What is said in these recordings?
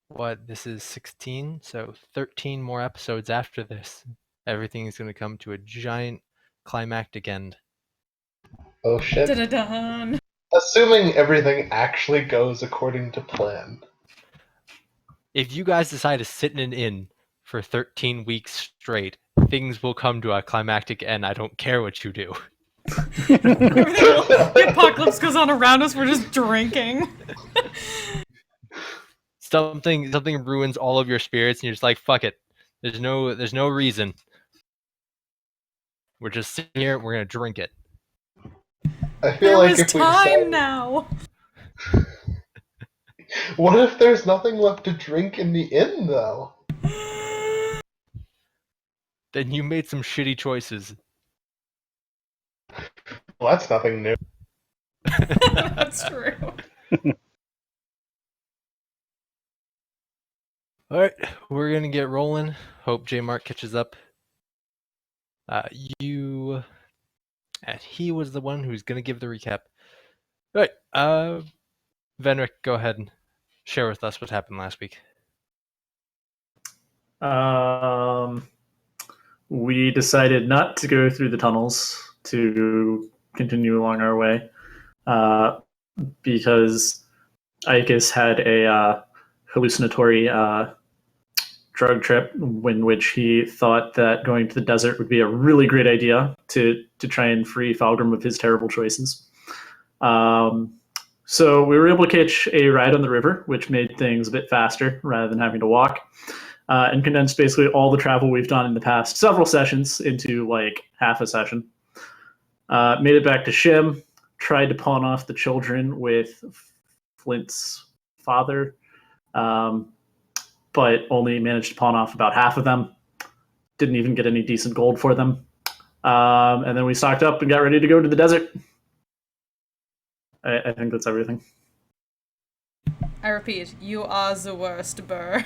what, this is 16, so 13 more episodes after this. Everything is going to come to a giant climactic end. Oh shit. Da-da-dun. Assuming everything actually goes according to plan. If you guys decide to sit in an inn for 13 weeks straight, things will come to a climactic end. I don't care what you do. The apocalypse goes on around us, we're just drinking. Something ruins all of your spirits, and you're just like, fuck it. There's no reason. We're just sitting here. We're gonna drink it. I feel There like was if we time decide, now. what if there's nothing left to drink in the inn, though? Then you made some shitty choices. Well, that's nothing new. That's true. All right, we're gonna get rolling. Hope J Mark catches up. He was the one who's gonna give the recap. All right, Venric, go ahead and share with us what happened last week. We decided not to go through the tunnels to continue along our way because Icus had a hallucinatory drug trip in which he thought that going to the desert would be a really great idea to try and free Falgrim of his terrible choices. So we were able to catch a ride on the river, which made things a bit faster rather than having to walk. And condensed basically all the travel we've done in the past several sessions into like half a session. Made it back to Shim, tried to pawn off the children with Flint's father, but only managed to pawn off about half of them. Didn't even get any decent gold for them. And then we stocked up and got ready to go to the desert. I think that's everything. I repeat, you are the worst, Burr.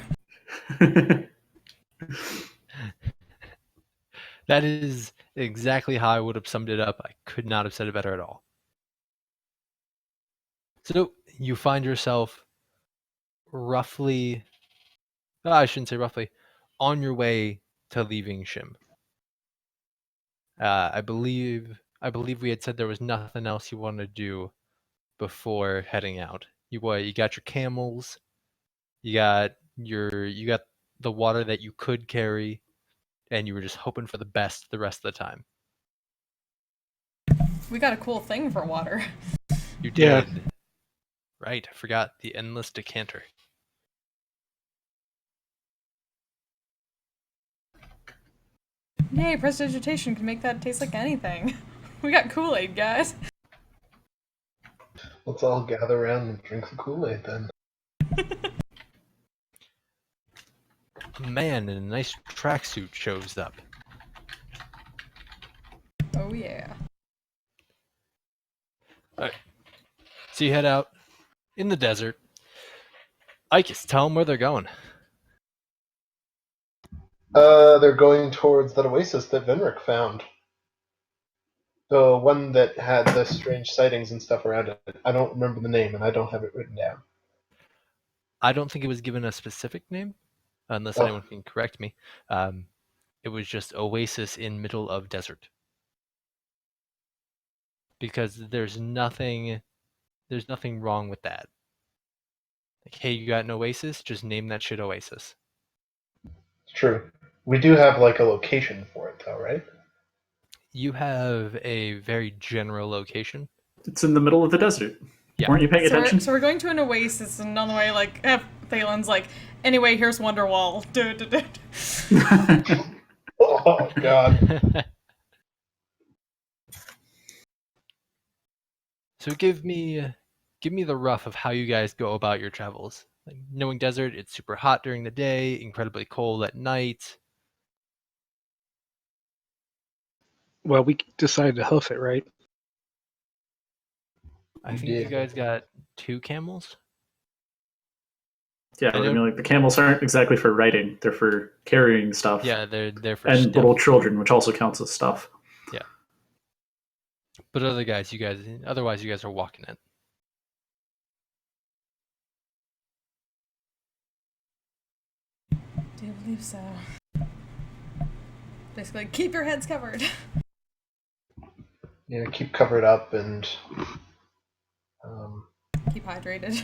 That is exactly how I would have summed it up. I could not have said it better at all. So you find yourself roughly, I shouldn't say roughly, on your way to leaving Shim. I believe we had said there was nothing else you wanted to do before heading out. You got your camels, you got the water that you could carry, and you were just hoping for the best the rest of the time. We got a cool thing for water. You did. Yeah. Right, I forgot the endless decanter. Yay, prestidigitation can make that taste like anything. We got Kool-Aid, guys. Let's all gather around and drink the Kool-Aid then. A man in a nice tracksuit shows up. Oh yeah. Alright. So you head out in the desert. Icus, tell them where they're going. They're going towards that oasis that Venric found. The one that had the strange sightings and stuff around it. I don't remember the name, and I don't have it written down. I don't think it was given a specific name, unless anyone can correct me. It was just oasis in middle of desert. Because there's nothing wrong with that. Like, hey, you got an oasis? Just name that shit Oasis. It's true. We do have like a location for it, though, right? You have a very general location. It's in the middle of the desert. Yeah. Weren't you paying attention? So we're going to an oasis, and on the way, like, Phelan's like, anyway, here's Wonderwall. Oh, God. So give me the rough of how you guys go about your travels. Like, knowing desert, it's super hot during the day, incredibly cold at night. Well, we decided to hoof it, right? I think you guys got 2 camels. Yeah, I mean, like, the camels aren't exactly for riding; they're for carrying stuff. Yeah, they're for and stuff. Little children, which also counts as stuff. Yeah. But otherwise, you guys are walking it. Do believe so. Basically, keep your heads covered. Yeah, keep covered up and Keep hydrated.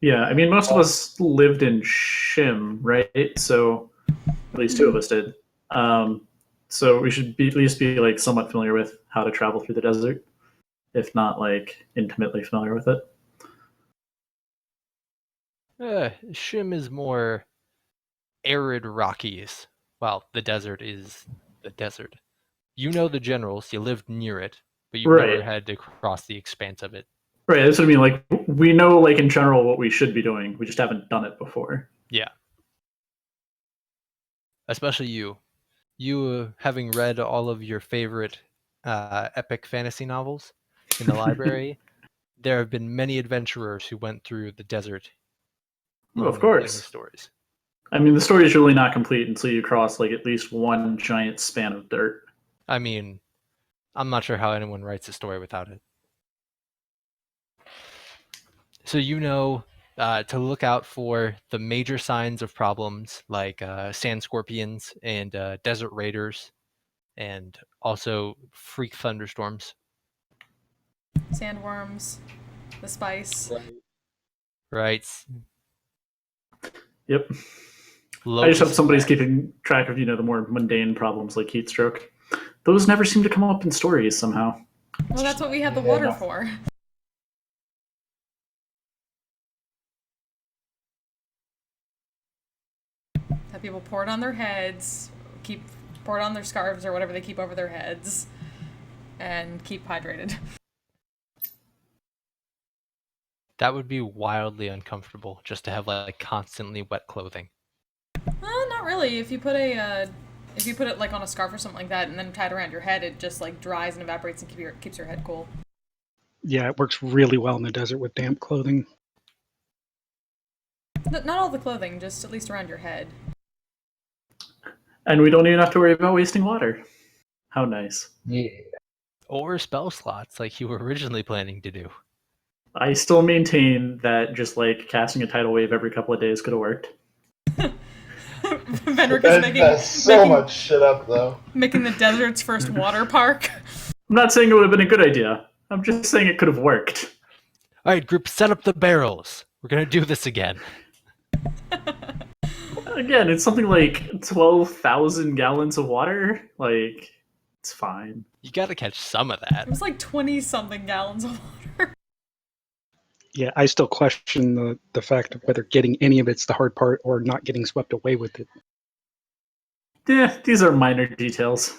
Yeah, I mean, most of us lived in Shim, right? So at least two of us did. So we should at least be like somewhat familiar with how to travel through the desert, if not like intimately familiar with it. Shim is more arid Rockies. Well, the desert is the desert. You know the generals, you lived near it, but you've never Right. had to cross the expanse of it. Right, that's what I mean. Like, we know, like, in general what we should be doing. We just haven't done it before. Yeah. Especially you. You, having read all of your favorite epic fantasy novels in the library, there have been many adventurers who went through the desert Well, of in the course. stories. I mean, the story is really not complete until you cross, like, at least one giant span of dirt. I mean, I'm not sure how anyone writes a story without it. So you know to look out for the major signs of problems like sand scorpions and desert raiders, and also freak thunderstorms. Sandworms, the spice. Right? Yep. I just Locusts. hope somebody's keeping track of, the more mundane problems like heat stroke. Those never seem to come up in stories somehow. Well, that's what we have the Yeah, water no. for. Have people pour it on their heads, pour it on their scarves or whatever they keep over their heads, and keep hydrated. That would be wildly uncomfortable just to have like constantly wet clothing. Not really. If you put it like on a scarf or something like that, and then tie it around your head, it just like dries and evaporates and keeps your head cool. Yeah, it works really well in the desert with damp clothing. Not all the clothing, just at least around your head. And we don't even have to worry about wasting water. How nice. yeah. Or spell slots like you were originally planning to do. I still maintain that just like casting a tidal wave every couple of days could have worked. Venric That is messed so much shit up, though. making the desert's first water park. I'm not saying it would have been a good idea. I'm just saying it could have worked. All right, group, set up the barrels. We're gonna do this again. Again, it's something like 12,000 gallons of water. Like, it's fine. You gotta catch some of It that. was like 20-something gallons of water. Yeah, I still question the fact of whether getting any of it's the hard part or not getting swept away with it. Yeah, these are minor details.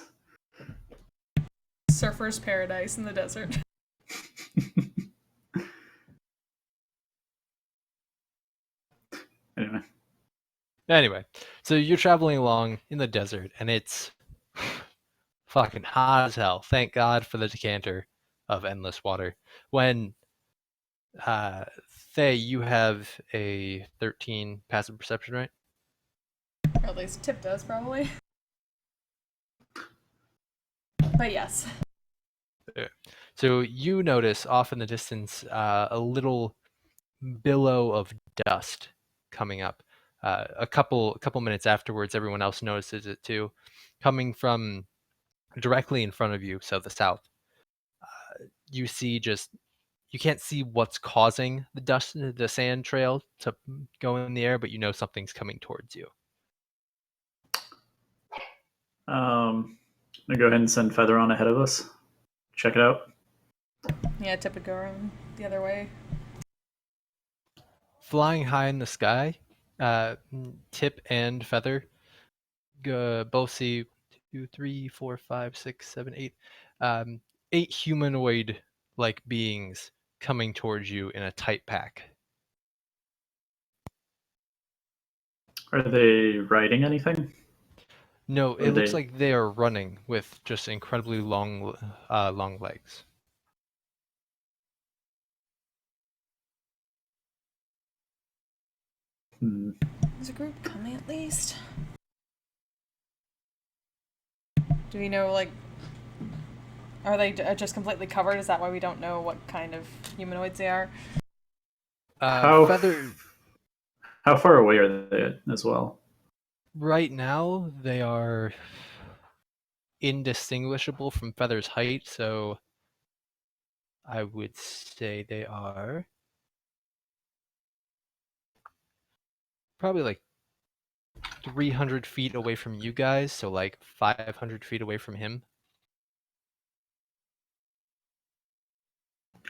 Surfer's paradise in the desert. Anyway. So you're traveling along in the desert, and it's fucking hot as hell. Thank God for the decanter of endless water. When Thay, you have a 13 passive perception, right? Or at least Tip does, probably. But yes. So you notice off in the distance a little billow of dust coming up. A couple minutes afterwards, everyone else notices it too, coming from directly in front of you, so the south. You see you can't see what's causing the dust, the sand trail to go in the air, but you know something's coming towards you. I'm gonna go ahead and send Feather on ahead of us. Check it out. Yeah, Tip would go around the other way. Flying high in the sky, Tip and Feather both see 2, 3, 4, 5, 6, 7, 8, 8 humanoid-like beings coming towards you in a tight pack. Are they riding anything? No, Or it looks they- like they are running with just incredibly long legs. Is a group coming at least? Do we know, like, are they just completely covered? Is that why we don't know what kind of humanoids they are? How Feather, How far away are they as well? Right now, they are indistinguishable from Feather's height, so I would say they are probably like 300 feet away from you guys, so like 500 feet away from him.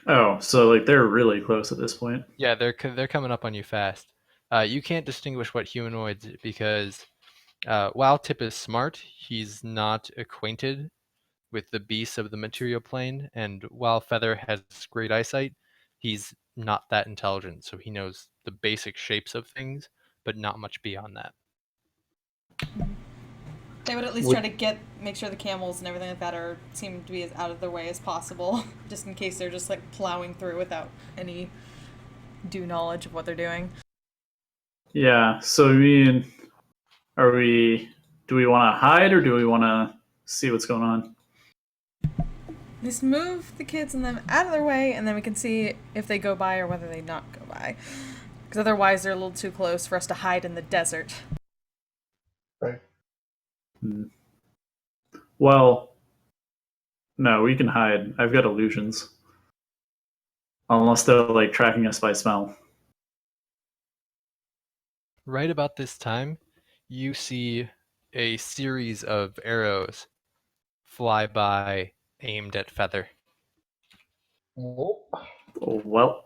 Oh, so like they're really close at this point. Yeah, they're coming up on you fast. You can't distinguish what humanoids because while Tip is smart, he's not acquainted with the beasts of the material plane, and while Feather has great eyesight, he's not that intelligent, so he knows the basic shapes of things, but not much beyond that. They would at least try to make sure the camels and everything like that seem to be as out of their way as possible, just in case they're just like plowing through without any due knowledge of what they're doing. Yeah. So I mean, do we want to hide or do we want to see what's going on? At least move the kids and them out of their way, and then we can see if they go by or whether they not go by. Because otherwise, they're a little too close for us to hide in the desert. Right. Well, no, we can hide. I've got illusions. Unless they're like tracking us by smell. Right about this time, you see a series of arrows fly by aimed at Feather. Well, Oh, well.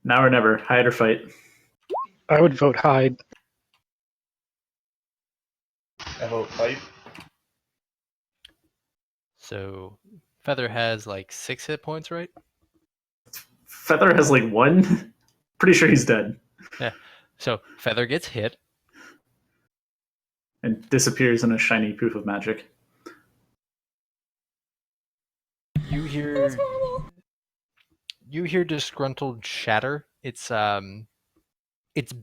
Now or never. Hide or fight. I would vote hide. I vote fight. So Feather has like 6 hit points, right? Feather has like 1. Pretty sure he's dead. Yeah. So Feather gets hit. And disappears in a shiny poof of magic. You hear disgruntled chatter. It's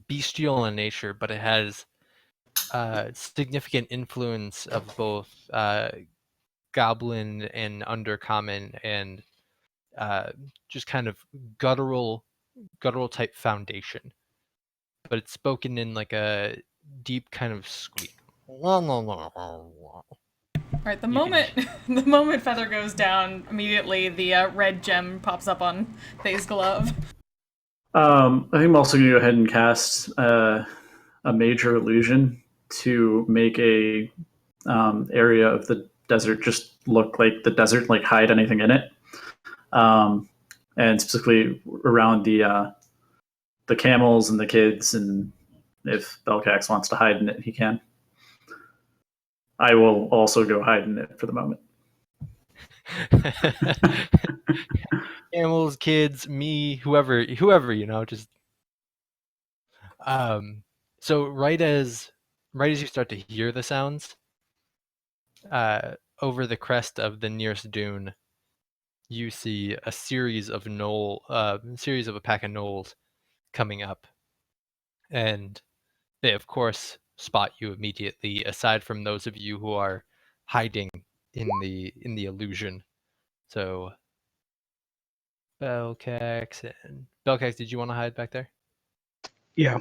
bestial in nature, but it has significant influence of both goblin and undercommon, and just kind of guttural type foundation. But it's spoken in like a deep kind of squeak. Right, the You moment the moment Feather goes down, immediately the red gem pops up on Faye's glove. I think I'm also going to go ahead and cast a major illusion to make a area of the desert just look like the desert, like hide anything in it, and specifically around the camels and the kids, and if Belcax wants to hide in it, he can. I will also go hide in it for the moment. Camels, kids, me, whoever, just so right as you start to hear the sounds, over the crest of the nearest dune, you see a series of a pack of gnolls coming up, and they of course spot you immediately, aside from those of you who are hiding in the illusion. So Belcax, did you want to hide back there? Yeah.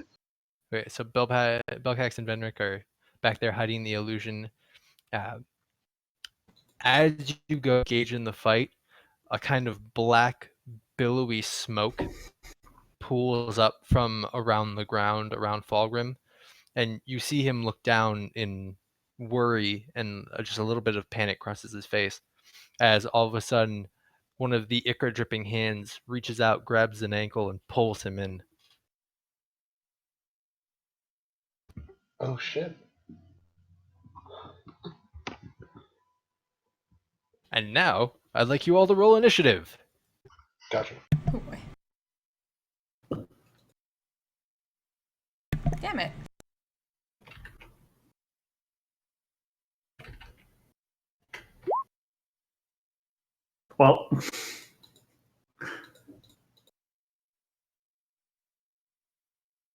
Okay, so Belcax and Venric are back there hiding the illusion. As you go engage in the fight, a kind of black, billowy smoke pools up from around the ground around Fulgrim, and you see him look down in worry, and just a little bit of panic crosses his face as all of a sudden one of the ichor dripping hands reaches out, grabs an ankle, and pulls him in. Oh shit. And now I'd like you all to roll initiative. Gotcha. Oh boy. Damn it. Well,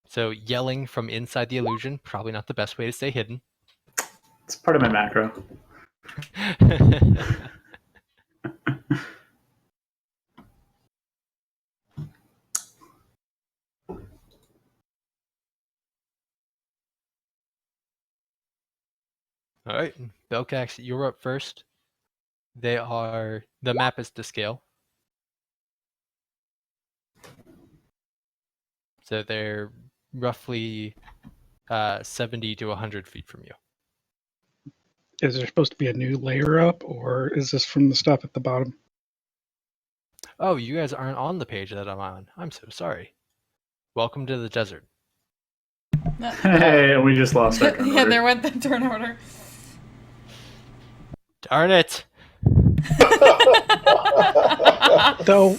So yelling from inside the illusion, probably not the best way to stay hidden. it's part of my macro. All right, Belcax, you're up first. The map is to scale. So they're roughly 70 to 100 feet from you. Is there supposed to be a new layer up, or is this from the stuff at the bottom? Oh, you guys aren't on the page that I'm on. I'm so sorry. Welcome to the desert. Hey, and we just lost our turn Yeah, order. there went the turn order. Darn it! Though,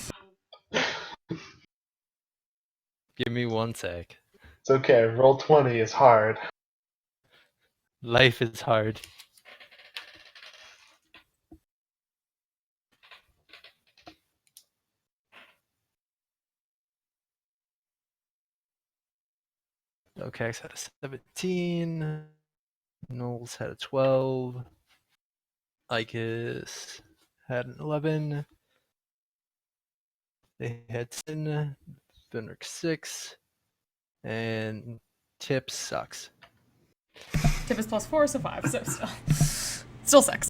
Give me one sec. It's okay. Roll 20 is hard. Life is hard. Belcax had a 17. Knowles had a 12. Icus had an 11. They had 10. Fenric 6. And Tip sucks. Tip is +4, so 5. So still 6.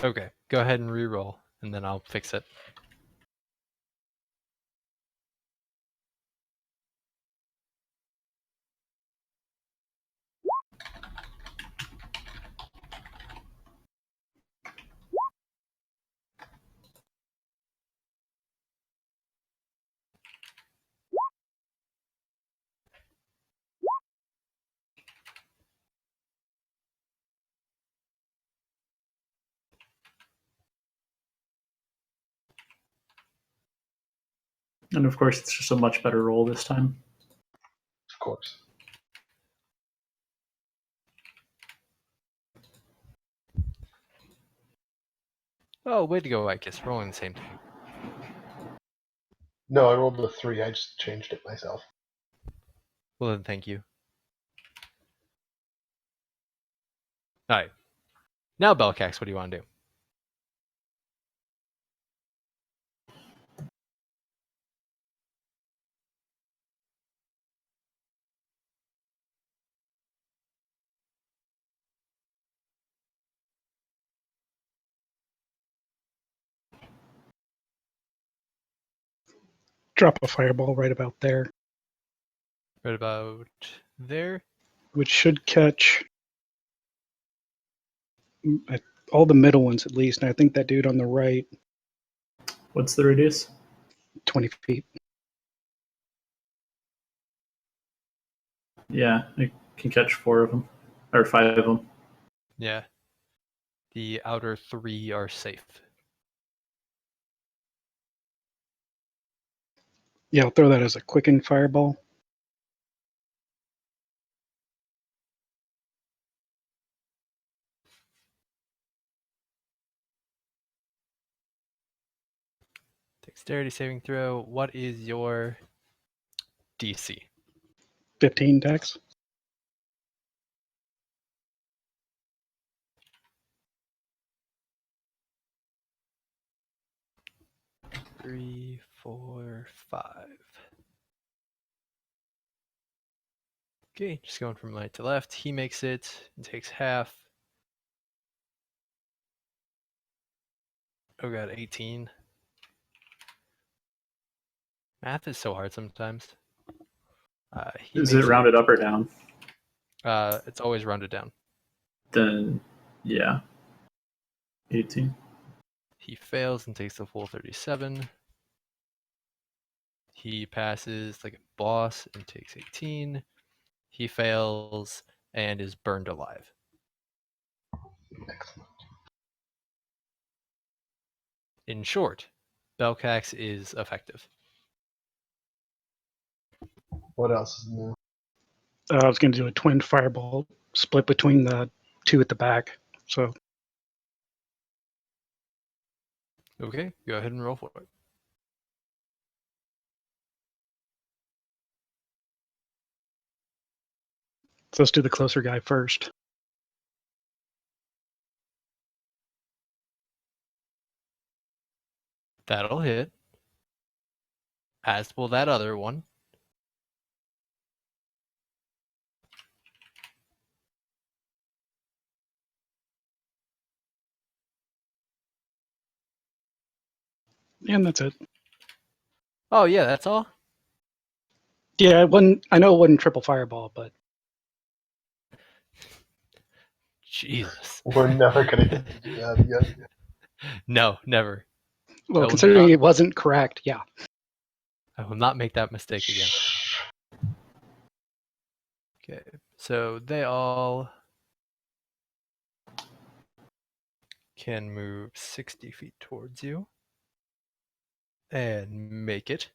Okay, go ahead and re-roll, and then I'll fix it. And of course, it's just a much better roll this time. Of course. Oh, way to go, Icus. Rolling the same thing. No, I rolled a 3. I just changed it myself. Well, then thank you. Alright. Now, Belcax, what do you want to do? drop a fireball right about there, Right about there? which should catch all the middle ones at least. And I think that dude on the right, What's the radius? 20 feet. Yeah, I can catch 4 of them. Or 5 of them. Yeah. The outer 3 are safe. Yeah, I'll throw that as a quicken fireball. Dexterity saving throw. What is your DC? 15 dex. Three, 4, 5. Okay, just going from right to left. He makes it and takes half. Oh god, 18. Math is so hard sometimes. Is it rounded up or down? It's always rounded down. Then, yeah. 18. He fails and takes the full 37. He passes like a boss and takes 18. He fails and is burned alive. Excellent. In short, Belcax is effective. What else is new? I was going to do a twin fireball split between the two at the back. So Okay, go ahead and roll for it. let's do the closer guy first. That'll hit. As will that other one. And that's it. Oh yeah, that's all. Yeah, it wasn't, I know it wasn't triple fireball, but Jesus. We're never gonna get to do that again. No, never. well, will considering not- it wasn't correct, yeah. I will not make that mistake again. Okay, so they all can move 60 feet towards you and make it.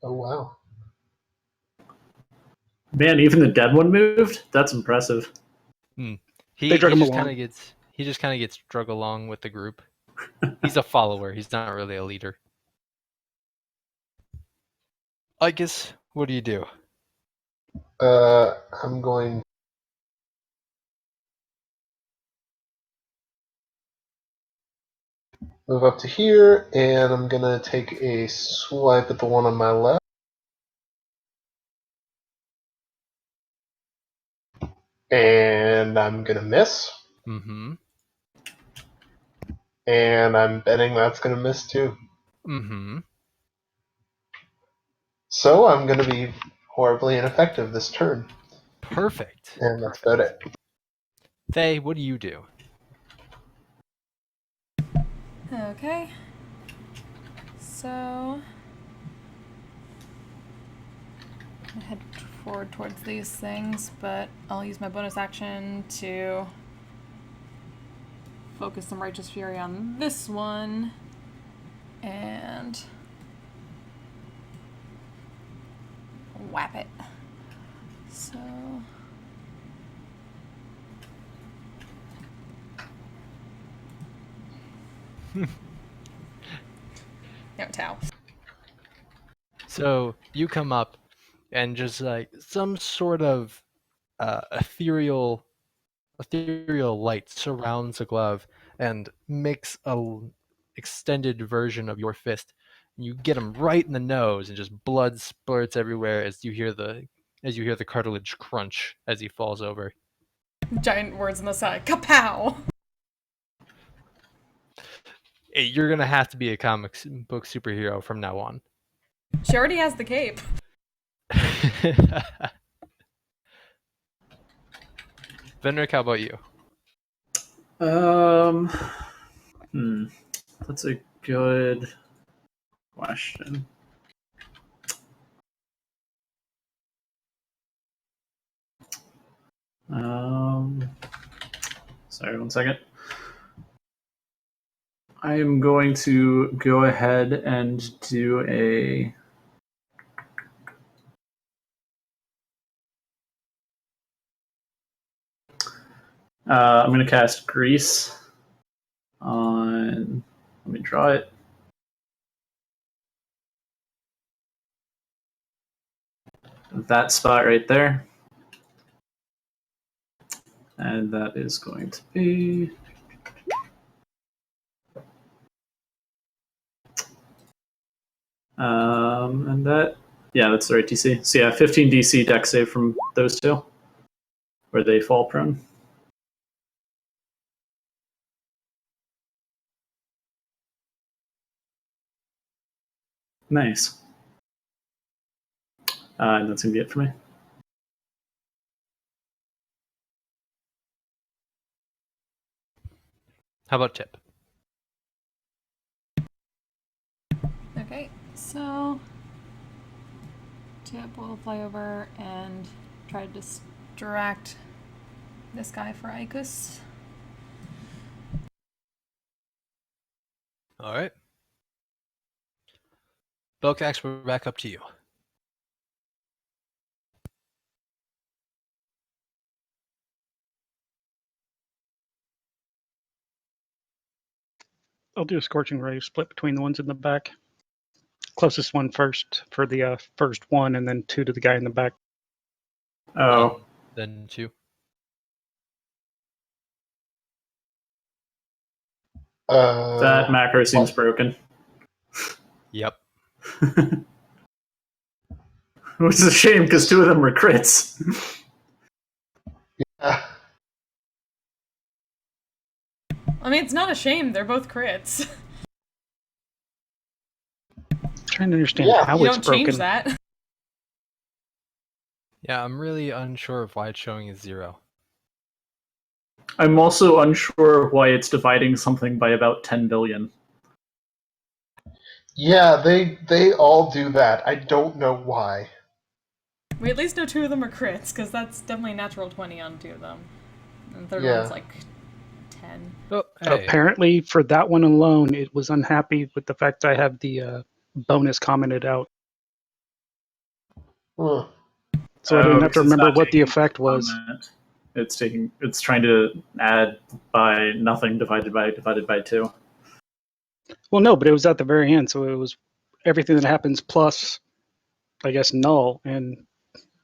Oh wow. Man, even the dead one moved? That's impressive. He They drug him just along. kind of gets drug along with the group. He's a follower. He's not really a leader. I guess. What do you do? I'm going. Move up to here, and I'm gonna take a swipe at the one on my left. And I'm gonna miss. Mm-hmm. And I'm betting that's gonna miss too. Mm-hmm. So I'm gonna be horribly ineffective this turn. Perfect. And that's about it. Faye, what do you do? Okay. So I head forward towards these things, but I'll use my bonus action to focus some righteous fury on this one and whap it. So no towel. So you come up and just like some sort of ethereal light surrounds the glove and makes extended version of your fist. You get him right in the nose, and just blood spurts everywhere as you hear the cartilage crunch as he falls over. Giant words on the side. Kapow! Hey, you're gonna have to be a comic book superhero from now on. She already has the cape. Venric, how about you? That's a good question. Sorry, 1 second. I am going to go ahead and do a. I'm going to cast Grease on. Let me draw it. That spot right there. And that is going to be. And that. Yeah, that's the right DC. So yeah, 15 DC deck save from those two, where they fall prone. Nice. And that's going to be it for me. How about Tip? Okay, so Tip will fly over and try to distract this guy for Ikus. All right. Belkax, we're back up to you. I'll do a scorching ray split between the ones in the back. Closest one first for the first one, and then 2 to the guy in the back. Oh. 1, then 2. That macro seems broken. Yep. Which is a shame because 2 of them were crits. Yeah. I mean, it's not a shame. They're both crits. Trying to understand Yeah. how You it's don't broken. change that. Yeah, I'm really unsure of why it's showing as 0. I'm also unsure why it's dividing something by about 10 billion. Yeah, they all do that. I don't know why. We at least know 2 of them are crits, because that's definitely a natural 20 on 2 of them. And the third Yeah. one's like 10. Oh, hey. Apparently, for that one alone, it was unhappy with the fact that I have the bonus commented out. Huh. So I didn't have to Because it's remember not what the taking effect was. comment. It's trying to add by nothing divided by 2. Well, no, but it was at the very end, so it was everything that happens plus, I guess, null. And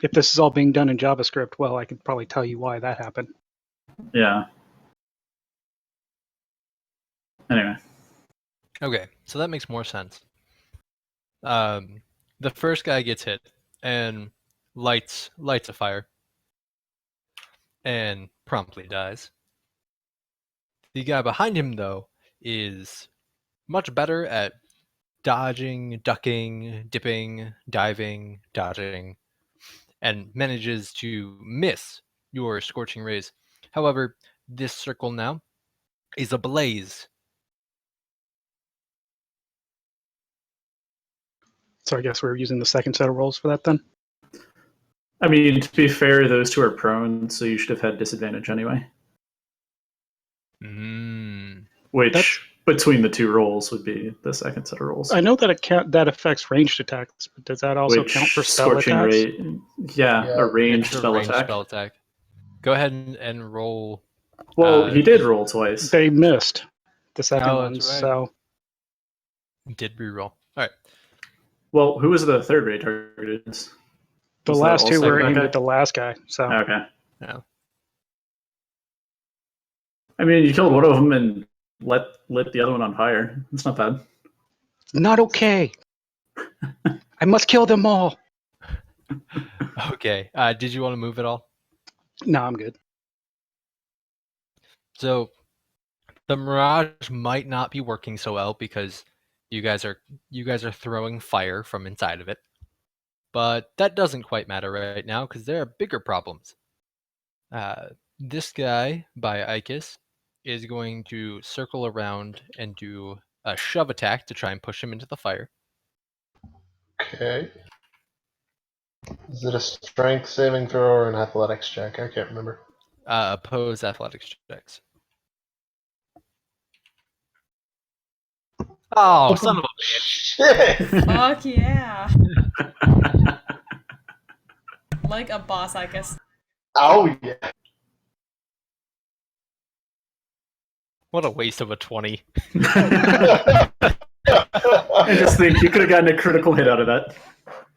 if this is all being done in JavaScript, well, I could probably tell you why that happened. Yeah. Anyway. Okay, so that makes more sense. The first guy gets hit and lights a fire and promptly dies. The guy behind him, though, is much better at dodging, ducking, dipping, diving, dodging, and manages to miss your scorching rays. However, this circle now is ablaze. So I guess we're using the second set of rolls for that then. I mean, to be fair, those 2 are prone, so you should have had disadvantage anyway. Which, between the 2 rolls, would be the second set of rolls. I know that that affects ranged attacks, but does that also count for spell scorching attacks? ray, yeah, a ranged It's a spell ranged attack. spell attack. Go ahead and roll. Well, he did roll twice. They missed the second Oh, one, that's right. so Did reroll. All right. Well, who was the third ray targeted? the Was that last 2 also were that aimed guy? at the last guy. So Okay. Yeah. I mean, you killed one of them and lit the other one on fire. It's not bad. not okay. I must kill them all. Okay. Did you want to move at all? No, I'm good. So the mirage might not be working so well because you guys are throwing fire from inside of it. But that doesn't quite matter right now because there are bigger problems. This guy by Ikis is going to circle around and do a shove attack to try and push him into the fire. Okay. Is it a strength saving throw or an athletics check? I can't remember. Oppose athletics checks. Oh, son of a bitch. Shit! Fuck yeah. Like a boss, I guess. Oh, yeah. What a waste of a 20. I just think you could have gotten a critical hit out of that.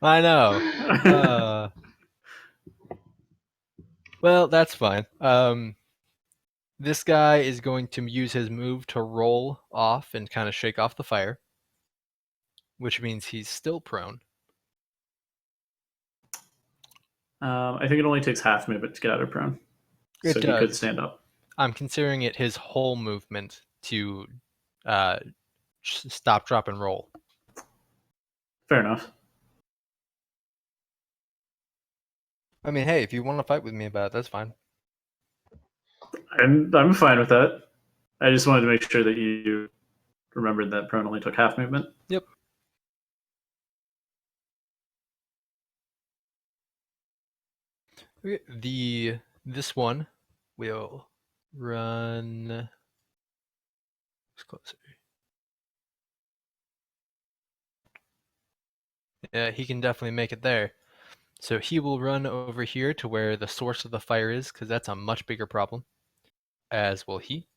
I know. Well, that's fine. This guy is going to use his move to roll off and kind of shake off the fire, which means he's still prone. I think it only takes half movement to get out of prone. It So does. he could stand up. I'm considering it his whole movement to stop, drop, and roll. Fair enough. I mean, hey, if you want to fight with me about it, that's fine. I'm fine with that. I just wanted to make sure that you remembered that prone only took half movement. Yep. Okay, this one will run. Who's closer? Yeah, he can definitely make it there. So he will run over here to where the source of the fire is, because that's a much bigger problem. As will he.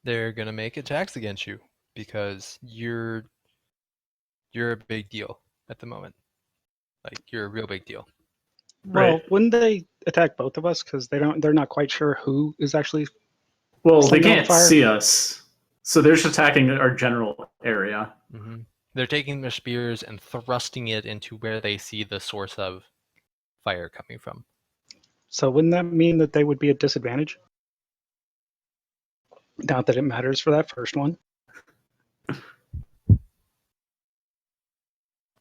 They're gonna make attacks against you because you're a big deal at the moment. Like you're a real big deal. Well, Right. wouldn't they attack both of us because they're not quite sure who is actually Well, they Send out can't fire. see us, So they're just attacking our general area. Mm-hmm. They're taking their spears and thrusting it into where they see the source of fire coming from. So wouldn't that mean that they would be at disadvantage? Not that it matters for that first one.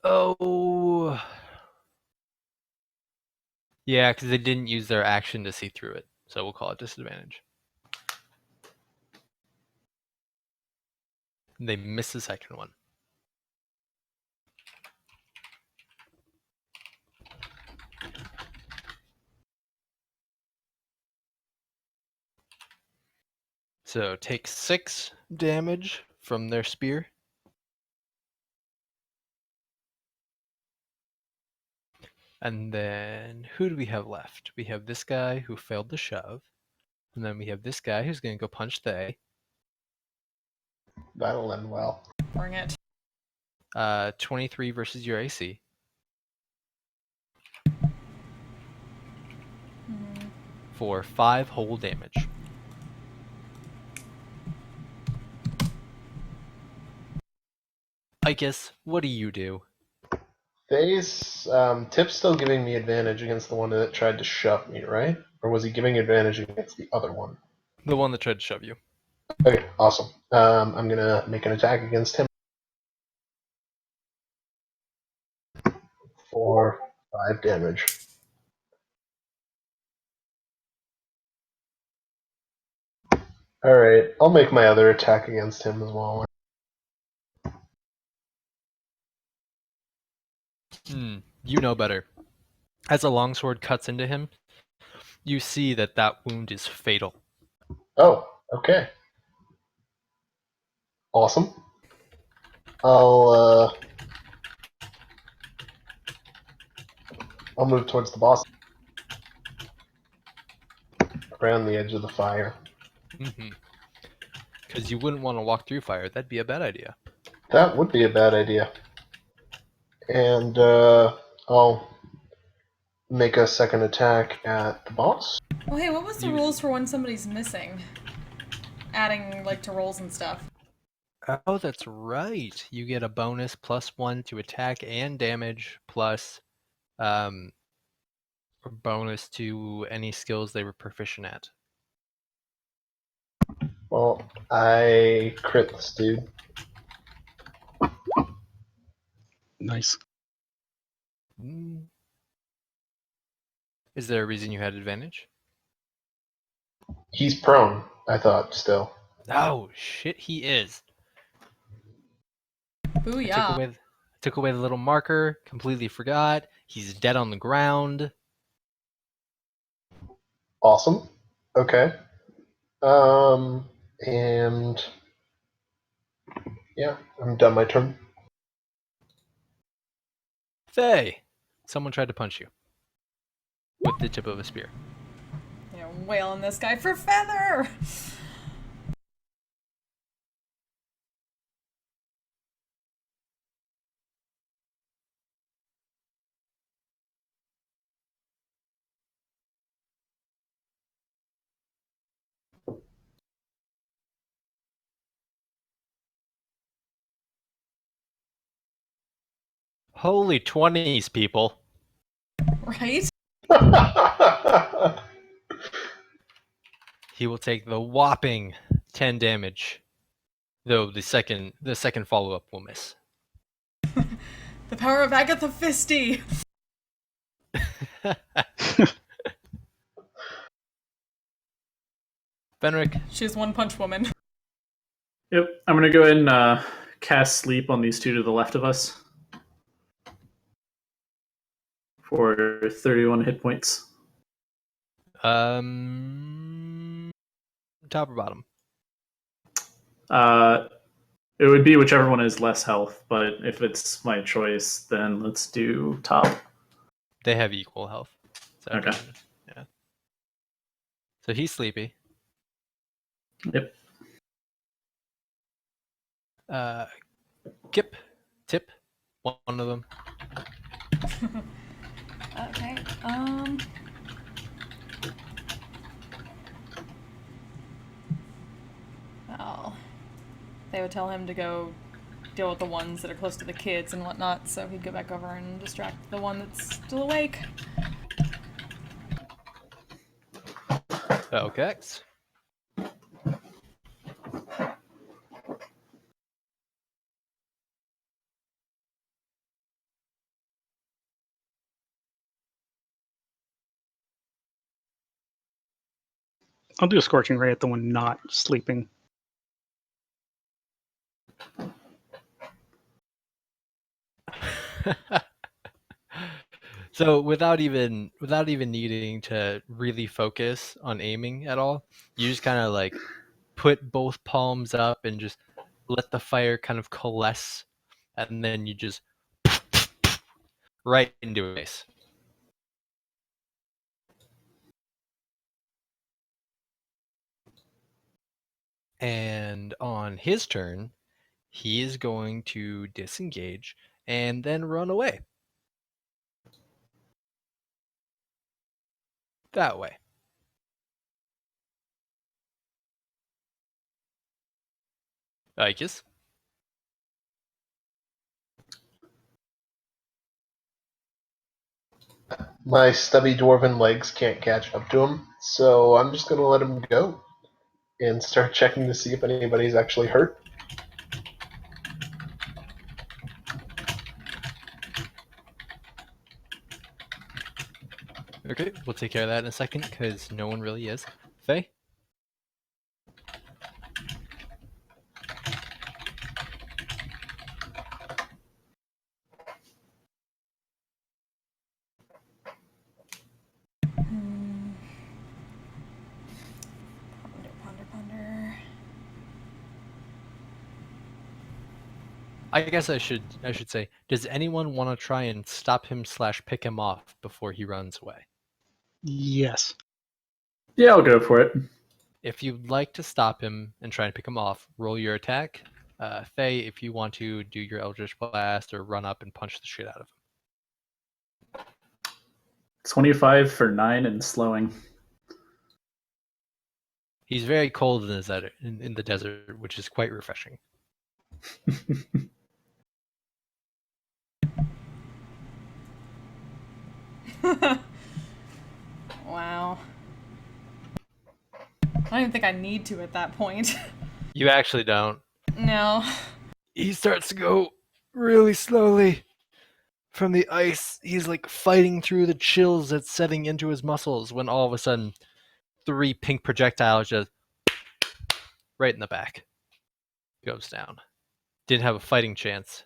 Oh. Yeah, because they didn't use their action to see through it. So we'll call it disadvantage. They miss the second one. So take 6 damage from their spear. And then who do we have left? We have this guy who failed the shove. And then we have this guy who's going to go punch they. That'll end well. Bring it. 23 versus your AC. For 5 whole damage. I guess, what do you do? Phase, Tip's still giving me advantage against the one that tried to shove me, right? Or was he giving advantage against the other one? The one that tried to shove you. Okay, awesome. I'm gonna make an attack against him for 5 damage. Alright, I'll make my other attack against him as well. You know better. As a longsword cuts into him, you see that that wound is fatal. Oh, okay. Awesome. I'll move towards the boss. Around the edge of the fire. Because you wouldn't want to walk through fire. That'd be a bad idea. That would be a bad idea. And I'll make a second attack at the boss. Oh, hey, what was the rules for when somebody's missing? Adding, like, to rolls and stuff. Oh, that's right. You get a bonus +1 to attack and damage, plus a bonus to any skills they were proficient at. Well, I crit this dude. Nice. Is there a reason you had advantage? He's prone, I thought, still. Oh, shit, he is. Booyah. Took away the little marker, completely forgot. He's dead on the ground. Awesome. Okay. And yeah, I'm done my turn. Faye! Someone tried to punch you. With the tip of a spear. Yeah, wailing this guy for feather! Holy 20s, people. Right? He will take the whopping 10 damage. Though the second follow-up will miss. The power of Agatha Fisty! Fenric. She's One Punch Woman. Yep, I'm gonna go ahead and cast sleep on these two to the left of us for 31 hit points. Top or bottom? It would be whichever one has less health, but if it's my choice, then let's do top. They have equal health. So Okay. Yeah. So he's sleepy. Yep. Kip, Tip, one of them. Okay, well, they would tell him to go deal with the ones that are close to the kids and whatnot, so he'd go back over and distract the one that's still awake. Okay. I'll do a scorching ray at the one not sleeping. So without even needing to really focus on aiming at all, you just kind of like put both palms up and just let the fire kind of coalesce, and then you just right into his face. And on his turn, he is going to disengage and then run away. That way. Ikes? My stubby dwarven legs can't catch up to him, so I'm just going to let him go and start checking to see if anybody's actually hurt. Okay, we'll take care of that in a second, because no one really is. Faye? Ponder. I guess I should say, does anyone want to try and stop him / pick him off before he runs away? Yes. Yeah, I'll go for it. If you'd like to stop him and try and pick him off, roll your attack. Faye, if you want to do your Eldritch Blast or run up and punch the shit out of him. 25 for 9 and slowing. He's very cold in the desert, which is quite refreshing. Wow. I don't even think I need to at that point. You actually don't. No. He starts to go really slowly from the ice. He's like fighting through the chills that's setting into his muscles when all of a sudden 3 pink projectiles just right in the back goes down. Didn't have a fighting chance.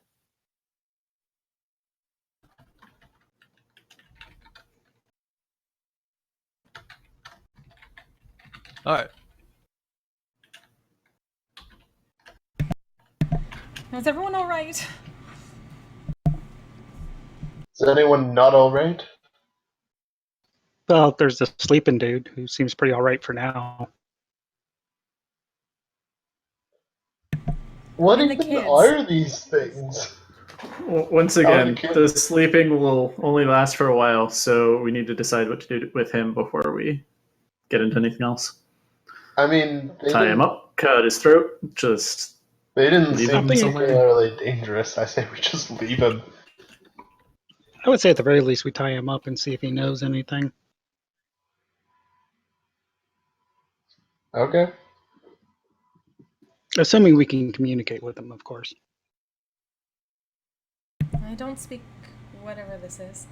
Alright. Is everyone alright? Is anyone not alright? Well, there's this sleeping dude who seems pretty all right for now. What And the even kids. are these things? Once How again, the kid- the sleeping will only last for a while, so we need to decide what to do with him before we get into anything else. I mean, Tie him up, cut his throat, just They didn't leave seem him somewhere. particularly dangerous. I say we just leave him. I would say at the very least we tie him up and see if he knows anything. Okay. Assuming we can communicate with him, of course. I don't speak whatever this is.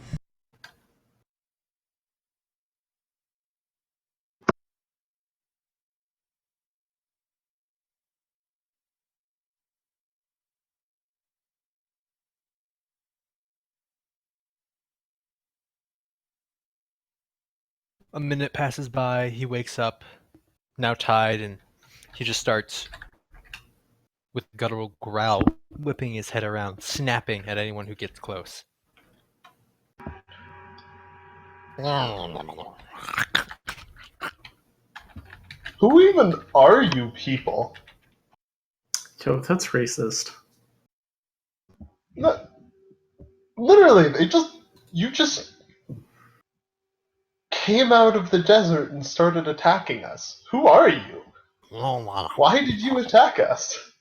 A minute passes by, he wakes up, now tied, and he just starts, with a guttural growl, whipping his head around, snapping at anyone who gets close. Who even are you people? Yo, that's racist. No, literally, you just came out of the desert and started attacking us. Who are you? Why did you attack us?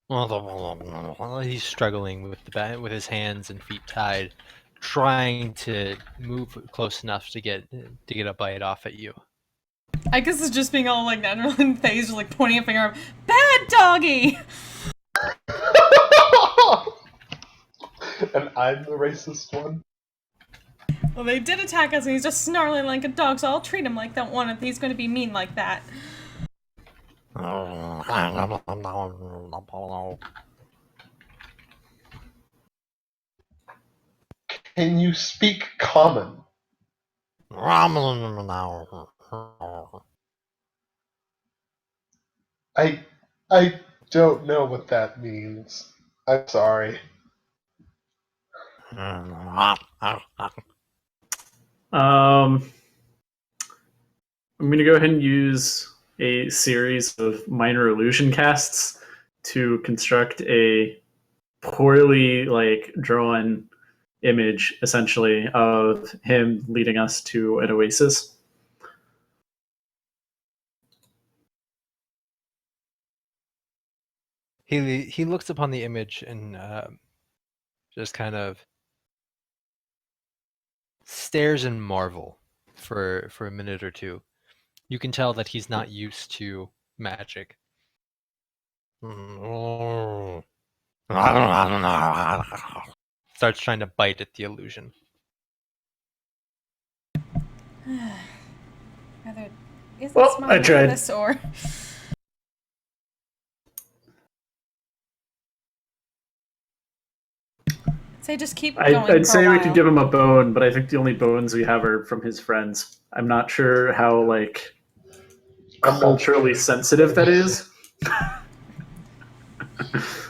He's struggling with with his hands and feet tied, trying to move close enough to get a bite off at you. I guess it's just being all like natural and phased, like pointing a finger. Bad doggy. And I'm the racist one. Well, they did attack us, and he's just snarling like a dog. So I'll treat him like that one if he's going to be mean like that. Can you speak common? I don't know what that means. I'm sorry. I'm going to go ahead and use a series of minor illusion casts to construct a poorly drawn image, essentially, of him leading us to an oasis. He looks upon the image and just kind of stares in marvel for a minute or two. You can tell that he's not used to magic. Starts trying to bite at the illusion. Either is Well, this my I tried. this or say just keep going. I'd say we could give him a bone, but I think the only bones we have are from his friends. I'm not sure how culturally sensitive that is.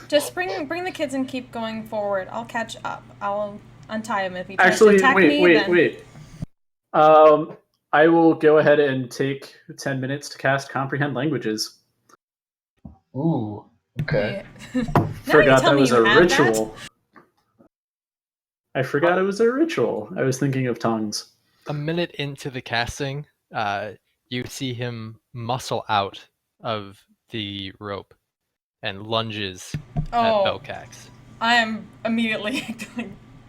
Just bring the kids and keep going forward. I'll catch up. I'll untie him if he tries to attack me. Wait. I will go ahead and take 10 minutes to cast Comprehend Languages. Ooh, okay. Forgot that was a ritual. I forgot it was a ritual. I was thinking of tongues. A minute into the casting, you see him muscle out of the rope and lunges at Belcax. I am immediately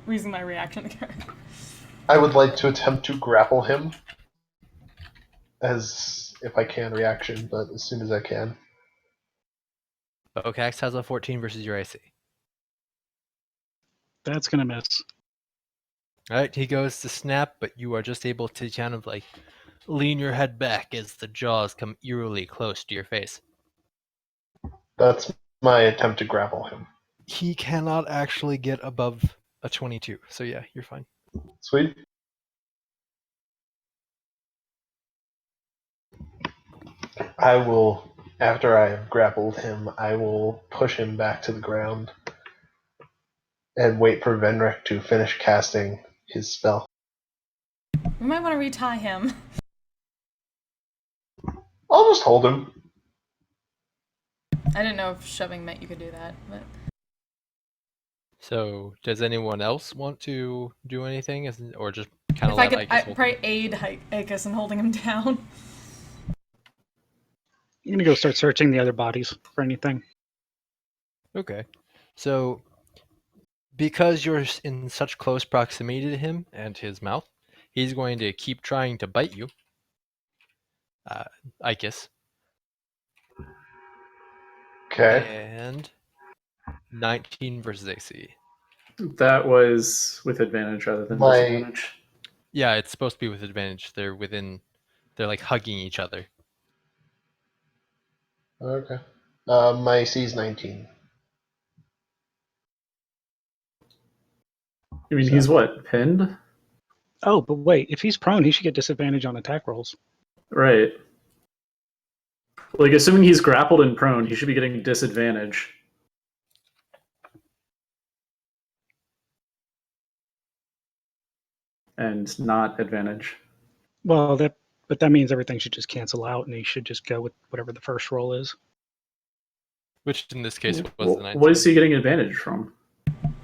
using my reaction again. I would like to attempt to grapple him, as if I can reaction, but as soon as I can. Belcax has a 14 versus your AC. That's gonna miss. Alright, he goes to snap, but you are just able to kind of lean your head back as the jaws come eerily close to your face. That's my attempt to grapple him. He cannot actually get above a 22, so yeah, you're fine. Sweet. I will, after I have grappled him, I will push him back to the ground and wait for Venric to finish casting his spell. We might want to retie him. I'll just hold him. I didn't know if shoving meant you could do that, but So, does anyone else want to do anything, or just kind of if I could probably aid Aekus in holding him down. I'm gonna go start searching the other bodies for anything. Okay, so because you're in such close proximity to him and his mouth, he's going to keep trying to bite you. Ikus. Okay. And 19 versus AC. That was with advantage rather than disadvantage. Yeah, it's supposed to be with advantage. They're hugging each other. Okay. My AC is 19. You mean he's what, pinned? Oh, but wait, if he's prone, he should get disadvantage on attack rolls. Right. Assuming he's grappled and prone, he should be getting disadvantage. And not advantage. Well, that means everything should just cancel out, and he should just go with whatever the first roll is. Which in this case was the 19. What is he getting advantage from?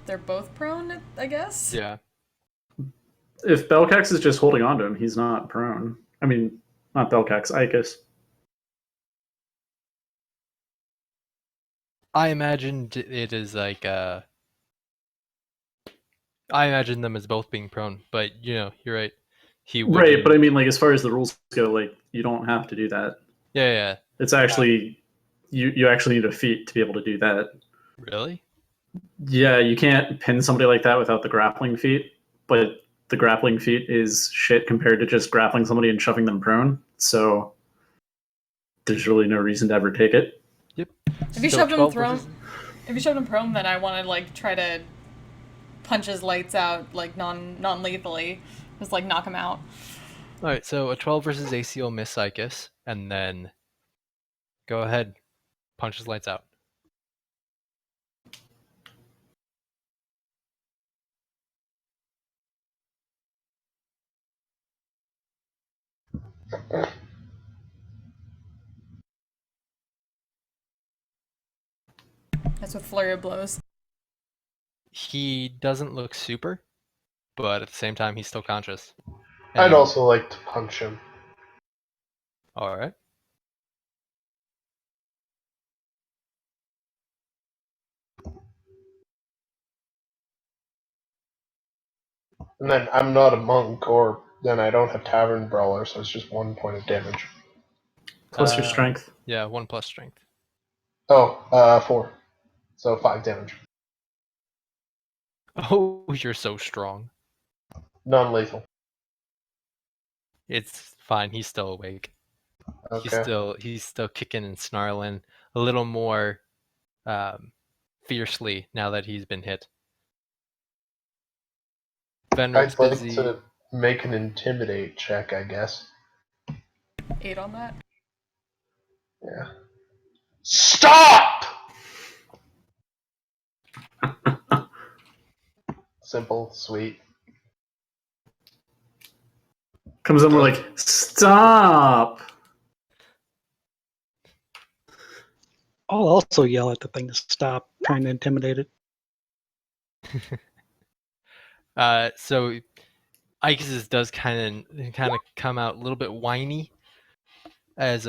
They're both prone, I guess? Yeah. If Belcax is just holding on to him, he's not prone. I mean, not Belcax, Ikus. I imagined it is like I imagine them as both being prone, but you're right. He Right, wouldn't. but I mean, like as far as the rules go, like you don't have to do that. Yeah. It's actually you actually need a feat to be able to do that. Really? Yeah, you can't pin somebody like that without the grappling feat, but the grappling feat is shit compared to just grappling somebody and shoving them prone. So there's really no reason to ever take it. Yep. If you So shoved him 12 thrown, versus- if you shoved him prone, then I want to like try to punch his lights out like non-lethally, just like knock him out. All right, so a 12 versus AC will miss Psychus, and then go ahead, punch his lights out. That's with flurry of blows. He doesn't look super, but at the same time, he's still conscious. I'd And- also like to punch him. All right. And then I'm not a monk, or then I don't have Tavern Brawler, so it's just 1 point of damage. Plus your strength. Yeah, 1 plus strength. Oh, 4. So 5 damage. Oh, you're so strong. Non-lethal. It's fine. He's still awake. Okay. He's still kicking and snarling a little more fiercely now that he's been hit. Venric's I'd like busy. to make an intimidate check, I guess. 8 on that. Yeah. Stop! Simple, sweet. Comes in, we're like, stop! I'll also yell at the thing to stop trying to intimidate it. So Ike's does kind of come out a little bit whiny as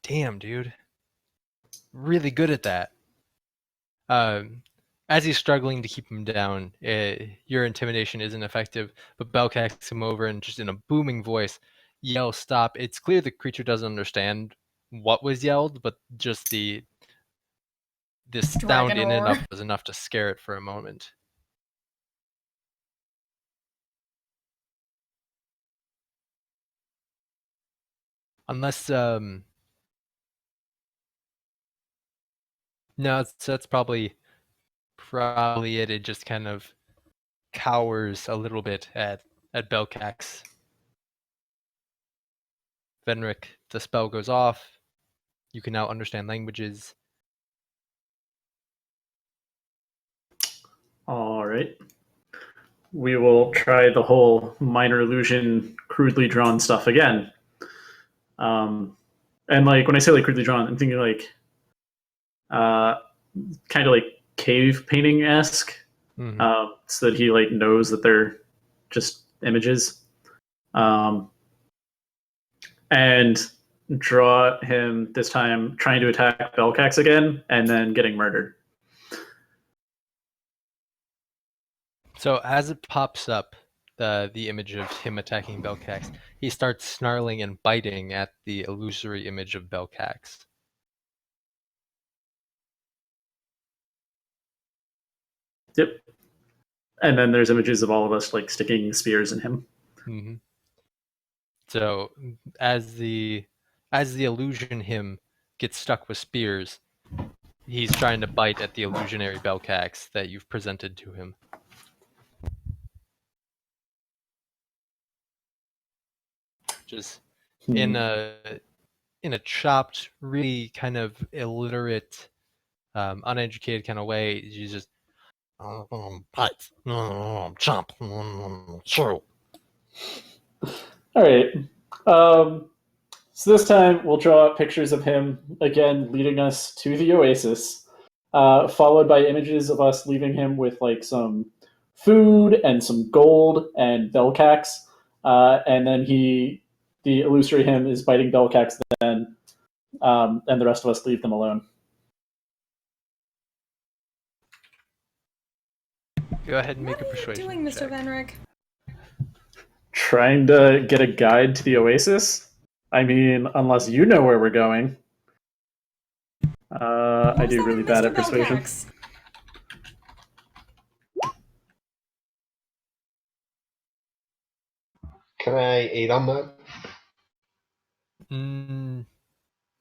damn, dude, really good at that. As he's struggling to keep him down, your intimidation isn't effective, but Belcax him over and just in a booming voice yells, "Stop!" It's clear the creature doesn't understand what was yelled, but just the sound in and roar. of was enough to scare it for a moment. Unless no, that's probably it. It just kind of cowers a little bit at Belcax. Venric, the spell goes off. You can now understand languages. All right. We will try the whole minor illusion, crudely drawn stuff again. And like when I say like crudely drawn, I'm thinking like kind of like cave painting esque, so that he like knows that they're just images, and draw him this time trying to attack Belcax again and then getting murdered. So as it pops up, the image of him attacking Belcax, he starts snarling and biting at the illusory image of Belcax. Yep. And then there's images of all of us like sticking spears in him. Mm-hmm. So as the illusion him gets stuck with spears, he's trying to bite at the illusionary Belcax that you've presented to him. Just in a chopped, really kind of illiterate, uneducated kind of way, you just bite, chomp, chew. All right. So this time we'll draw pictures of him again, leading us to the oasis, followed by images of us leaving him with like some food and some gold and Belcax, and then he the illusory him is biting Belcax then, and the rest of us leave them alone. Go ahead and make a What are you persuasion doing, Mr. check. Venrick? Trying to get a guide to the Oasis? I mean, unless you know where we're going. What I was do that really with bad Mr. at persuasion. Belcax? Can I aid on that?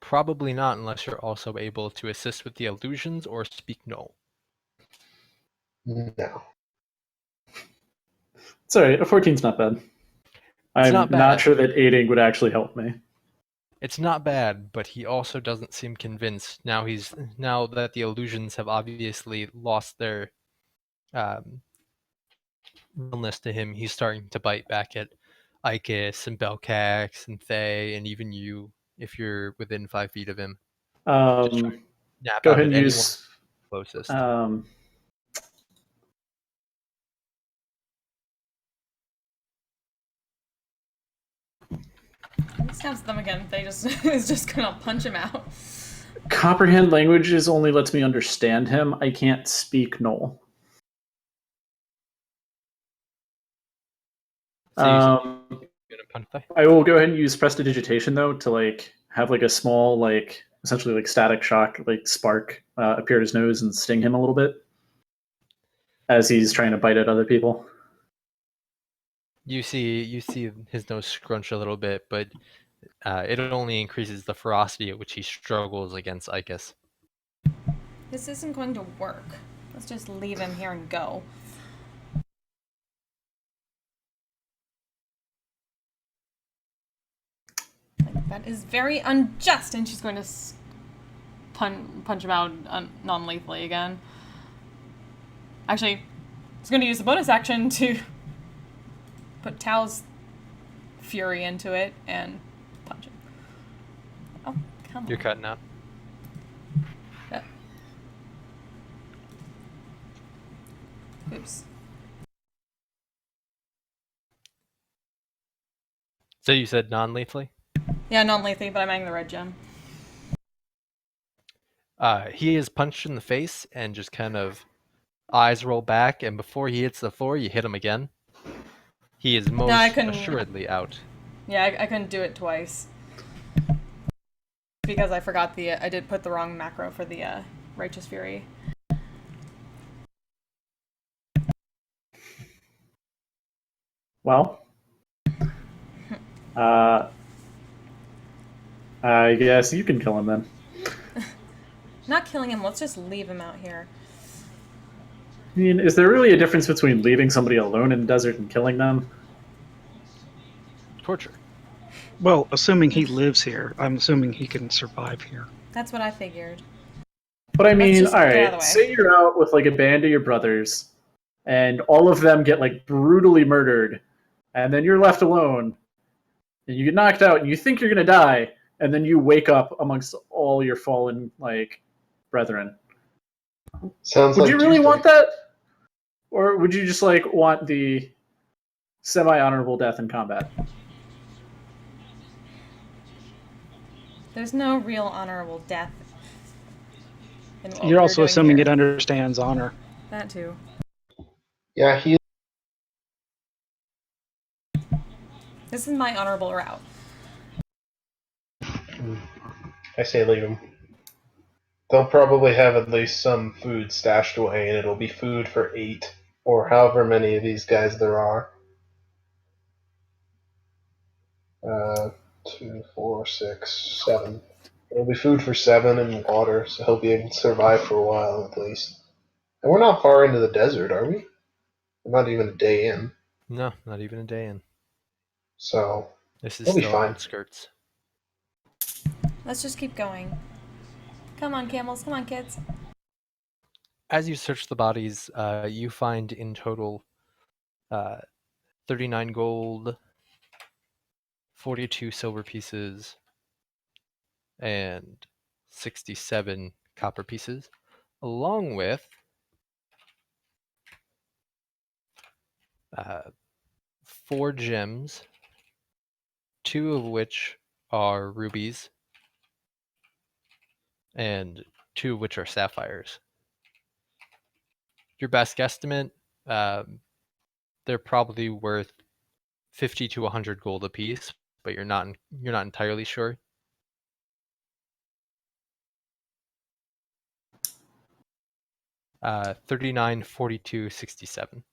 Probably not, unless you're also able to assist with the illusions or speak null. No. Sorry, a 14's not bad. I'm not not bad. sure that aiding would actually help me. It's not bad, but he also doesn't seem convinced. Now that the illusions have obviously lost their realness to him, he's starting to bite back at Icus and Belcax and Thay and even you, if you're within 5 feet of him. Just trying to nap Go out ahead at and anyone use. closest. He stabs them again. They just is just gonna punch him out. Comprehend languages only lets me understand him. I can't speak Null. So you're gonna punch Thay? I will go ahead and use prestidigitation though to have a small essentially static shock spark appear at his nose and sting him a little bit as he's trying to bite at other people. You see his nose scrunch a little bit, but it only increases the ferocity at which he struggles against Icus. This isn't going to work. Let's just leave him here and go. That is very unjust, and she's going to punch him out non-lethally again. Actually, she's going to use the bonus action to put Tao's fury into it and punch him. Oh, come on. You're cutting out. Oops. So you said non-lethally? Yeah, non-lethally, but I'm adding the red gem. He is punched in the face and just kind of eyes roll back, and before he hits the floor, you hit him again. He is most assuredly out. Yeah, I couldn't do it twice. Because I forgot I did put the wrong macro for the Righteous Fury. Well, I guess you can kill him then. Not killing him, let's just leave him out here. I mean, is there really a difference between leaving somebody alone in the desert and killing them? Torture. Well, assuming he lives here, I'm assuming he can survive here. That's what I figured. But I mean, just get out of the alright, way. say you're out with a band of your brothers, and all of them get brutally murdered, and then you're left alone, and you get knocked out, and you think you're gonna die, and then you wake up amongst all your fallen brethren. Sounds Would like you really Tuesday. want that? Or would you just want the semi-honorable death in combat? There's no real honorable death. In what You're we're also doing assuming here. it understands honor. That too. Yeah, This is my honorable route. I say leave them. They'll probably have at least some food stashed away, and it'll be food for 8 or however many of these guys there are. 2, 4, 6, 7. It'll be food for 7 and water, so he'll be able to survive for a while at least. And we're not far into the desert, are we? We're not even a day in. No, not even a day in. So This is he'll be still fine. outskirts. Let's just keep going. Come on, camels. Come on, kids. As you search the bodies, you find in total 39 gold, 42 silver pieces, and 67 copper pieces, along with 4 gems, 2 of which are rubies, and 2 of which are sapphires. Your best guesstimate, they're probably worth 50 to 100 gold apiece, but you're not entirely sure. 39, 42, 67.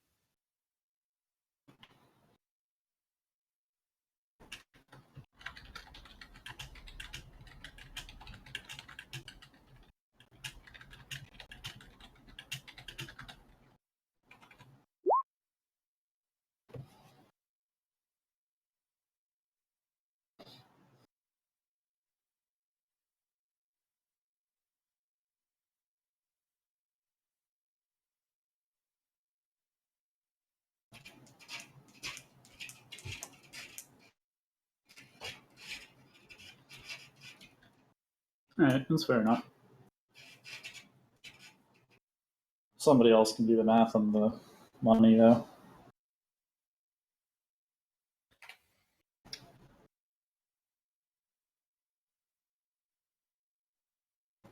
All right, that's fair enough. Somebody else can do the math on the money, though.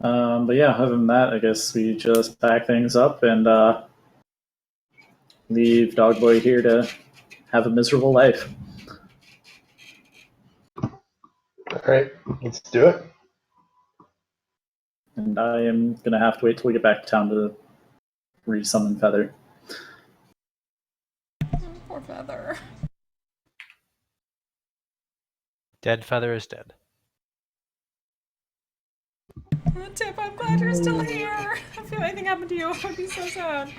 But yeah, other than that, I guess we just pack things up and leave Dogboy here to have a miserable life. All right, let's do it. And I am going to have to wait till we get back to town to re-summon Feather. Poor Feather. Dead Feather is dead. Tip, I'm glad you're still here. If anything happened to you, I'd be so sad.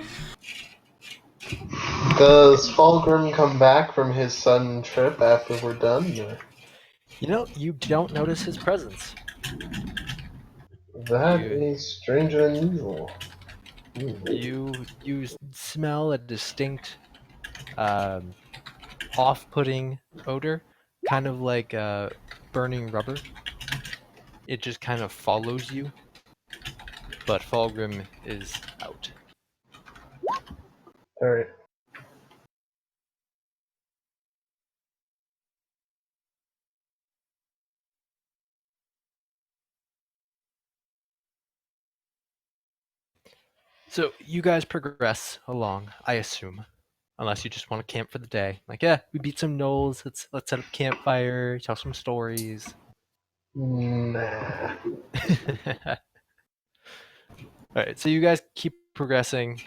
Does Fulgrim come back from his sudden trip after we're done? Or? You know, you don't notice his presence. That You- is strange and unusual. You smell a distinct, off-putting odor, kind of like burning rubber. It just kind of follows you, but Fulgrim is out. All right. So you guys progress along, I assume, unless you just want to camp for the day. Like, yeah, we beat some gnolls. Let's set up a campfire, tell some stories. Nah. All right, so you guys keep progressing.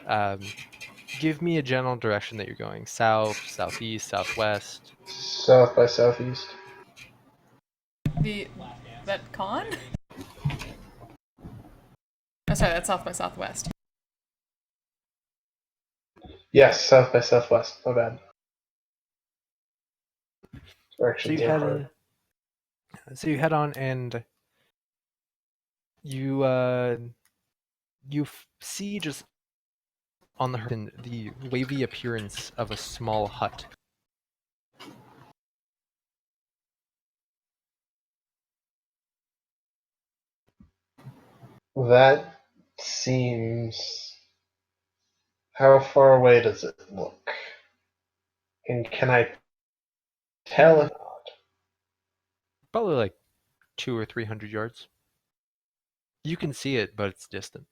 Give me a general direction that you're going: south, southeast, southwest. South by southeast. That con? Oh, sorry, that's South by Southwest. Yes, south by southwest. My bad. So Directions you are hard. head on, and you see just on the horizon the wavy appearance of a small hut. That seems. How far away does it look? And can I tell if Probably like 200 or 300 yards. You can see it, but it's distant.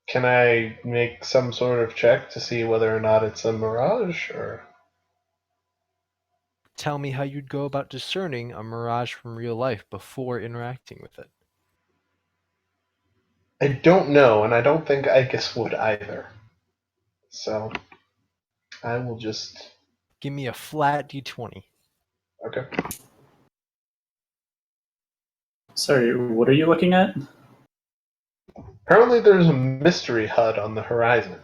can I make some sort of check to see whether or not it's a mirage or Tell me how you'd go about discerning a mirage from real life before interacting with it. I don't know, and I don't think Icus would either. So I will just Give me a flat d20. okay. Sorry, what are you looking at? Apparently there's a mystery hut on the horizon.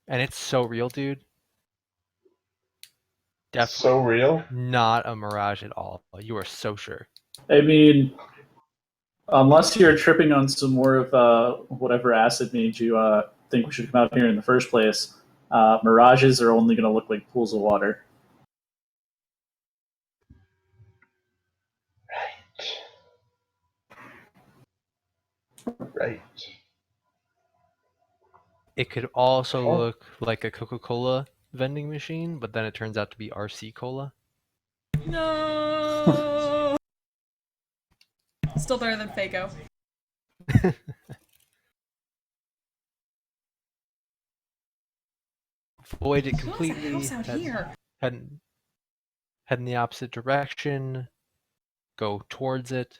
And it's so real, dude. Definitely So real. not a mirage at all. You are so sure. I mean, unless you're tripping on some more of whatever acid made you think we should come out here in the first place, mirages are only going to look like pools of water. Right. It could also Oh. look like a Coca-Cola vending machine, but then it turns out to be RC Cola. No. Still better than Faco. Avoid it Who has a completely. house out here? Head in the opposite direction. Go towards it.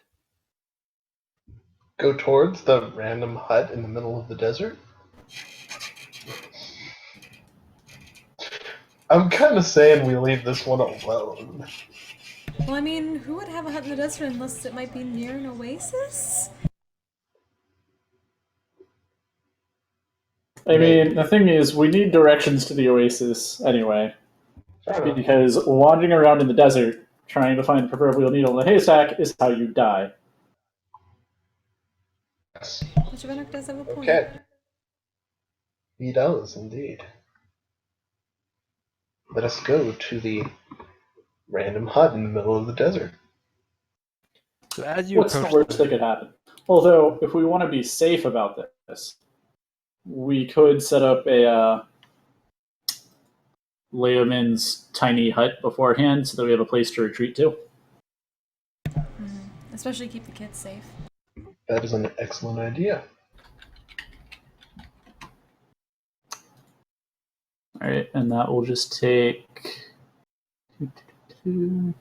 Go towards the random hut in the middle of the desert? I'm kind of saying we leave this one alone. Well, I mean, who would have a hut in the desert unless it might be near an oasis? I mean, the thing is, we need directions to the oasis anyway, because wandering around in the desert trying to find the proverbial needle in the haystack is how you die. Yes. Mr. Vennock does have a point. Okay. He does, indeed. Let us go to the random hut in the middle of the desert. So as you What's the approach worst that could happen? Although, if we want to be safe about this, we could set up a layman's tiny hut beforehand so that we have a place to retreat to. Especially keep the kids safe. That is an excellent idea. All right, and that will just take 11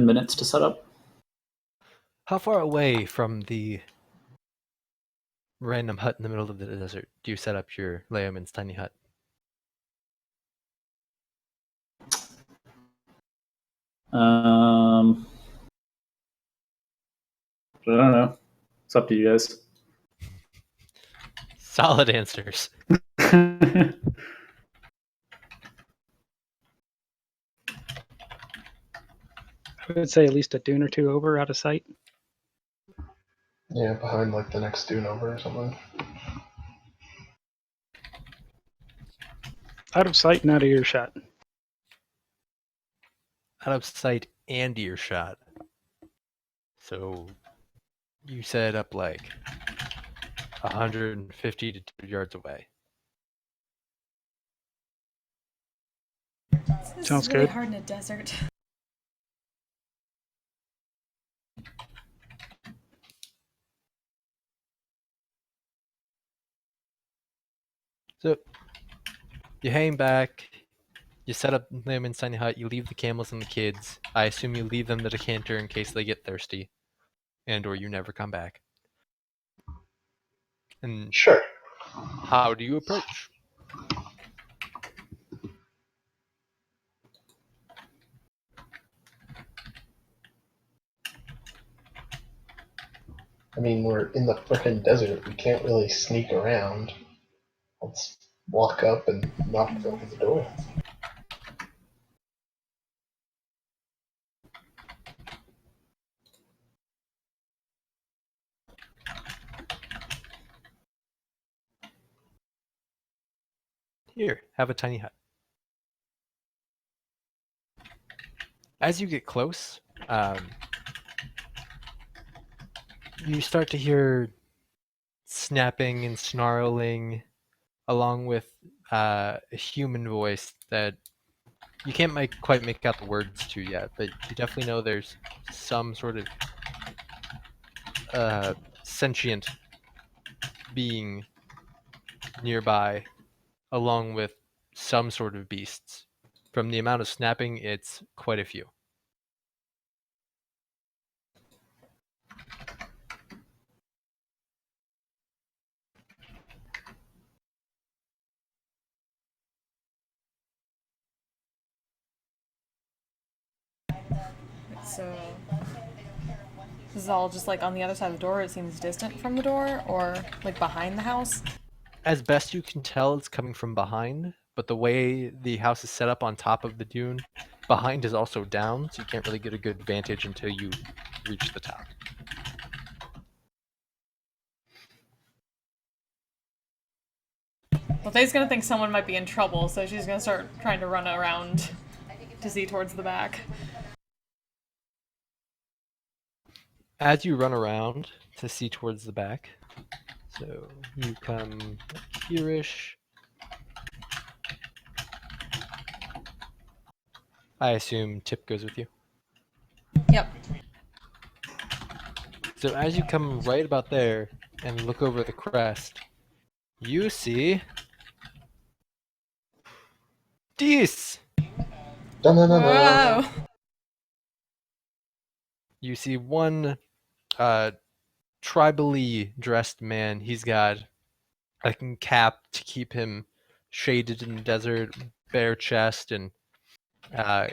minutes to set up. how far away from the random hut in the middle of the desert do you set up your layman's tiny hut? I don't know. It's up to you guys. Solid answers. I would say at least a dune or two over out of sight. Yeah, behind like the next dune over or something. Out of sight and out of earshot. Out of sight and earshot. So you set it up like 150 to 200 yards away. This Sounds is really good. hard in a desert. So you hang back, you set up them in tiny hut, you leave the camels and the kids. I assume you leave them the decanter in case they get thirsty, and or you never come back. And Sure. how do you approach? I mean, we're in the frickin' desert. We can't really sneak around. Let's walk up and knock over the door. Here, have a tiny hut. As you get close, you start to hear snapping and snarling, along with a human voice that you can't quite make out the words to yet, but you definitely know there's some sort of sentient being nearby, along with some sort of beasts. From the amount of snapping, it's quite a few. So this is all just like on the other side of the door. It seems distant from the door, or like behind the house. As best you can tell, it's coming from behind, but the way the house is set up on top of the dune, behind is also down, so you can't really get a good vantage until you reach the top. Well, Thay's gonna think someone might be in trouble, so she's gonna start trying to run around to see towards the back. As you run around to see towards the back, so you come here-ish, I assume Tip goes with you. Yep. So as you come right about there and look over the crest, you see this. Dun-dun-dun-dun. Whoa. You see one tribally dressed man. He's got a cap to keep him shaded in the desert, bare chest, and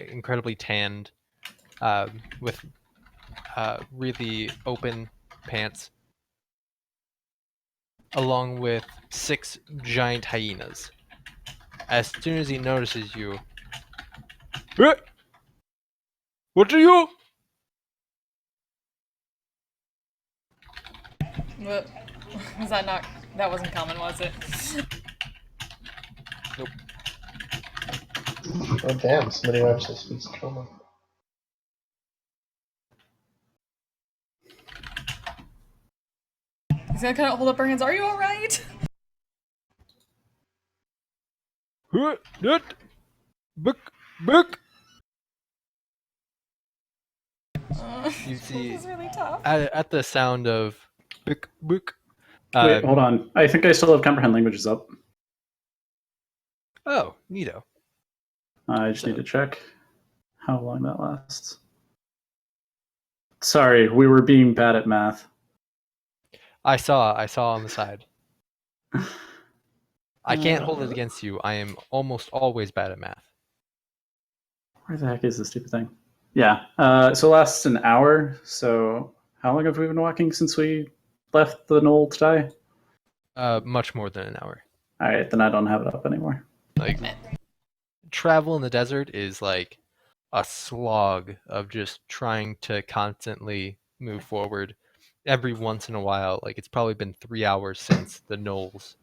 incredibly tanned, with really open pants, along with 6 giant hyenas. As soon as he notices you, "Eh, what are you?" What? Was that not? That wasn't common, was it? Oh damn! Somebody actually speaks Common. He's gonna kind of hold up her hands. Are you all right? Book, book. You This see, is really tough. at the sound of book, book. Wait, hold on. I think I still have comprehend languages up. Oh, neato. I just need to check how long that lasts. Sorry, we were being bad at math. I saw on the side. I can't hold it against you. I am almost always bad at math. Where the heck is this stupid thing? Yeah, so it lasts an hour. So how long have we been walking since we left the knoll to die? Much more than an hour. All right, then I don't have it up anymore. Like, travel in the desert is like a slog of just trying to constantly move forward. Every once in a while, like it's probably been 3 hours since the knolls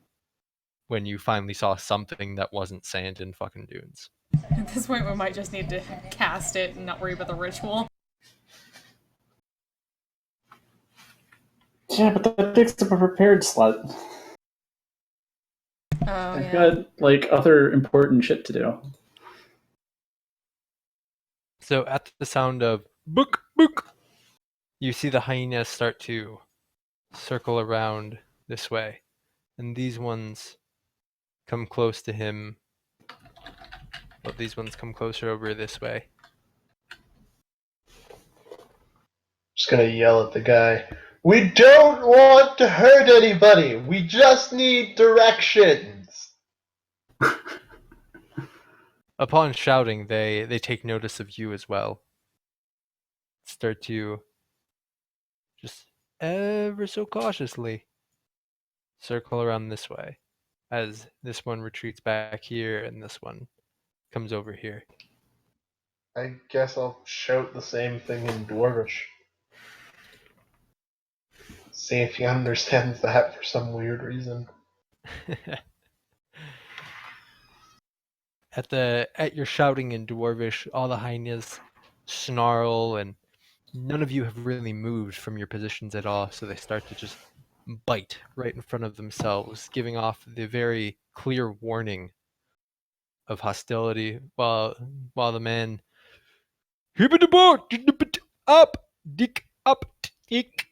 when you finally saw something that wasn't sand and fucking dunes. At this point, we might just need to cast it and not worry about the ritual. Yeah, but that takes up a prepared slot. Oh, I've yeah. got like other important shit to do. So at the sound of book, book, you see the hyenas start to circle around this way. And these ones come close to him. But these ones come closer over this way. Just gonna yell at the guy. We don't want to hurt anybody. We just need directions. Upon shouting, they take notice of you as well. Start to just ever so cautiously circle around this way, as this one retreats back here and this one comes over here. I guess I'll shout the same thing in Dwarvish. See if he understands that for some weird reason. At your shouting in Dwarvish, all the hyenas snarl, and none of you have really moved from your positions at all, so they start to just bite right in front of themselves, giving off the very clear warning of hostility, while the man up, dick up, dick.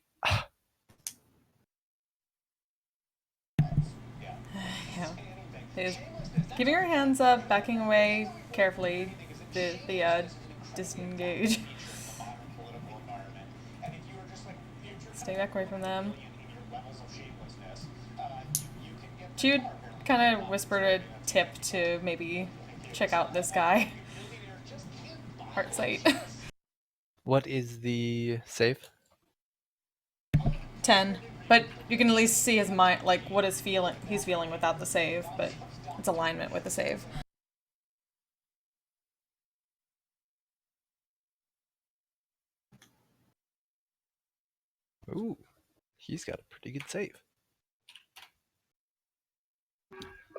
Yeah. He's keeping her hands up, backing away carefully. The disengage. Stay back away from them. She would kind of whisper a tip to maybe check out this guy. Heart sight. What is the save? 10. But you can at least see his mind, like what he's feeling without the save, but it's alignment with the save. Ooh, he's got a pretty good save.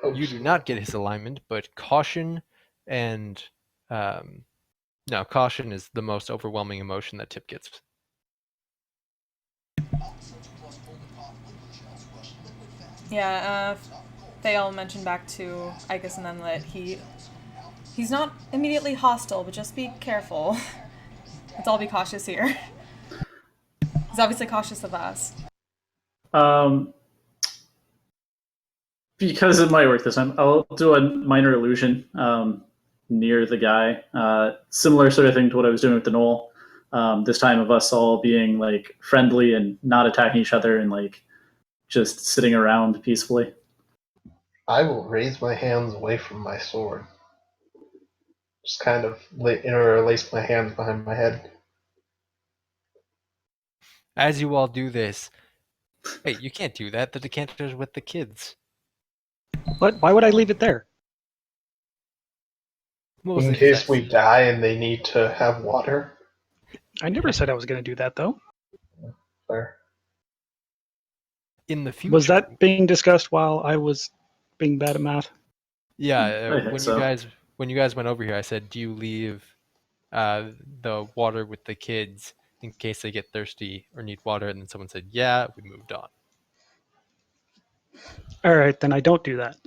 Oh, You do not get his alignment, but caution and no, caution is the most overwhelming emotion that Tip gets. Yeah, they all mentioned back to Icus and then that he's He's not immediately hostile, but just be careful. Let's all be cautious here. He's obviously cautious of us. Because it might work this time, I'll do a minor illusion near the guy. Similar sort of thing to what I was doing with the knoll. This time of us all being like friendly and not attacking each other and like just sitting around peacefully. I will raise my hands away from my sword. Just kind of interlace my hands behind my head. As you all do this, hey, you can't do that. The decanter's with the kids. But why would I leave it there? Mostly In case because- we die and they need to have water. I never said I was going to do that, though. Fair. in the future. Was that being discussed while I was being bad at math? Yeah, I think when so. you guys went over here, I said, "Do you leave the water with the kids in case they get thirsty or need water?" And then someone said, "Yeah." We moved on. All right, then I don't do that.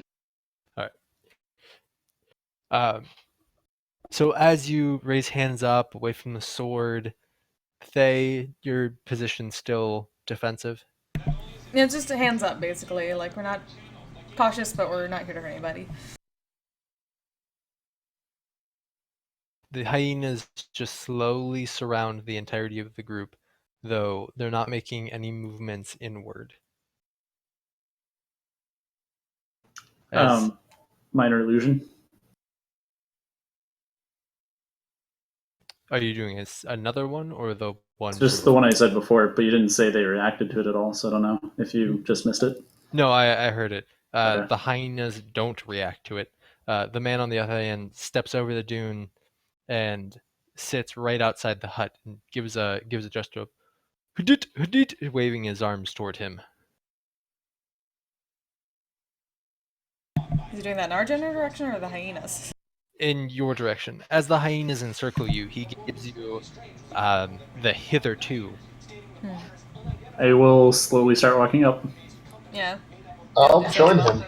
So as you raise hands up away from the sword, Thay, your position's still defensive. Yeah, just a hands up, basically. Like, we're not cautious, but we're not here to hurt anybody. The hyenas just slowly surround the entirety of the group, though they're not making any movements inward. As Minor illusion. are you doing another one or the one? It's just the one I said before, but you didn't say they reacted to it at all, so I don't know if you just missed it. No, I heard it. Okay. The hyenas don't react to it. The man on the other end steps over the dune and sits right outside the hut and gives a gesture of "Hudit, hudit," waving his arms toward him. Is he doing that in our general direction or the hyenas? In your direction. As the hyenas encircle you, he gives you the hitherto. I will slowly start walking up. Yeah. I'll join him.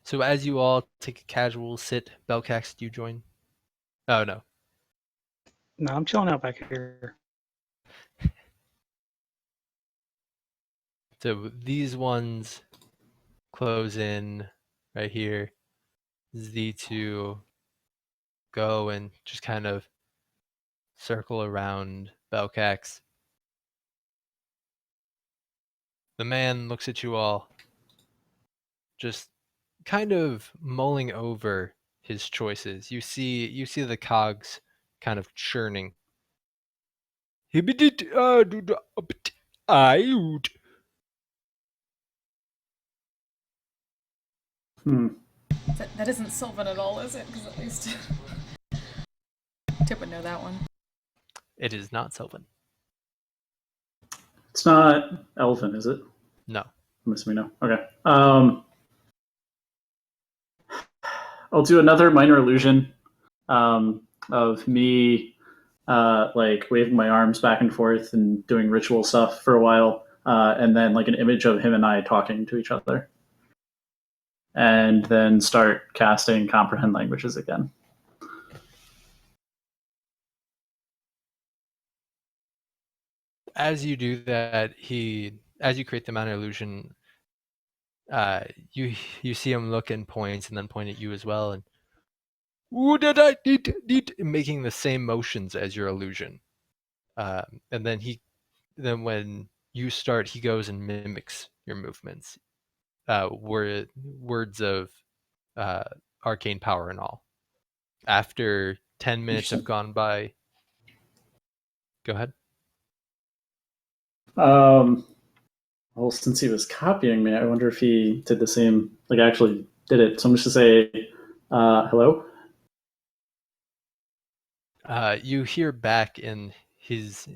So as you all take a casual sit, Belcax, do you join? Oh, no. No, I'm chilling out back here. So these ones close in right here. Z2 go and just kind of circle around Belcax. The man looks at you all, just kind of mulling over his choices. You see the cogs kind of churning. That isn't Sylvan at all, is it? Because at least Tip would know that one. It is not Sylvan. It's not Elven, is it? No. I'm assuming no. Okay. I'll do another minor illusion of me like waving my arms back and forth and doing ritual stuff for a while, and then like an image of him and I talking to each other. And then start casting comprehend languages again. As you do that, as you create the minor illusion, you see him look and points and then point at you as well, and making the same motions as your illusion. And then when you start, he goes and mimics your movements. Words of arcane power and all. After 10 minutes have gone by, go ahead. Well, since he was copying me, I wonder if he did the same, like actually did it. So I'm just to say, hello? You hear back in his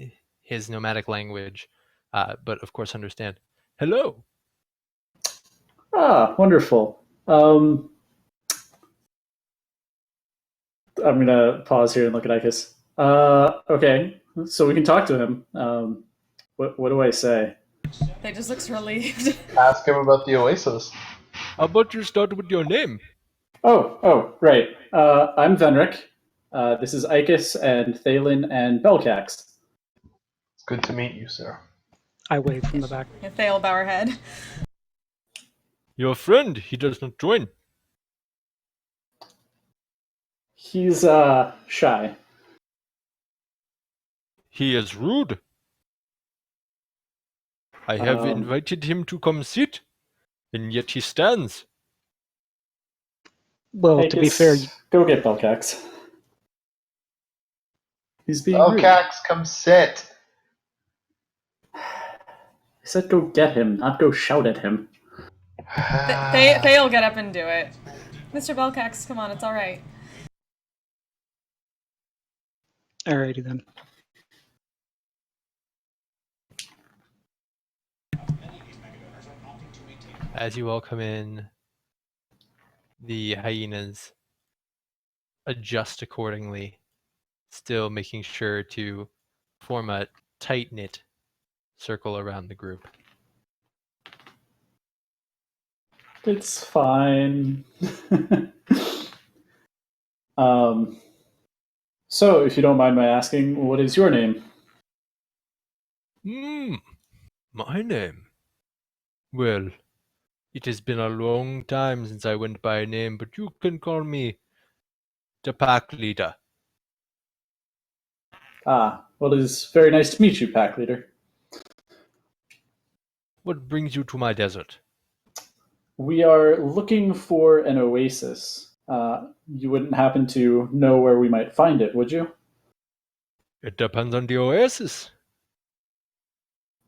nomadic language, but of course understand. Hello. Ah, wonderful. I'm going to pause here and look at Ikus. Okay, so we can talk to him. What do I say? They just looks relieved. Ask him about the oasis. How about you start with your name? Right. I'm Venric. This is Icus and Thalin and Belcax. It's good to meet you, sir. I wave from the back. If they'll bow her head. Your friend, he does not join. He's shy. He is rude. I have Um, invited him to come sit, and yet he stands. Well, to be fair, go get Belcax. He's being rude. Cax, come sit. I said go get him, not go shout at him. They'll get up and do it. Mr. Belcax, come on, it's alright. alrighty then. As you all come in, the hyenas adjust accordingly, still making sure to form a tight-knit circle around the group. It's fine. So, if you don't mind my asking, what is your name? My name? Well, it has been a long time since I went by a name, but you can call me the pack leader. Well, it is very nice to meet you, Pack Leader. What brings you to my desert? We are looking for an oasis. You wouldn't happen to know where we might find it, would you? It depends on the oasis.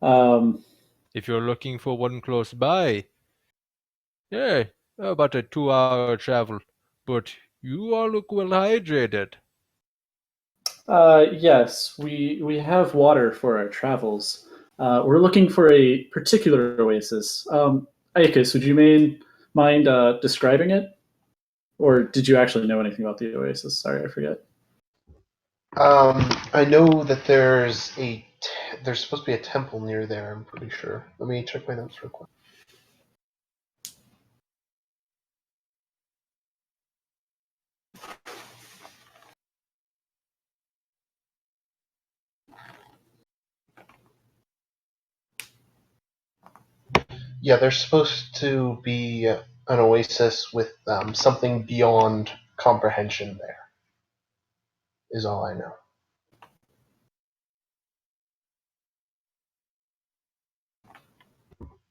If you're looking for one close by, yeah, about a 2-hour travel. But you all look well hydrated. Yes, we have water for our travels. We're looking for a particular oasis. Iacus, would you mind describing it? Or did you actually know anything about the oasis? Sorry, I forget. I know that there's supposed to be a temple near there, I'm pretty sure. Let me check my notes real quick. Yeah, there's supposed to be an oasis with something beyond comprehension there, is all I know.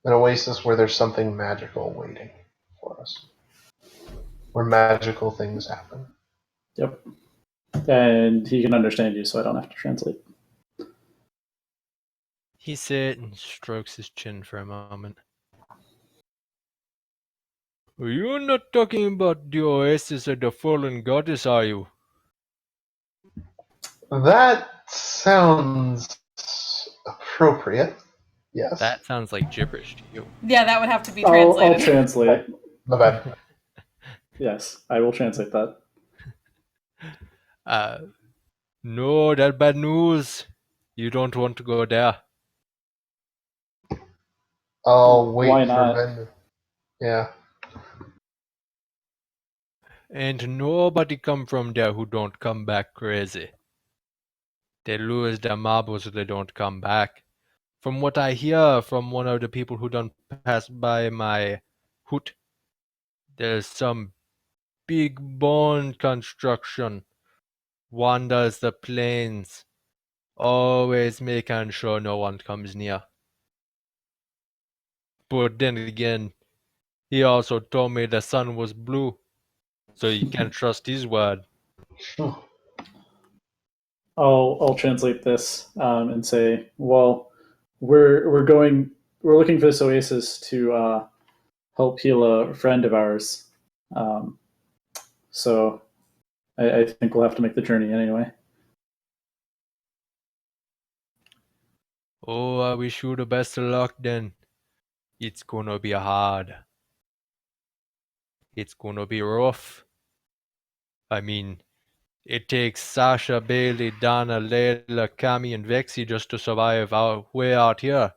An oasis where there's something magical waiting for us. Where magical things happen. Yep. And he can understand you, so I don't have to translate. He sits and strokes his chin for a moment. You're not talking about the oasis of the fallen goddess, are you? That sounds appropriate. Yes. That sounds like gibberish to you. Yeah, that would have to be translated. I'll translate. My bad. Yes, I will translate that. No, that's bad news. You don't want to go there. I'll wait Why for not? Ben. Yeah. And nobody come from there who don't come back crazy. They lose their marbles, so they don't come back. From what I hear from one of the people who done pass by my hut, there's some big bone construction. Wanders the plains, always making sure no one comes near. But then again, he also told me the sun was blue, so you can't trust his word. I'll translate this and say, well, we're looking for this oasis to help heal a friend of ours. So I think we'll have to make the journey anyway. Oh, I wish you the best of luck then. It's gonna be hard. It's gonna be rough. I mean, it takes Sasha, Bailey, Donna, Layla, Cami, and Vexy just to survive way out here.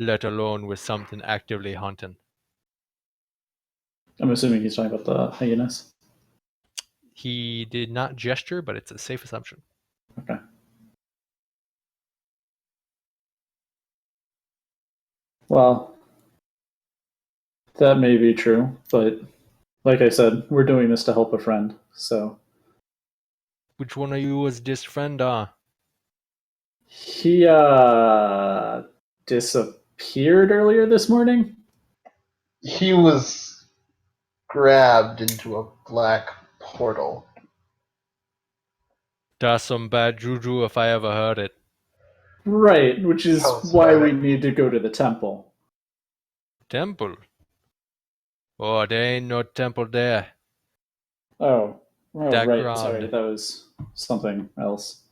let alone with something actively hunting. I'm assuming he's talking about the hyenas. He did not gesture, but it's a safe assumption. Okay. Well, that may be true, but like I said, we're doing this to help a friend, so. Which one of you was this friend? He disappeared earlier this morning. He was grabbed into a black portal. That's some bad juju if I ever heard it. Right, which is Tell us why about we it. need to go to the temple. Temple? Oh, there ain't no temple there. Oh, That right. ground. Sorry, that was something else.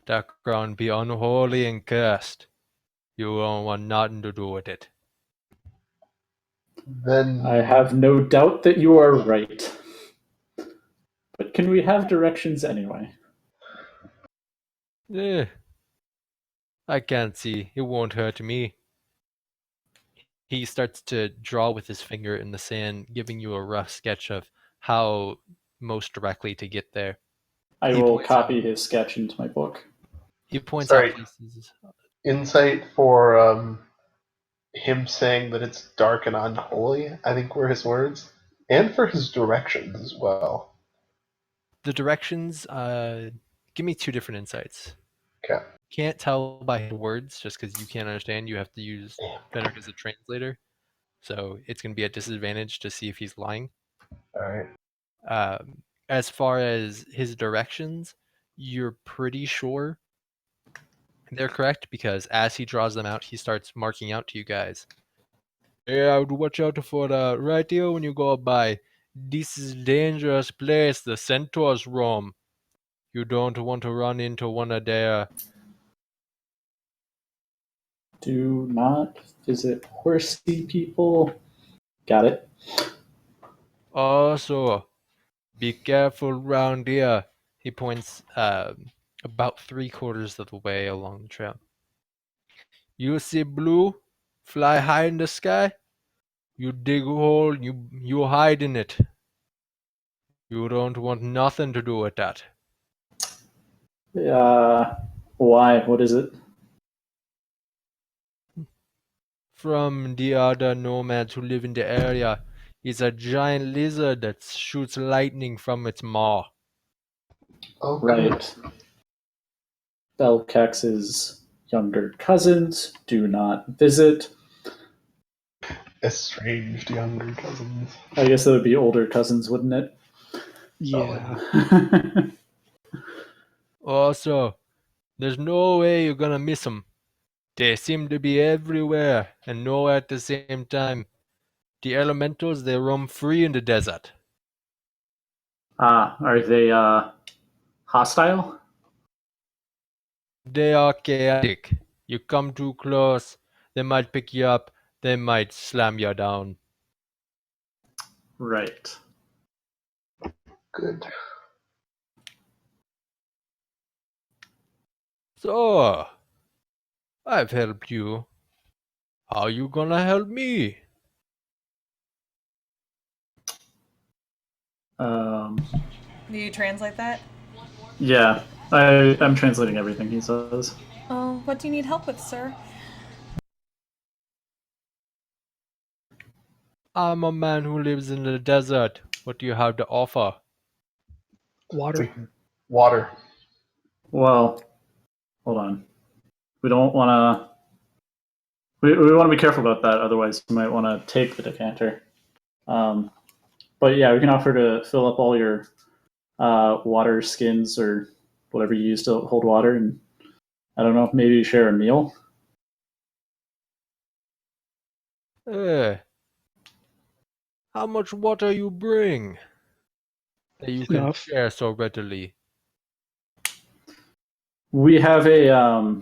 That ground be unholy and cursed. You don't want nothing to do with it. Then I have no doubt that you are right. But can we have directions anyway? Eh, I can't see. It won't hurt me. He starts to draw with his finger in the sand, giving you a rough sketch of how most directly to get there. I He will points copy out- his sketch into my book. He points Sorry. out places. insight for him saying that it's dark and unholy, I think were his words, and for his directions as well. The directions, give me 2 different insights. Okay. Can't tell by his words just because you can't understand. You have to use Fenric as a translator. So it's going to be a disadvantage to see if he's lying. All right. As far as his directions, you're pretty sure they're correct because as he draws them out, he starts marking out to you guys. Hey, I would watch out for the right here when you go by. This is a dangerous place. The centaurs roam. You don't want to run into one of their. Do not visit horsey people. Got it. Also, be careful round here. He points about 3/4 of the way along the trail. You see blue fly high in the sky? You dig a hole, you hide in it. You don't want nothing to do with that. Why? What is it? From the other nomads who live in the area, is a giant lizard that shoots lightning from its maw. Oh, Right. Belkex's younger cousins do not visit. good. Estranged younger cousins. I guess that would be older cousins, wouldn't it? Yeah. Also, there's no way you're gonna miss them. They seem to be everywhere and nowhere at the same time. The elementals, they roam free in the desert. Are they hostile? They are chaotic. You come too close, they might pick you up, they might slam you down. Right. Good. So, I've helped you. How you gonna help me? Do you translate that? Yeah, I'm translating everything he says. Oh, what do you need help with, sir? I'm a man who lives in the desert. What do you have to offer? Water. Water. Well, hold on. We don't want to. We want to be careful about that. Otherwise, we might want to take the decanter. But yeah, we can offer to fill up all your water skins or whatever you use to hold water, and I don't know, maybe share a meal. Eh, how much water you bring that you can Enough. share so readily? We have a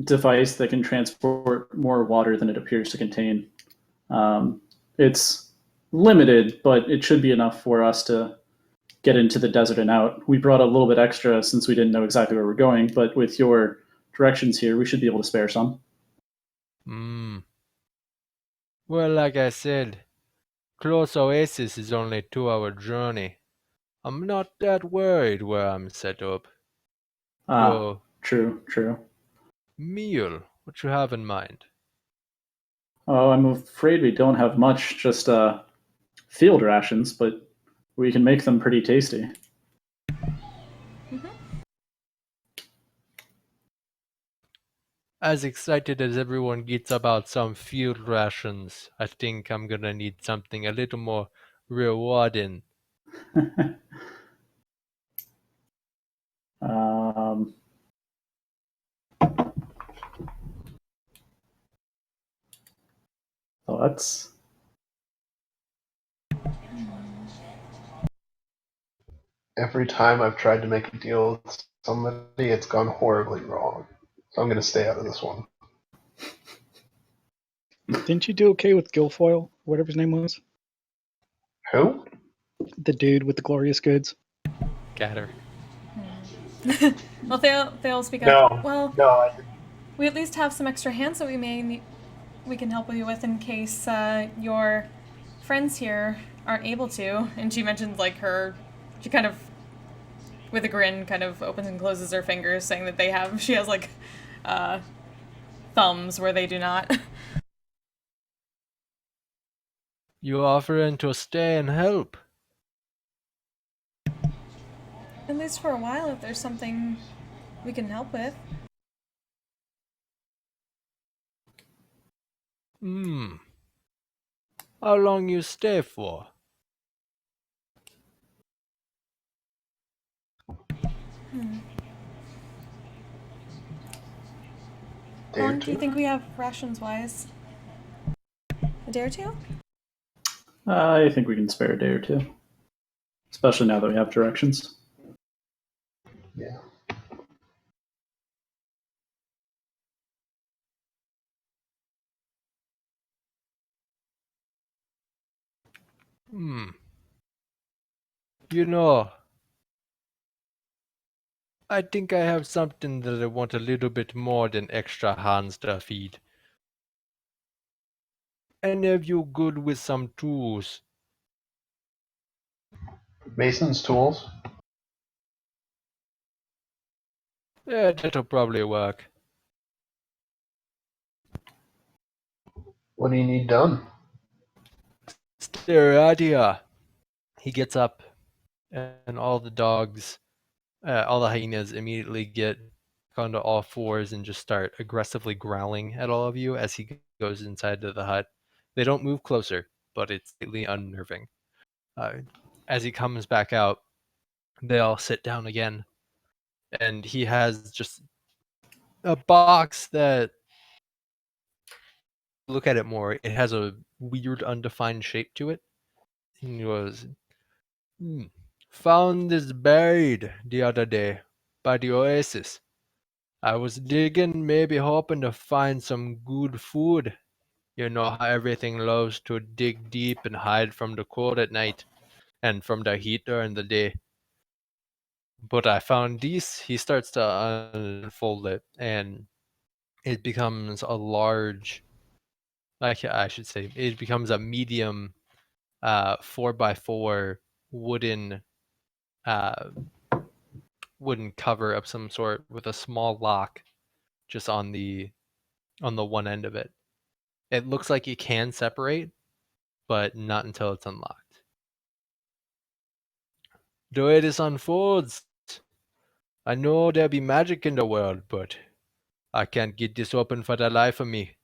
device that can transport more water than it appears to contain. It's limited, but it should be enough for us to get into the desert and out. We brought a little bit extra since we didn't know exactly where we're going, but with your directions here, we should be able to spare some. Hmm. Well, like I said, Close Oasis is only a 2-hour journey. I'm not that worried where I'm set up. Ah, Your true, true. meal, what you have in mind? Oh, I'm afraid we don't have much, just field rations, but we can make them pretty tasty. As excited as everyone gets about some field rations, I think I'm gonna need something a little more rewarding. um, thoughts? Every time I've tried to make a deal with somebody, it's gone horribly wrong. So I'm going to stay out of this one. Didn't you do okay with Guilfoyle, whatever his name was? Who? The dude with the glorious goods. Gatter. Well, they'll speak No, up. Well, no, I didn't. we at least have some extra hands that we can help you with in case your friends here aren't able to. And she mentions like she kind of, with a grin, kind of opens and closes her fingers, saying that she has like thumbs where they do not. You offering to stay and help? At least for a while, if there's something we can help with. Hmm. How long you stay for? How long do you think we have rations wise? A day or two? I think we can spare a day or two, especially now that we have directions. Yeah. Hmm. You know, I think I have something that I want a little bit more than extra hands to feed. Any of you good with some tools? Mason's tools. Yeah, that'll probably work. What do you need done? Stare right here. He gets up, and all the dogs, all the hyenas immediately get onto all fours and just start aggressively growling at all of you as he goes inside of the hut. They don't move closer, but it's slightly unnerving. As he comes back out, they all sit down again, and he has just a box that, look at it more, it has a weird undefined shape to it. And he goes, found this buried the other day by the oasis. I was digging, maybe hoping to find some good food. You know how everything loves to dig deep and hide from the cold at night and from the heat during the day. But I found these. He starts to unfold it, and it becomes a large, like I should say, it becomes a medium 4x4 wooden uh, wooden cover of some sort with a small lock just on the one end of it. It looks like it can separate, but not until it's unlocked. The way this unfolds, I know there'll be magic in the world, but I can't get this open for the life of me.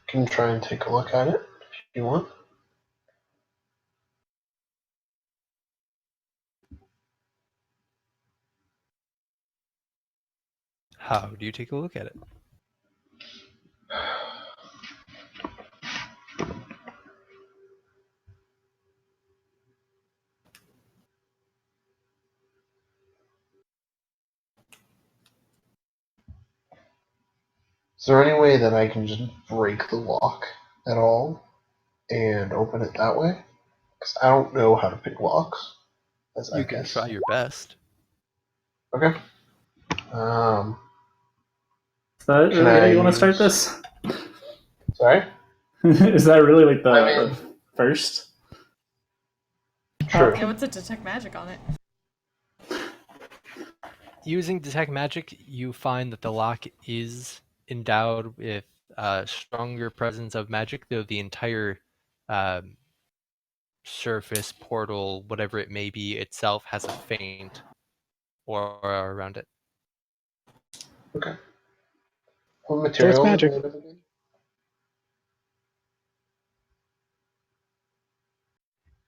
Can try and take a look at it if you want. How do you take a look at it? Is there any way that I can just break the lock at all and open it that way? Because I don't know how to pick locks, as I You can guess. try your best. Okay. Is that Can really how I you want to start use? this? Sorry. Is that really like I the mean, first? true. Yeah, what's it detect magic on it? Using detect magic, you find that the lock is endowed with stronger presence of magic, though the entire um, surface, portal, whatever it may be, itself has a faint aura around it. Okay. What So it's material is it magic. made of again?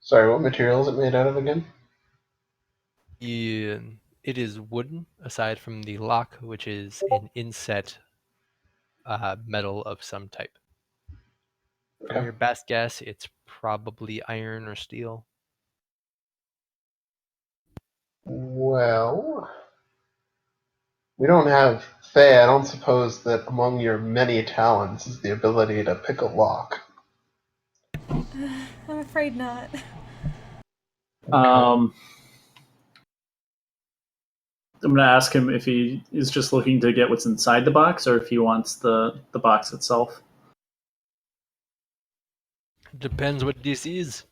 Sorry, what material is it made out of again? It is wooden, aside from the lock, which is an inset metal of some type. From Okay. your best guess, it's probably iron or steel. Well, we don't have Faye. I don't suppose that among your many talents is the ability to pick a lock. I'm afraid not. I'm gonna ask him if he is just looking to get what's inside the box, or if he wants the box itself. Depends what this is.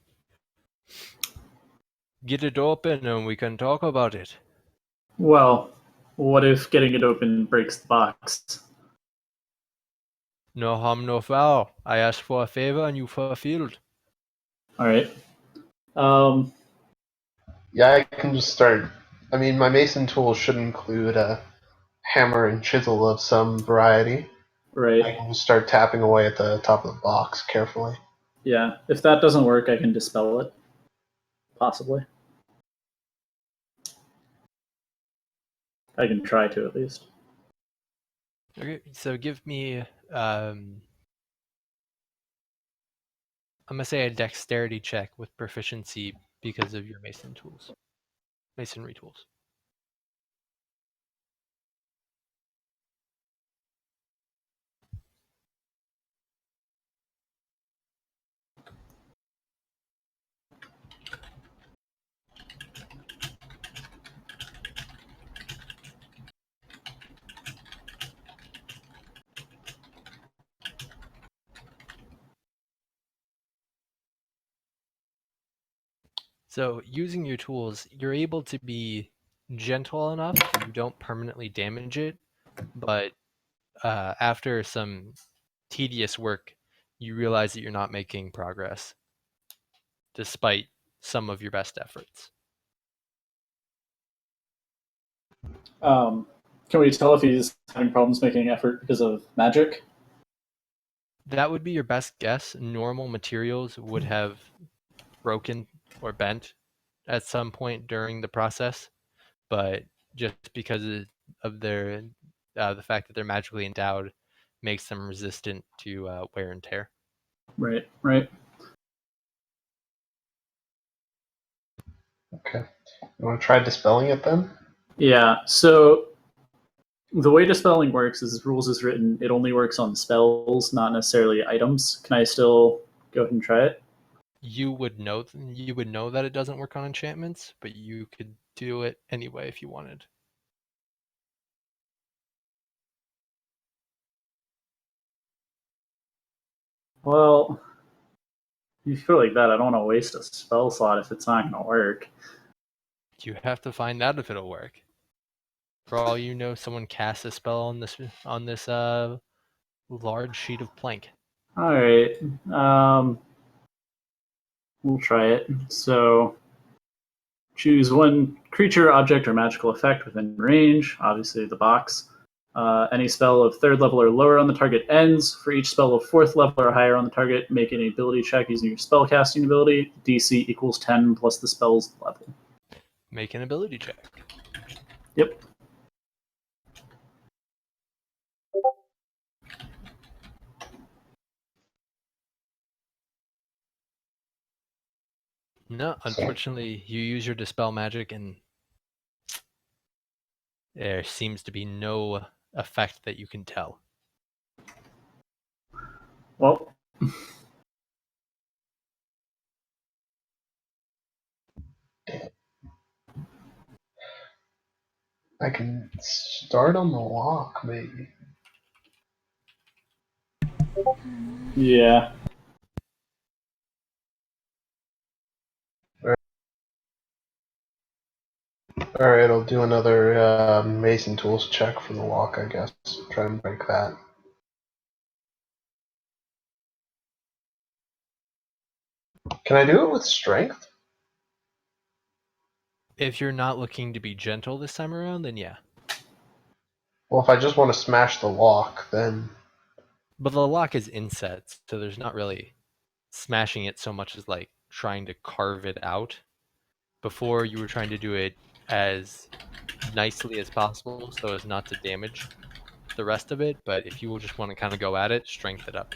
Get it open and we can talk about it. Well, what if getting it open breaks the box? No harm, no foul. I asked for a favor and you fulfilled. All right. Um, Yeah, I can just start. I mean, my mason tools should include a hammer and chisel of some variety. I right. can just start tapping away at the top of the box carefully. Yeah. If that doesn't work, I can dispel it. Possibly. I can try to at least. Okay, so give me I'm gonna say a dexterity check with proficiency because of your masonry tools. So using your tools, you're able to be gentle enough so you don't permanently damage it, but after some tedious work, you realize that you're not making progress, despite some of your best efforts. Can we tell if he's having problems making effort because of magic? That would be your best guess. Normal materials would have broken or bent at some point during the process, but just because of their the fact that they're magically endowed makes them resistant to wear and tear. Right. Right. Okay. You want to try dispelling it then? Yeah. So the way dispelling works is rules is written. It only works on spells, not necessarily items. Can I still go ahead and try it? You would know that it doesn't work on enchantments, but you could do it anyway if you wanted. Well, you feel like that. I don't want to waste a spell slot if it's not going to work. You have to find out if it'll work. For all you know, someone casts a spell on this large sheet of plank. All right. We'll try it. So choose one creature, object, or magical effect within range. Obviously, the box. Any spell of third level or lower on the target ends. For each spell of fourth level or higher on the target, make an ability check using your spellcasting ability. DC equals 10 plus the spell's level. Make an ability check. Yep. No, unfortunately, you use your dispel magic and there seems to be no effect that you can tell. Well, I can start on the lock, maybe. Yeah. Alright, I'll do another Mason Tools check for the lock, I guess. Try and break that. Can I do it with strength? If you're not looking to be gentle this time around, then yeah. Well, if I just want to smash the lock, then... But the lock is inset, so there's not really smashing it so much as like trying to carve it out. Before you were trying to do it as nicely as possible so as not to damage the rest of it, but if you will just want to kind of go at it, strength it up.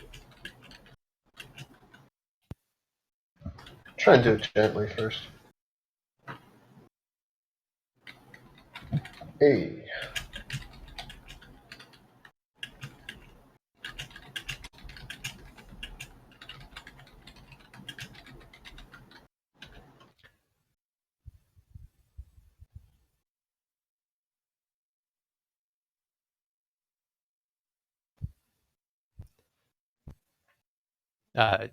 Try and do it gently first. Hey.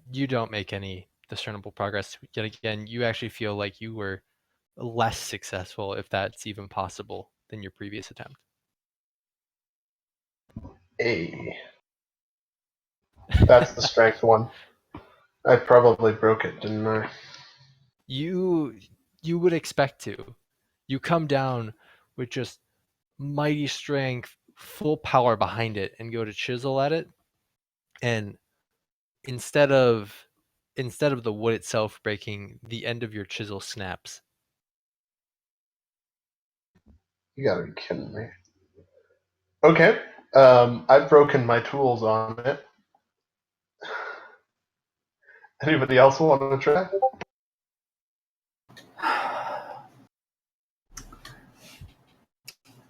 You don't make any discernible progress. Yet again, you actually feel like you were less successful, if that's even possible, than your previous attempt. Hey. That's the strength one. I probably broke it, didn't I? You would expect to. You come down with just mighty strength, full power behind it, and go to chisel at it, and instead of the wood itself breaking, the end of your chisel snaps. You gotta be kidding me. Okay. I've broken my tools on it. Anybody else want to try?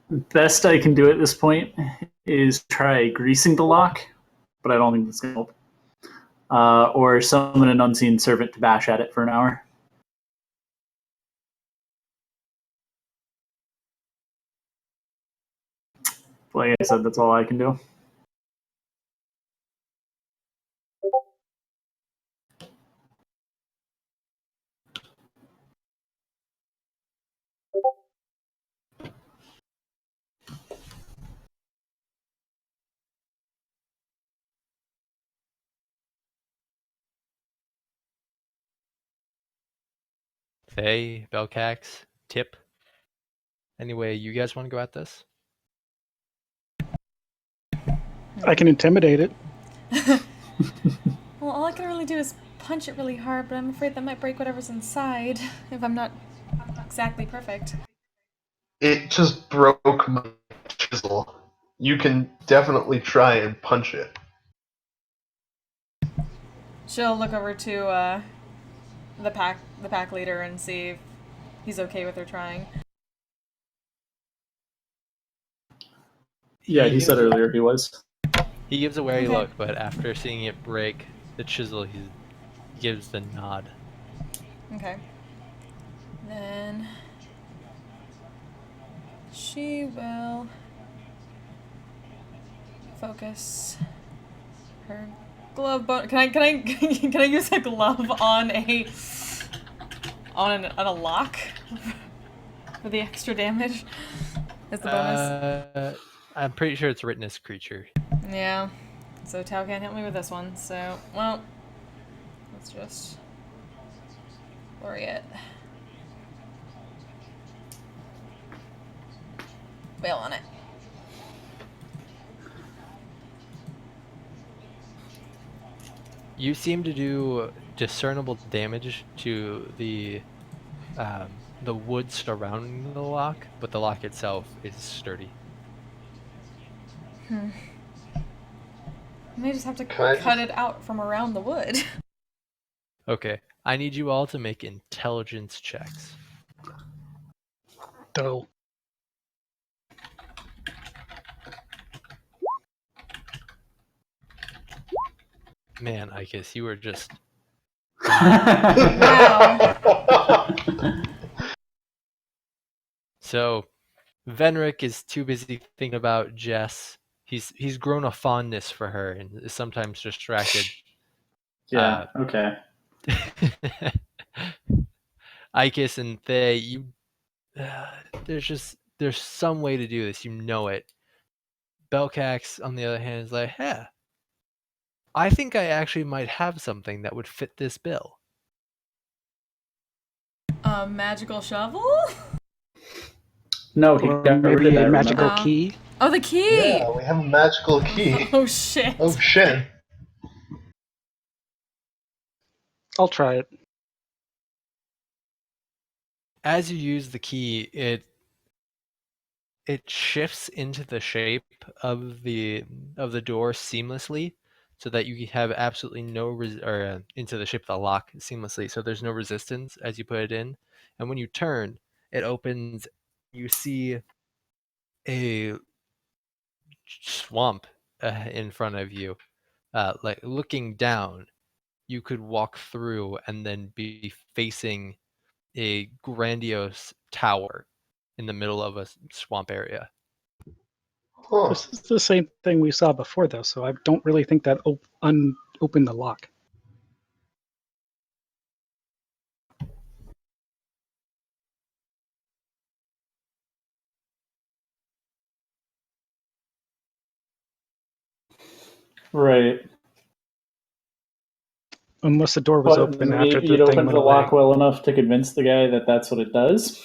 Best I can do at this point is try greasing the lock, but I don't think that's going to help. Or summon an unseen servant to bash at it for an hour. Like I said, that's all I can do. Faye, Belcax, Tip. Anyway, you guys want to go at this? I can intimidate it. Well, all I can really do is punch it really hard, but I'm afraid that might break whatever's inside if I'm not exactly perfect. It just broke my chisel. You can definitely try and punch it. She'll look over to the pack leader and see if he's okay with her trying. Yeah, he said earlier he was. He gives a wary Okay. look, but after seeing it break the chisel, he gives the nod. Okay. Then she will focus her glove bone. Can I use a glove on a lock for the extra damage as the bonus? I'm pretty sure it's witness creature. Yeah. So Tao can't help me with this one. So well, let's just worry it. Bail on it. You seem to do discernible damage to the wood surrounding the lock, but the lock itself is sturdy. I may just have to Can I cut it out from around the wood. Okay, I need you all to make intelligence checks. Doe. Man, I guess you were just... Wow. So, Venric is too busy thinking about Jess. He's grown a fondness for her and is sometimes distracted. Yeah. Okay. Ikis and Thay, there's some way to do this. You know it. Belcax, on the other hand, is like, yeah, I think I actually might have something that would fit this bill. A magical shovel? No, he Or got rid maybe of a that. magical remember? key. Oh, the key! Yeah, we have a magical key. Oh shit. Oh shit. I'll try it. As you use the key, it shifts into the shape of the door seamlessly, so that you have absolutely no into the shape of the lock seamlessly, so there's no resistance as you put it in. And when you turn, it opens. You see a swamp in front of you. Like looking down, you could walk through and then be facing a grandiose tower in the middle of a swamp area. Huh. This is the same thing we saw before, though, so I don't really think that opened the lock. Right. Unless the door was But open after maybe the it thing opened went the away. lock well enough to convince the guy that that's what it does.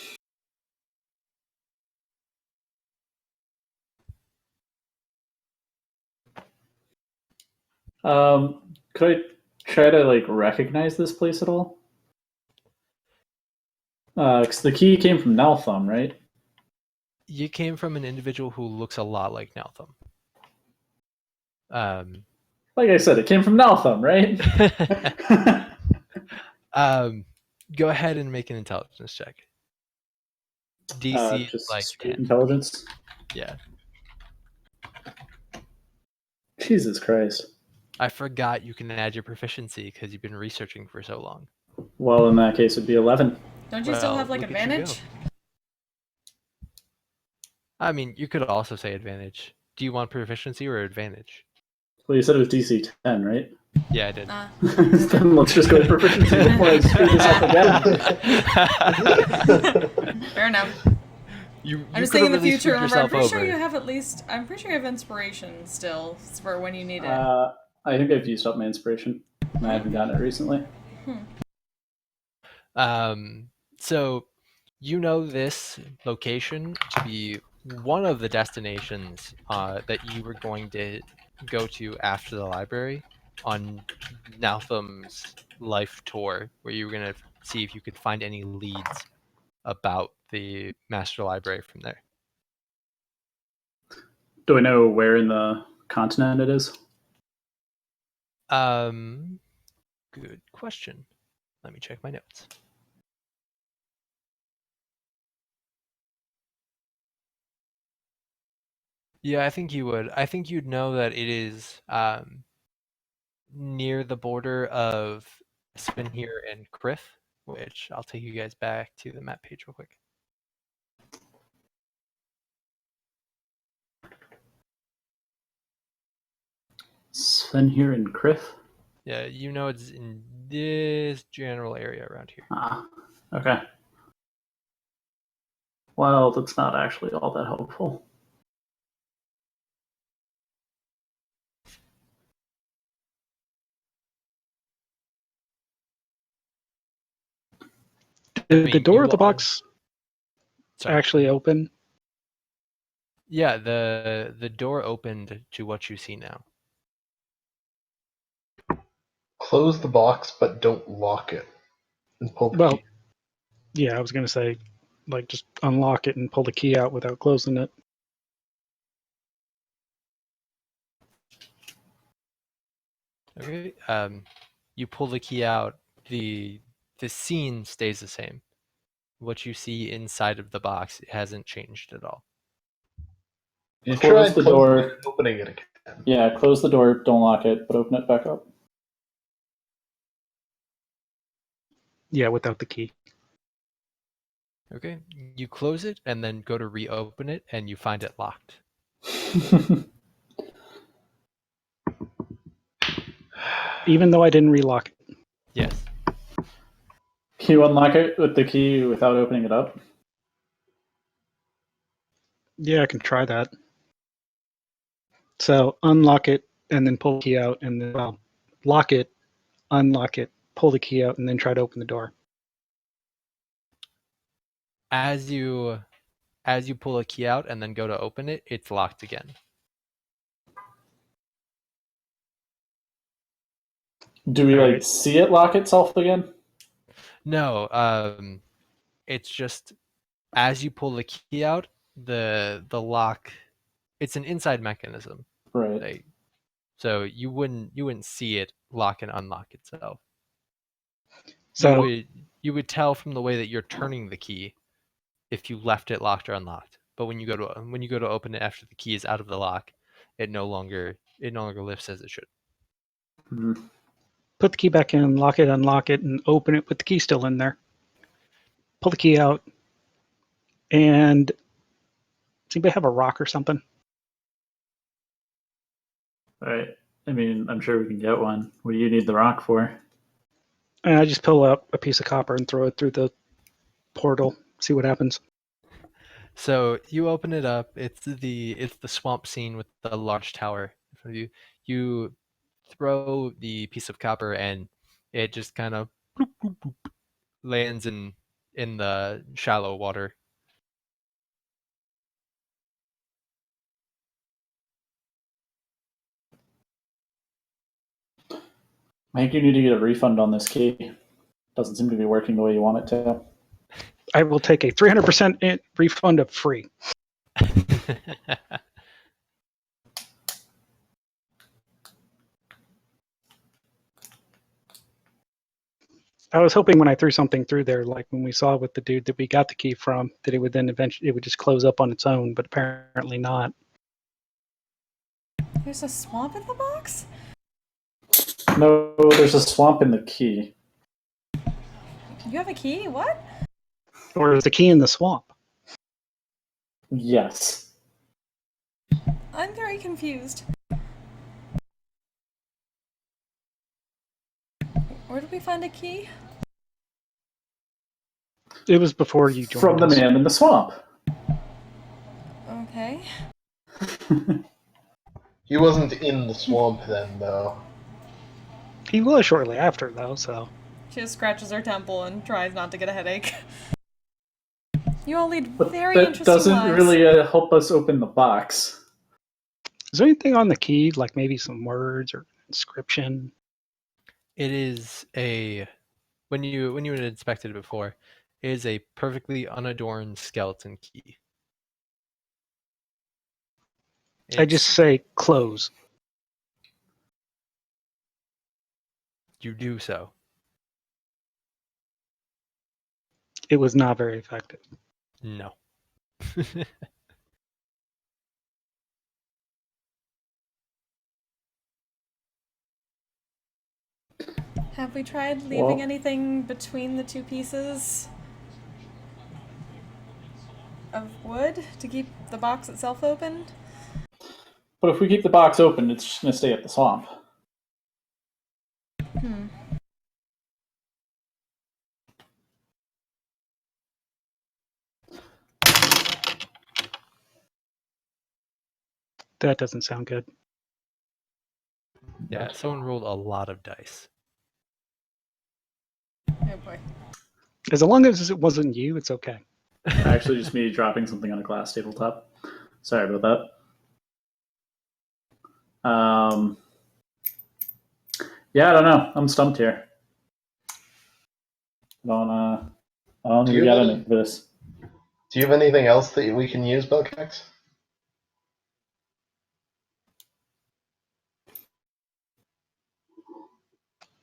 Could I try to like recognize this place at all? Because the key came from Nalthum, right? You came from an individual who looks a lot like Nalthum. Like I said, it came from Nalthum, right? Go ahead and make an intelligence check. DC just like straight 10. intelligence. Yeah. Jesus Christ. I forgot you can add your proficiency because you've been researching for so long. Well, in that case, it'd be 11. Don't you still have like look at you go. advantage? I mean, you could also say advantage. Do you want proficiency or advantage? Well, you said it was DC 10, right? Yeah, I did. Then let's just go with proficiency before I screw this up again. Fair enough. You I'm just could thinking have in the really future. screwed Remember, I'm yourself pretty sure over. you have at least. I'm pretty sure you have inspiration still for when you need it. I think I've used up my inspiration. I haven't gotten it recently. So you know this location to be one of the destinations that you were going to go to after the library on Nalthum's life tour, where you were going to see if you could find any leads about the master library from there. Do I know where in the continent it is? Good question. Let me check my notes. Yeah, I think you would. I think you'd know that it is near the border of Svenhir and Criff, which I'll take you guys back to the map page real quick. Svenhir and Criff? Yeah, you know it's in this general area around here. Ah, okay. Well, that's not actually all that helpful. Did the door of the box Sorry. actually open? Yeah, the door opened to what you see now. Close the box, but don't lock it. And pull the Well, key. yeah, I was going to say, like, just unlock it and pull the key out without closing it. Okay. You pull the key out. The scene stays the same. What you see inside of the box hasn't changed at all. You Close tried the closing door. it and opening it again. Yeah, close the door, don't lock it, but open it back up. Yeah, without the key. Okay, you close it and then go to reopen it, and you find it locked. Even though I didn't relock it. Yes. Can you unlock it with the key without opening it up? Yeah, I can try that. So unlock it and then pull the key out, and then lock it, unlock it, pull the key out, and then try to open the door. As you pull a key out and then go to open it, it's locked again. Do we All like right. see it lock itself again? No, it's just as you pull the key out, the lock. It's an inside mechanism, Right. so you wouldn't see it lock and unlock itself. So You would tell from the way that you're turning the key if you left it locked or unlocked. But when you go to open it after the key is out of the lock, it no longer lifts as it should. Mhm. put the key back in, lock it, unlock it, and open it with the key still in there. Pull the key out, and does anybody have a rock or something? Right. I mean, I'm sure we can get one. What do you need the rock for? And I just pull out a piece of copper and throw it through the portal, see what happens. So you open it up. It's the swamp scene with the large tower in front of you. You throw the piece of copper, and it just kind of bloop, bloop, bloop, lands in the shallow water. I think you need to get a refund on this key. Doesn't seem to be working the way you want it to. I will take a 300% refund of free. I was hoping when I threw something through there, like when we saw with the dude that we got the key from, that it would then eventually it would just close up on its own, but apparently not. There's a swamp in the box? No, there's a swamp in the key. You have a key? What? Or is the key in the swamp? Yes. I'm very confused. Where did we find a key? It was before you joined From the us. man in the swamp. Okay. He wasn't in the swamp then, though. He was shortly after, though, so. She just scratches her temple and tries not to get a headache. You all lead But very that interesting doesn't lives. really help us open the box. Is there anything on the key, like maybe some words or inscription? It is a when you had inspected it before, it is a perfectly unadorned skeleton key. I just say close. You do so. It was not very effective. No. Have we tried leaving Well- anything between the two pieces of wood to keep the box itself open? But if we keep the box open, it's just going to stay at the swamp. That doesn't sound good. Yeah, someone rolled a lot of dice. Oh boy. As long as it wasn't you, it's okay. Actually, just me dropping something on a glass tabletop. Sorry about that. Yeah, I don't know. I'm stumped here. I don't think we got any for this. Do you have anything else that we can use, Belkex?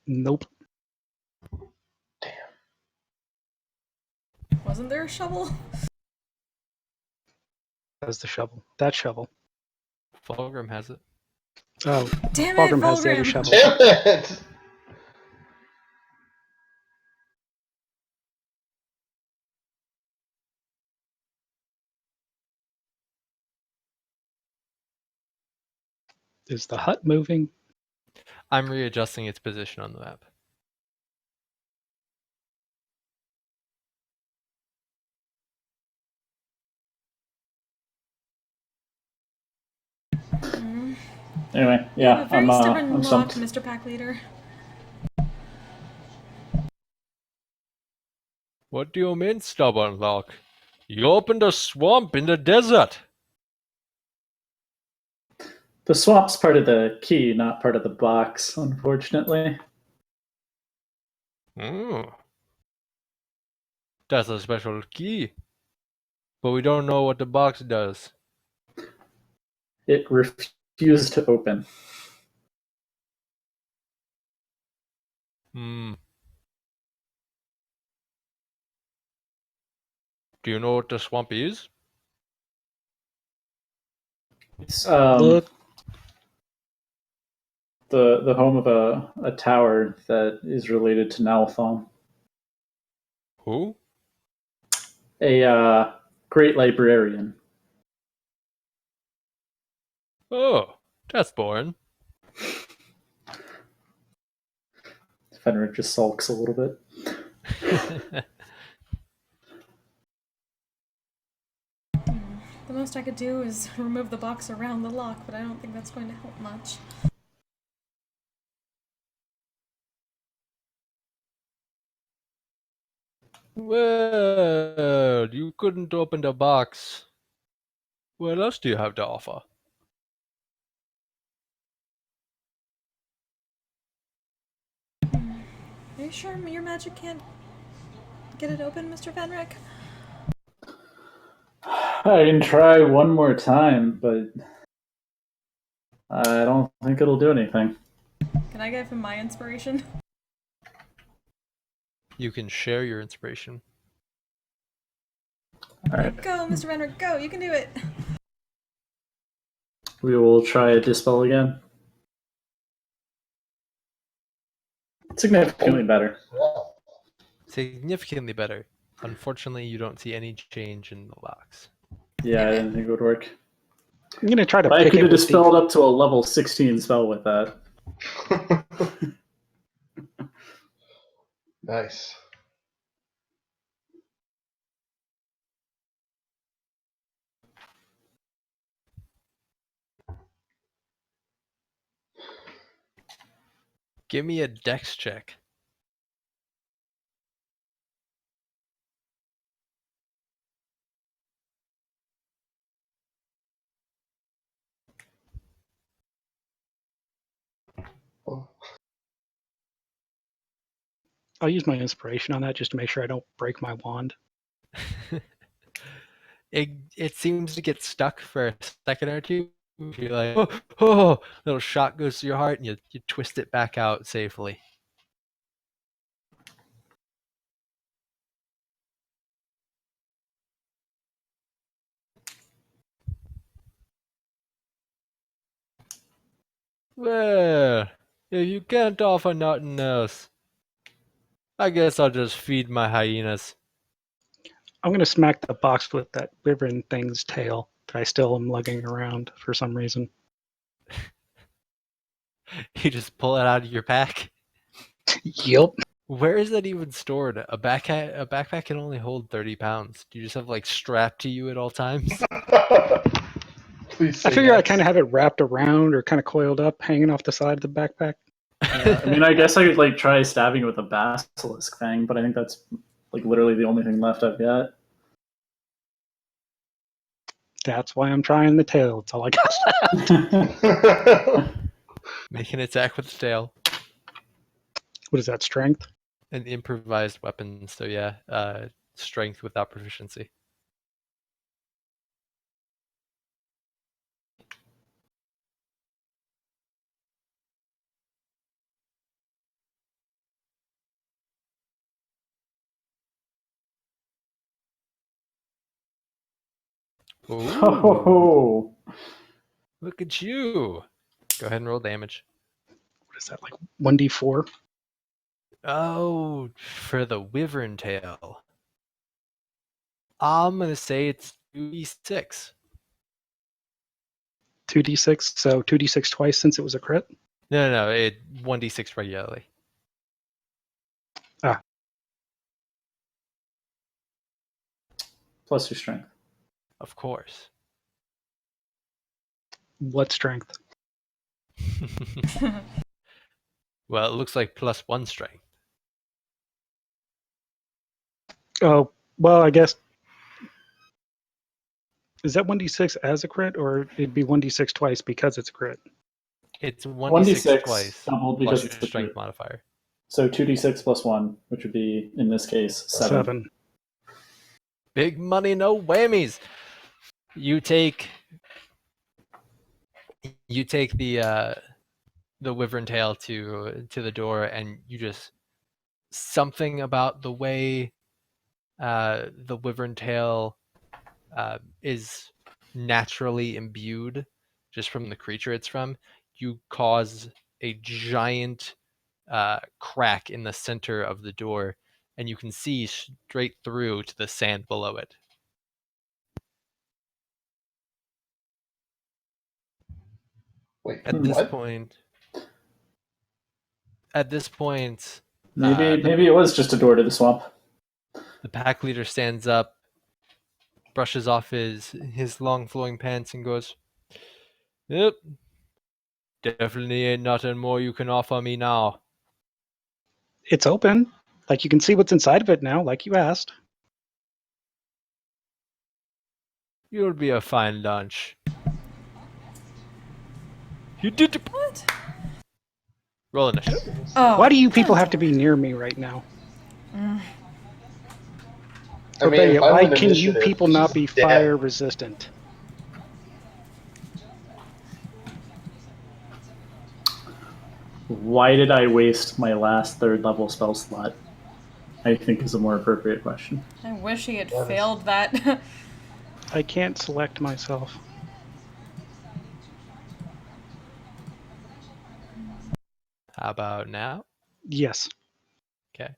Nope. Wasn't there a shovel? That was the shovel. That shovel. Fulgrim has it. Oh, Damn it, Fulgrim has the other Fulgrim! shovel. Damn it! Is the hut moving? I'm readjusting its position on the map. Anyway, You have yeah, a very stubborn I'm lock, stumped. Mr. Pack Leader. What do you mean, stubborn lock? You opened a swamp in the desert. The swamp's part of the key, not part of the box, unfortunately. That's a special key. But we don't know what the box does. It refused to open. Do you know what the swamp is? It's Look, the home of a tower that is related to Nalthon. Who? A great librarian. Oh, that's boring. Fenrir just sulks a little bit. The most I could do is remove the box around the lock, but I don't think that's going to help much. Well, you couldn't open the box. What else do you have to offer? Are you sure your magic can't get it open, Mr. Fenric? I can try one more time, but I don't think it'll do anything. Can I give him my inspiration? You can share your inspiration. Alright. Go, Mr. Fenric, go! You can do it! We will try a dispel again. Significantly better. Significantly better. Unfortunately, you don't see any change in the box. Yeah, I didn't think it would work. I'm gonna try to But I pick could it have with dispelled up to a level 16 spell with that. Nice. Give me a dex check. I'll use my inspiration on that just to make sure I don't break my wand. It seems to get stuck for a second or two. You're like, oh, little shot goes to your heart, and you twist it back out safely. Well, if you can't offer nothing else, I guess I'll just feed my hyenas. I'm gonna smack the box with that wyvern thing's tail that I still am lugging around for some reason. You just pull it out of your pack. Yep. Where is that even stored? A backpack can only hold 30 pounds. Do you just have like strapped to you at all times? Please I say figure I yes. kind of have it wrapped around or kind of coiled up, hanging off the side of the backpack. Yeah, I mean, I guess I could like try stabbing with a basilisk fang, but I think that's like literally the only thing left I've got. That's why I'm trying the tail. It's all I got. Make an attack with the tail. What is that, strength? An improvised weapon, so yeah, strength without proficiency. Ooh, Oh, look at you. Go ahead and roll damage. What is that, like 1d4? Oh, for the wyvern tail. I'm gonna say it's 2d6. 2d6, so 2d6 twice since it was a crit. No, it 1d6 regularly. Plus your strength. Of course. What strength? Well, it looks like +1 strength. Oh, well, I guess. Is that 1d6 as a crit, or it'd be 1d6 twice because it's a crit? It's 1d6 twice doubled plus because your it's a strength crit. modifier. So 2d6 plus 1, which would be, in this case, 7. Big money, no whammies. You take the wyvern tail to the door, and you just something about the way the wyvern tail is naturally imbued just from the creature it's from. You cause a giant crack in the center of the door, and you can see straight through to the sand below it. Wait, At this what? point, Maybe it was just a door to the swamp. the pack leader stands up, brushes off his long flowing pants, and goes, "Yep, definitely ain't nothing more you can offer me now." It's open. Like, you can see what's inside of it now, like you asked. You'll be a fine lunch. You did it. What? Roll initiative. Oh. Why do you people have to be near me right now? I Or mean, better if yet, I why win can you initiative, people she's not be dead. fire resistant? Why did I waste my last 3rd level spell slot? I think is a more appropriate question. I wish he had That is- failed that. I can't select myself. How about now? Yes. Okay.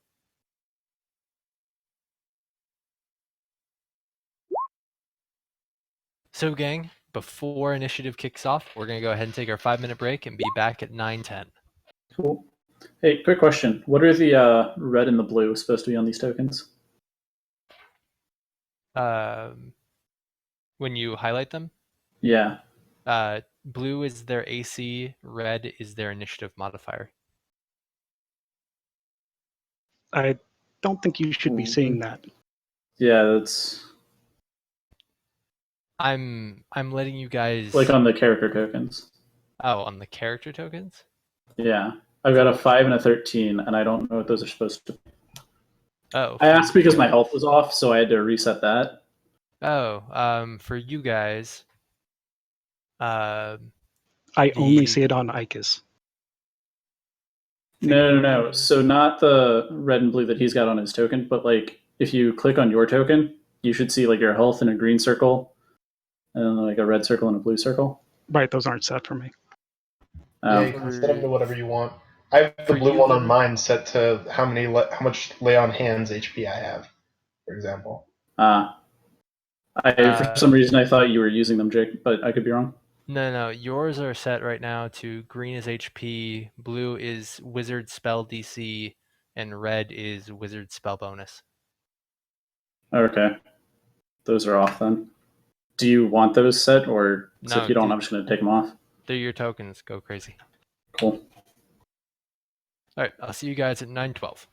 So, gang, before initiative kicks off, we're going to go ahead and take our 5-minute break and be back at 9:10. Cool. Hey, quick question. What are the red and the blue supposed to be on these tokens? When you highlight them, Yeah. blue is their AC, red is their initiative modifier. I don't think you should be seeing that. Yeah, that's I'm letting you guys like on the character tokens. on the character tokens. Yeah. I've got a 5 and a 13, and I don't know what those are supposed to be. Oh, I asked because my guys. health was off, so I had to reset that. For you guys, I only see it on Icus. No. So not the red and blue that he's got on his token, but like if you click on your token, you should see like your health in a green circle, and then like a red circle and a blue circle. Right, those aren't set for me. Yeah, you can set them to whatever you want. I have the For blue you, one on Vin- mine set to how much lay on hands HP I have, for example. For some reason I thought you were using them, Jake, but I could be wrong. No. Yours are set right now to green is HP, blue is wizard spell DC, and red is wizard spell bonus. Okay, those are off then. Do you want those set, or No, if you don't, dude. I'm just going to take them off? They're your tokens. Go crazy. Cool. All right, I'll see you guys at 9:12.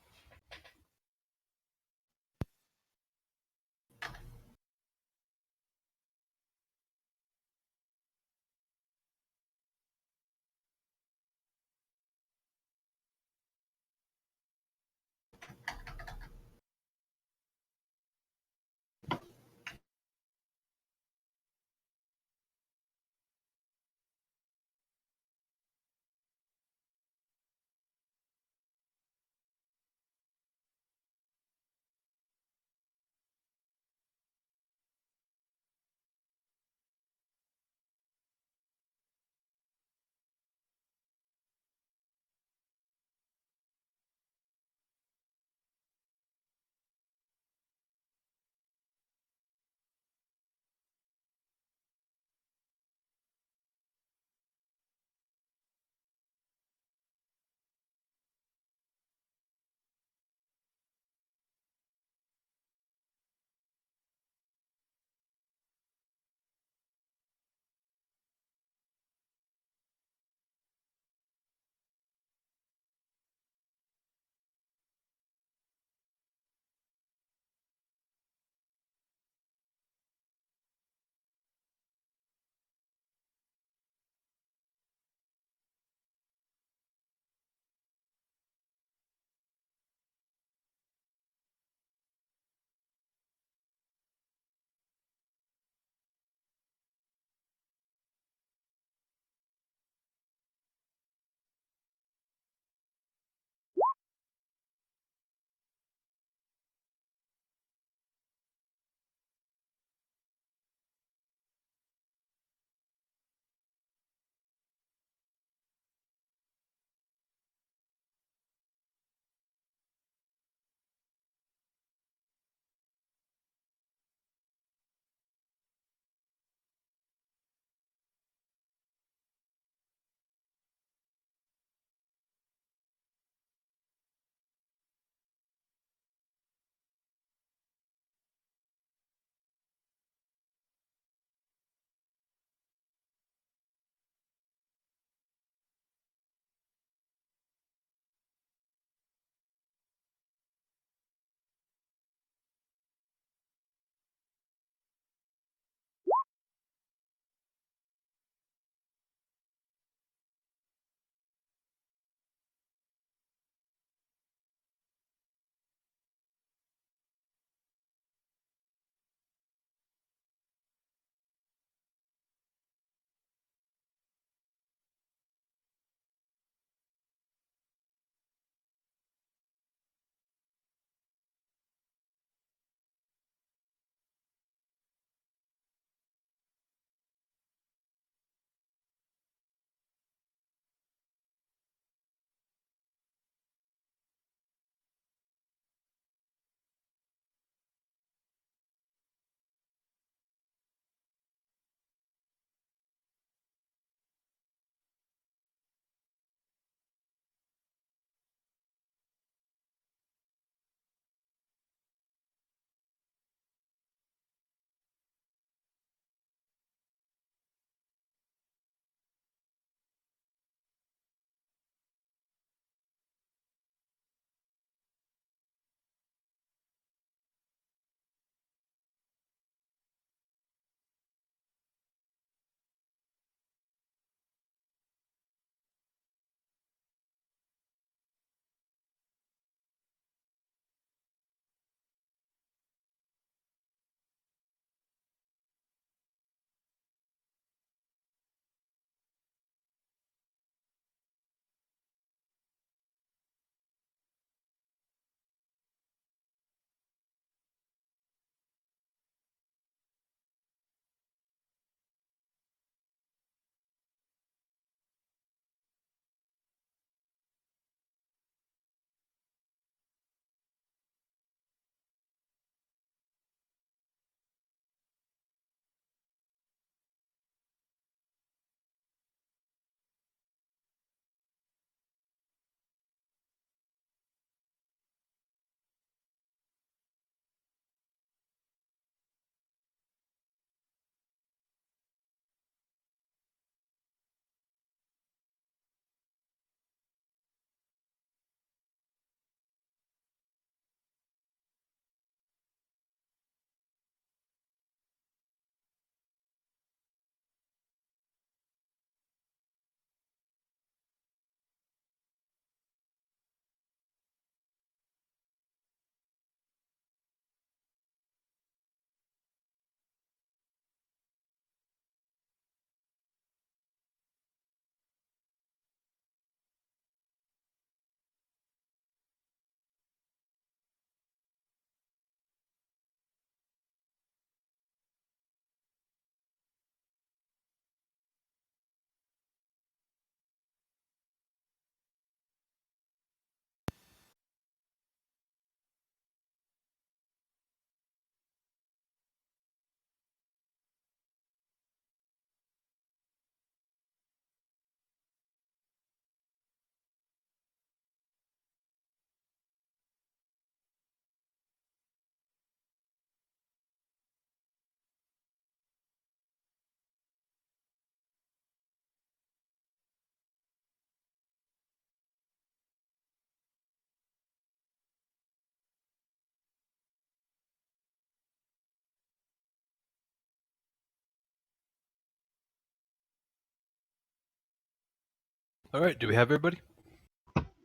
All right, do we have everybody?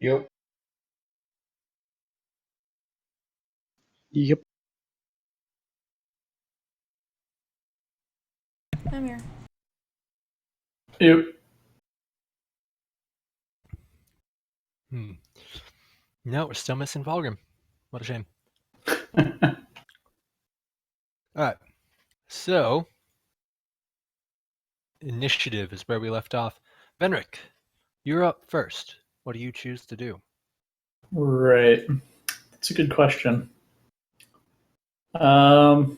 Yep. Yep. I'm here. Yep. No, we're still missing Volgrim. What a shame. All right, so initiative is where we left off. Venric, you're up first. What do you choose to do? Right. That's a good question. Well,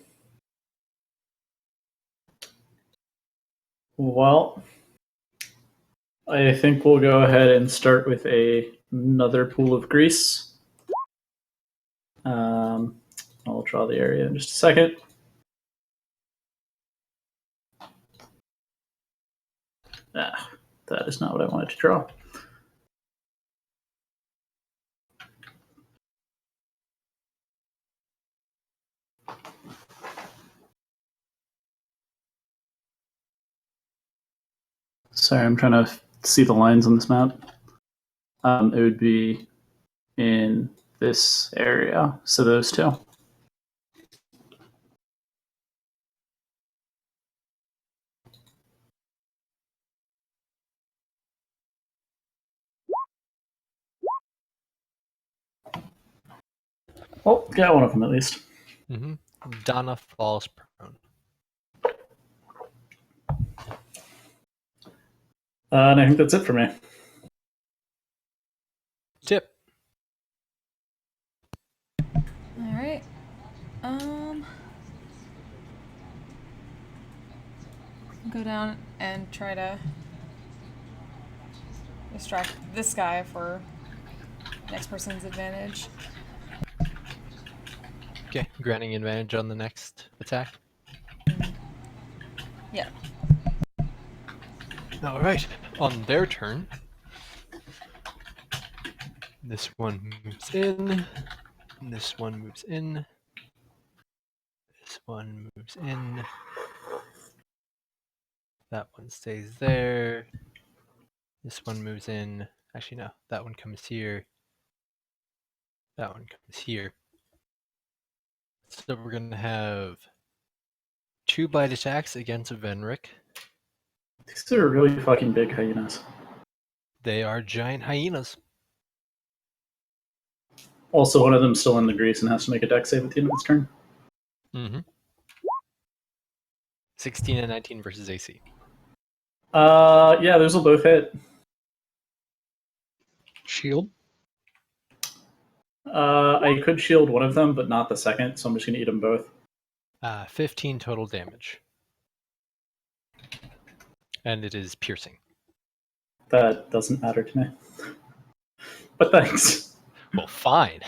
I think we'll go ahead and start with another pool of grease. I'll draw the area in just a second. Ah, that is not what I wanted to draw. Sorry, I'm trying to see the lines on this map. It would be in this area, so those two. Well, got one of them at least. Mm-hmm. Donna falls prone. And I think that's it for me. Tip. All right. Go down and try to distract this guy for next person's advantage. Okay, granting advantage on the next attack. Yeah. All right, on their turn, this one moves in, this one moves in, this one moves in, that one stays there, this one moves in, actually no, that one comes here, that one comes here. So we're going to have 2 bite attacks against Venric. These are really fucking big hyenas. They are giant hyenas. Also, one of them's still in the grease and has to make a dex save at the end of its turn. Mm-hmm. 16 and 19 versus AC. Yeah, those will both hit. Shield. I could shield one of them, but not the second, so I'm just going to eat them both. 15 total damage. And it is piercing. That doesn't matter to me. But thanks. Well, fine.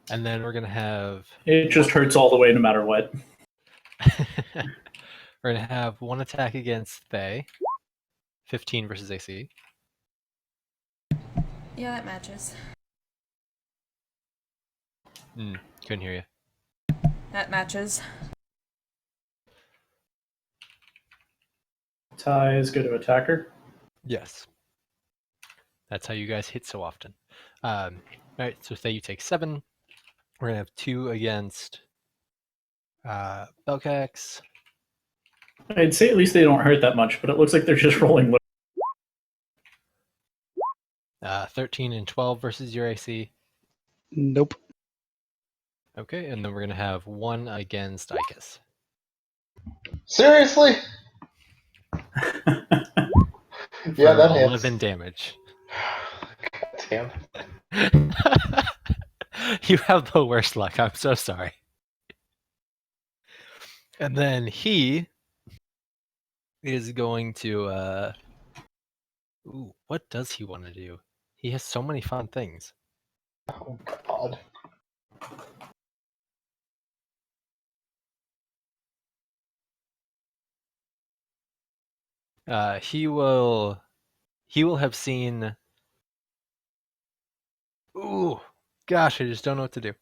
And then we're going to have... It just hurts all the way no matter what. We're going to have 1 attack against Thay. 15 versus AC. Yeah, that matches. Couldn't hear you. That matches. Ties go to attacker. Yes. That's how you guys hit so often. Alright, so say you take 7. We're going to have 2 against Belcax. I'd say at least they don't hurt that much, but it looks like they're just rolling low. 13 and 12 versus your AC. Nope. Okay, and then we're going to have 1 against Icus. Seriously? Yeah, that hits. 11 damage. God damn. You have the worst luck. I'm so sorry. And then he is going to... Ooh, what does he want to do? He has so many fun things. Oh, God. He will have seen... Ooh, gosh, I just don't know what to do.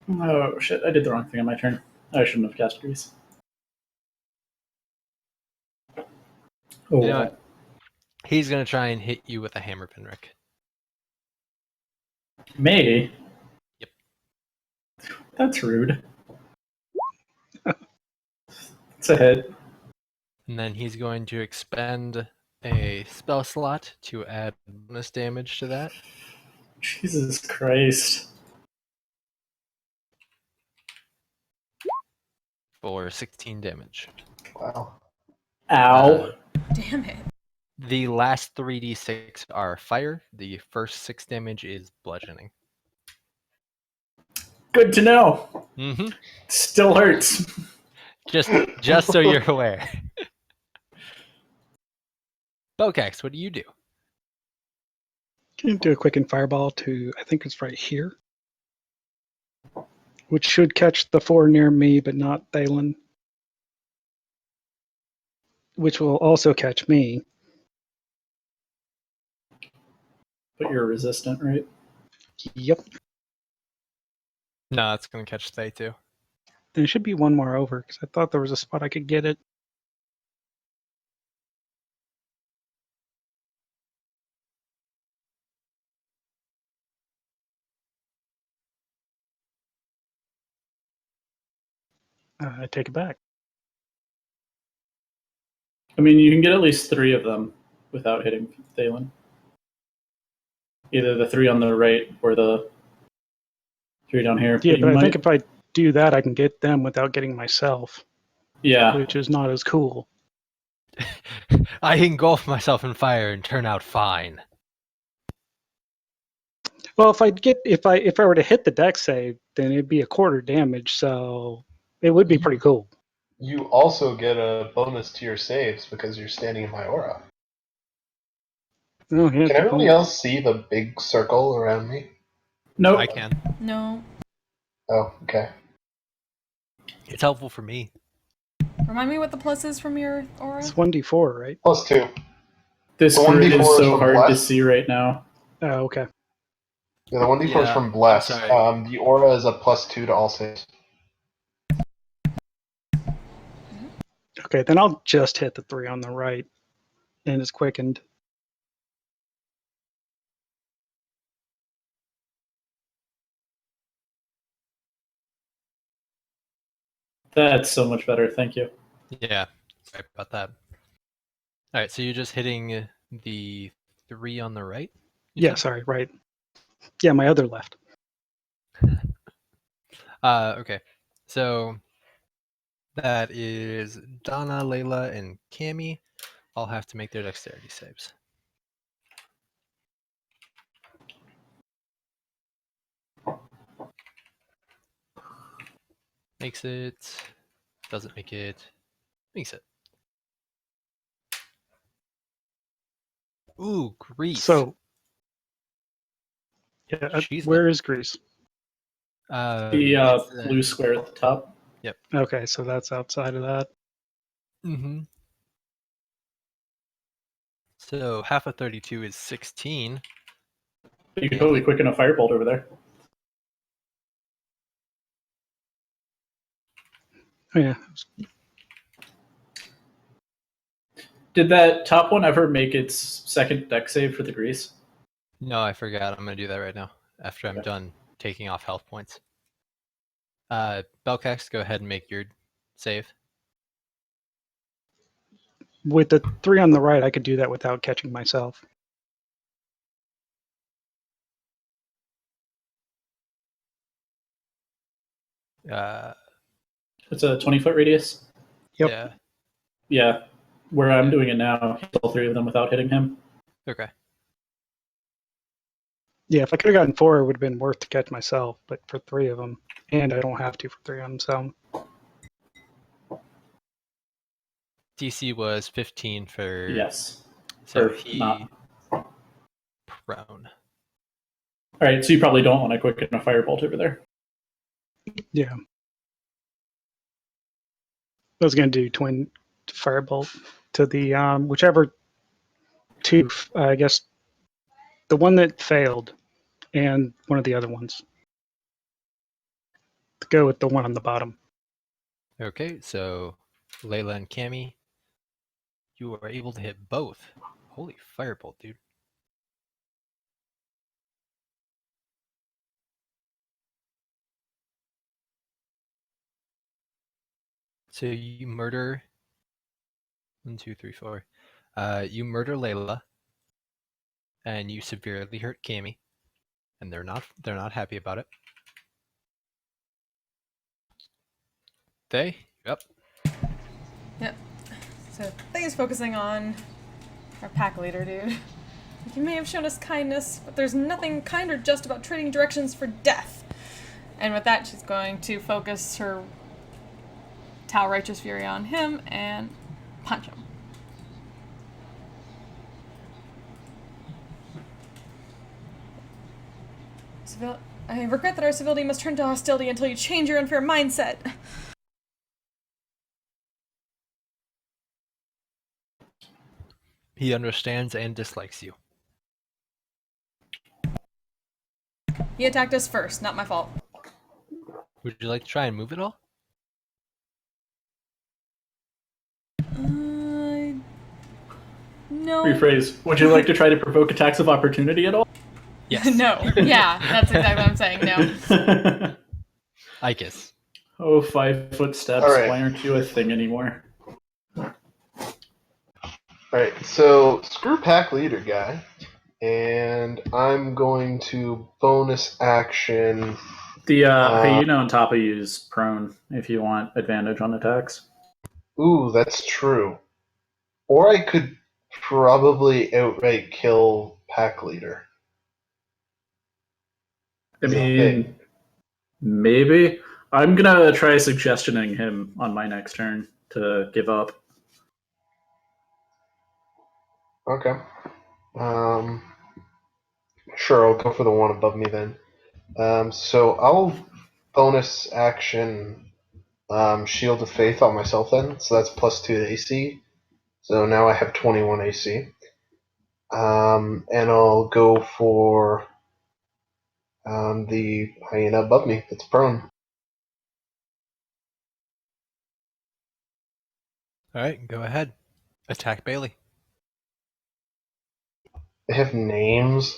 Oh shit, I did the wrong thing on my turn. I shouldn't have cast grease. Oh, You know what? He's gonna try and hit you with a hammer, Penrick. Me? Yep. That's rude. It's a hit. And then he's going to expend a spell slot to add bonus damage to that. Jesus Christ. For 16 damage. Wow. Ow. Damn it. The last 3d6 are fire. The first 6 damage is bludgeoning. Good to know. Mm-hmm. Still hurts. Just so you're aware. Bokex, what do you do? Can you do a quick and fireball to, I think it's right here, which should catch the 4 near me, but not Thalen, which will also catch me. But you're resistant, right? Yep. No, it's going to catch Thay too. There should be one more over, because I thought there was a spot I could get it. I take it back. I mean, you can get at least 3 of them without hitting Thalen. Either the 3 on the right or the 3 down here. Yeah, you but I might- think if I do that, I can get them without getting myself, Yeah. which is not as cool. I engulf myself in fire and turn out fine. Well, if I were to hit the deck save, then it'd be a quarter damage, so it would be pretty cool. You also get a bonus to your saves because you're standing in my aura. Oh, yeah, Can good everybody point. else see the big circle around me? Nope. I can. No. Oh, okay. It's helpful for me. Remind me what the plus is from your aura? It's 1d4, right? +2. This The grid 1d4 is is so from hard to Bless. see right now. Oh, okay. Yeah, the 1d4 is Yeah, from Bless. sorry. The aura is a +2 to all saves. Okay, then I'll just hit the 3 on the right, and it's quickened. That's so much better. Thank you. Yeah, sorry about that. All right, so you're just hitting the 3 on the right? you Yeah, said? sorry, right. Yeah, my other left. Okay, so that is Donna, Layla, and Cammy. All have to make their dexterity saves. Makes it. Doesn't make it. Makes it. Ooh, Grease. So, yeah, She's where is Greece? The it's, blue square at the top. Okay, so that's outside of that. Mm-hmm. So half of 32 is 16. You can totally quicken a firebolt over there. Oh, yeah. Did that top one ever make its second deck save for the grease? No, I forgot. I'm gonna do that right now after I'm Okay. done taking off health points. Belcax, go ahead and make your save. With the 3 on the right, I could do that without catching myself. It's a 20-foot radius. Yep. Yeah. Yeah. Where I'm doing it now, hit all 3 of them without hitting him. Okay. Yeah, if I could have gotten 4, it would have been worth to catch myself, but for 3 of them, and I don't have to for 3 of them, so DC was 15 for. Yes. So Or he not. prone. All right, so you probably don't want to quicken a firebolt over there. yeah. I was going to do twin firebolt to the whichever 2, I guess, the one that failed and one of the other ones. To go with the one on the bottom. Okay, so Layla and Cammy, You are able to hit both. Holy firebolt, dude. So you murder 1, 2, 3, 4. You murder Layla, and you severely hurt Cammy, and they're not happy about it. They? Yep. Yep. So Thay's focusing on our pack leader, dude. You may have shown us kindness, but there's nothing kind or just about trading directions for death. And with that, she's going to focus her Tau Righteous Fury on him and punch him. I regret that our civility must turn to hostility until you change your unfair mindset. He understands and dislikes you. He attacked us first, not my fault. Would you like to try and move it all? No. Rephrase. Would you like to try to provoke attacks of opportunity at all? Yes. No. Yeah, that's exactly what I'm saying. No. I guess. Oh, 5 foot steps. All right. Why aren't you a thing anymore? Alright, so screw pack leader guy, and I'm going to bonus action. The hyena on top of you is prone if you want advantage on attacks. Ooh, that's true. Or I could probably outright kill pack leader. I Is it mean, big? maybe. I'm gonna try suggestioning him on my next turn to give up. Okay. Sure, I'll go for the one above me then. So I'll bonus action Shield of Faith on myself then. So that's +2 to AC. So now I have 21 AC. And I'll go for the hyena above me that's prone. Alright, go ahead. Attack Bailey. They have names.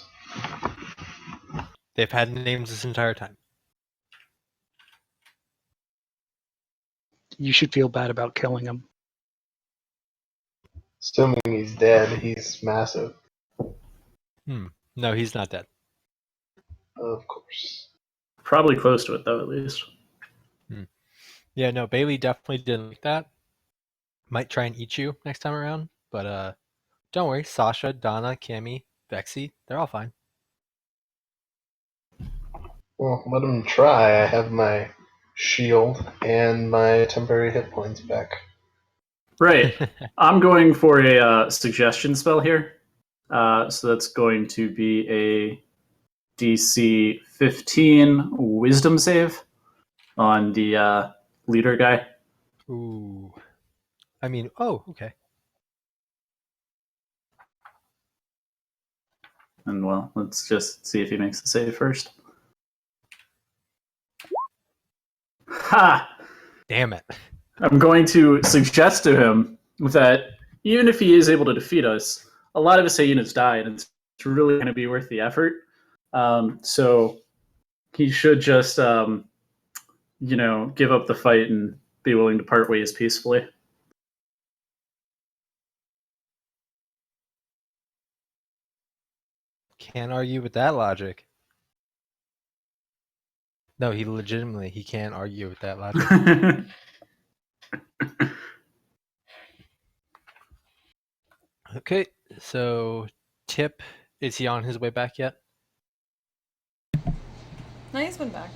They've had names this entire time. You should feel bad about killing him. Assuming he's dead, he's massive. No, he's not dead. Of course. Probably close to it though, at least. Yeah, no, Bailey definitely didn't like that. Might try and eat you next time around, but don't worry. Sasha, Donna, Cammy, Vexy, they're all fine. Well, let him try. I have my shield and my temporary hit points back. Right. I'm going for a suggestion spell here. So that's going to be a DC 15 Wisdom save on the leader guy. Ooh. I mean, oh, okay. And well, let's just see if he makes the save first. Ha! Damn it. I'm going to suggest to him that even if he is able to defeat us, a lot of his hyenas die, and it's really going to be worth the effort. So he should just, give up the fight and be willing to part ways peacefully. Can't argue with that logic. No, he can't argue with that logic. Okay, so Tip, is he on his way back yet? No, he's been back.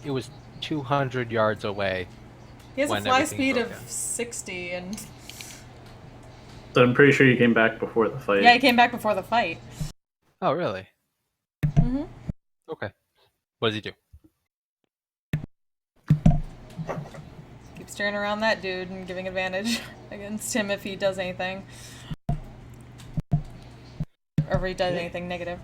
It was 200 yards away. He has a When fly everything speed broke of out. 60, and So I'm pretty sure you came back before the fight. yeah, he came back before the fight. Oh, really? Mm-hmm. Okay. What does he do? Keep staring around that dude and giving advantage against him if he does anything. Or if he does anything negative.